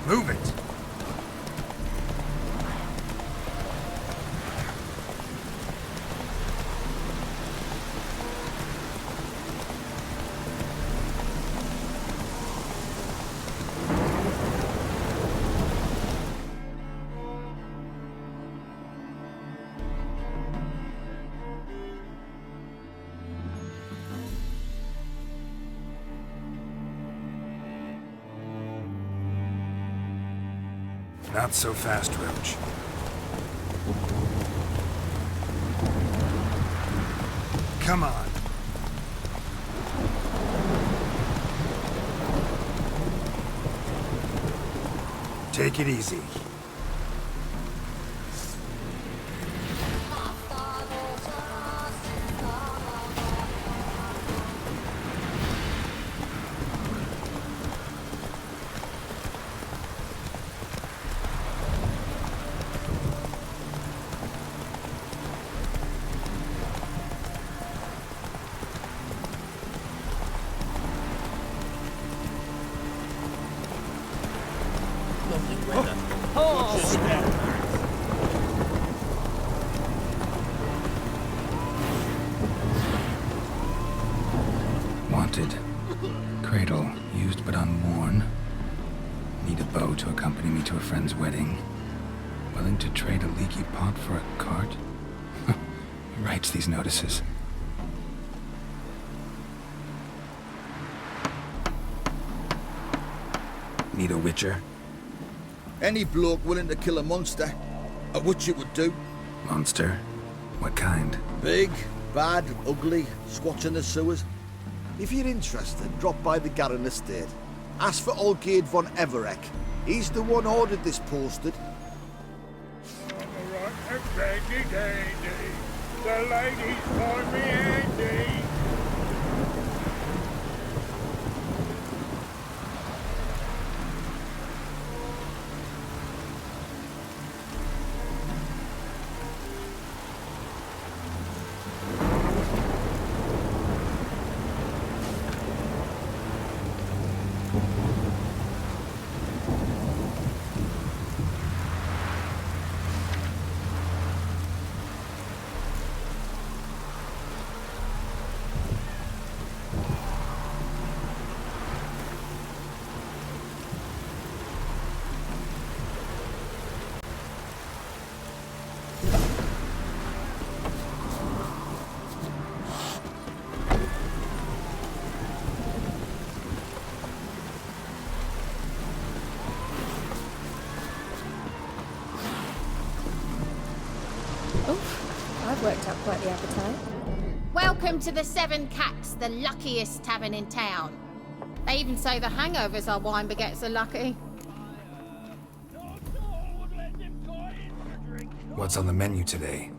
Move it! Not so fast, Roach. Come on. Take it easy. Noted. Cradle, used but unworn. Need a bow to accompany me to a friend's wedding. Willing to trade a leaky pot for a cart? Who writes these notices? Need a witcher? Any bloke willing to kill a monster, a witcher would do. Monster? What kind? Big, bad, ugly, squats in the sewers. If you're interested, drop by the Garren estate. Ask for Olgierd von Everek. He's the one ordered this posted. The ladies call me Andy. I've worked up quite the appetite. Welcome to the Seven Cats, the luckiest tavern in town. They even say the hangovers our wine baguettes are lucky. What's on the menu today?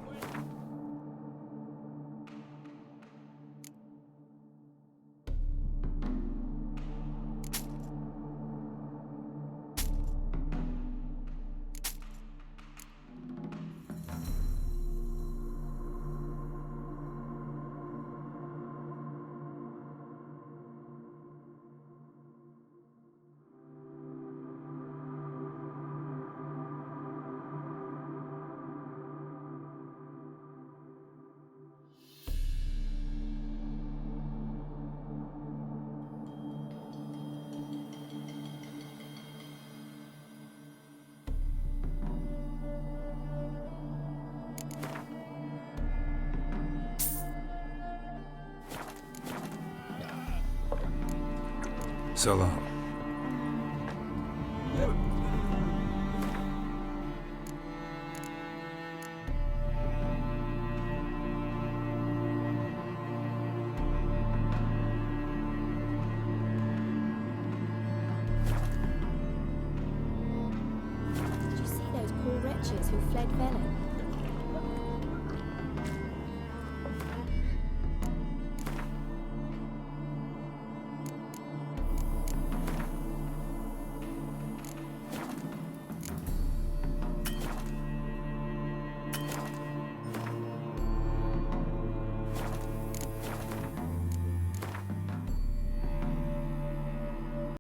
So long. Did you see those poor wretches who fled Velen?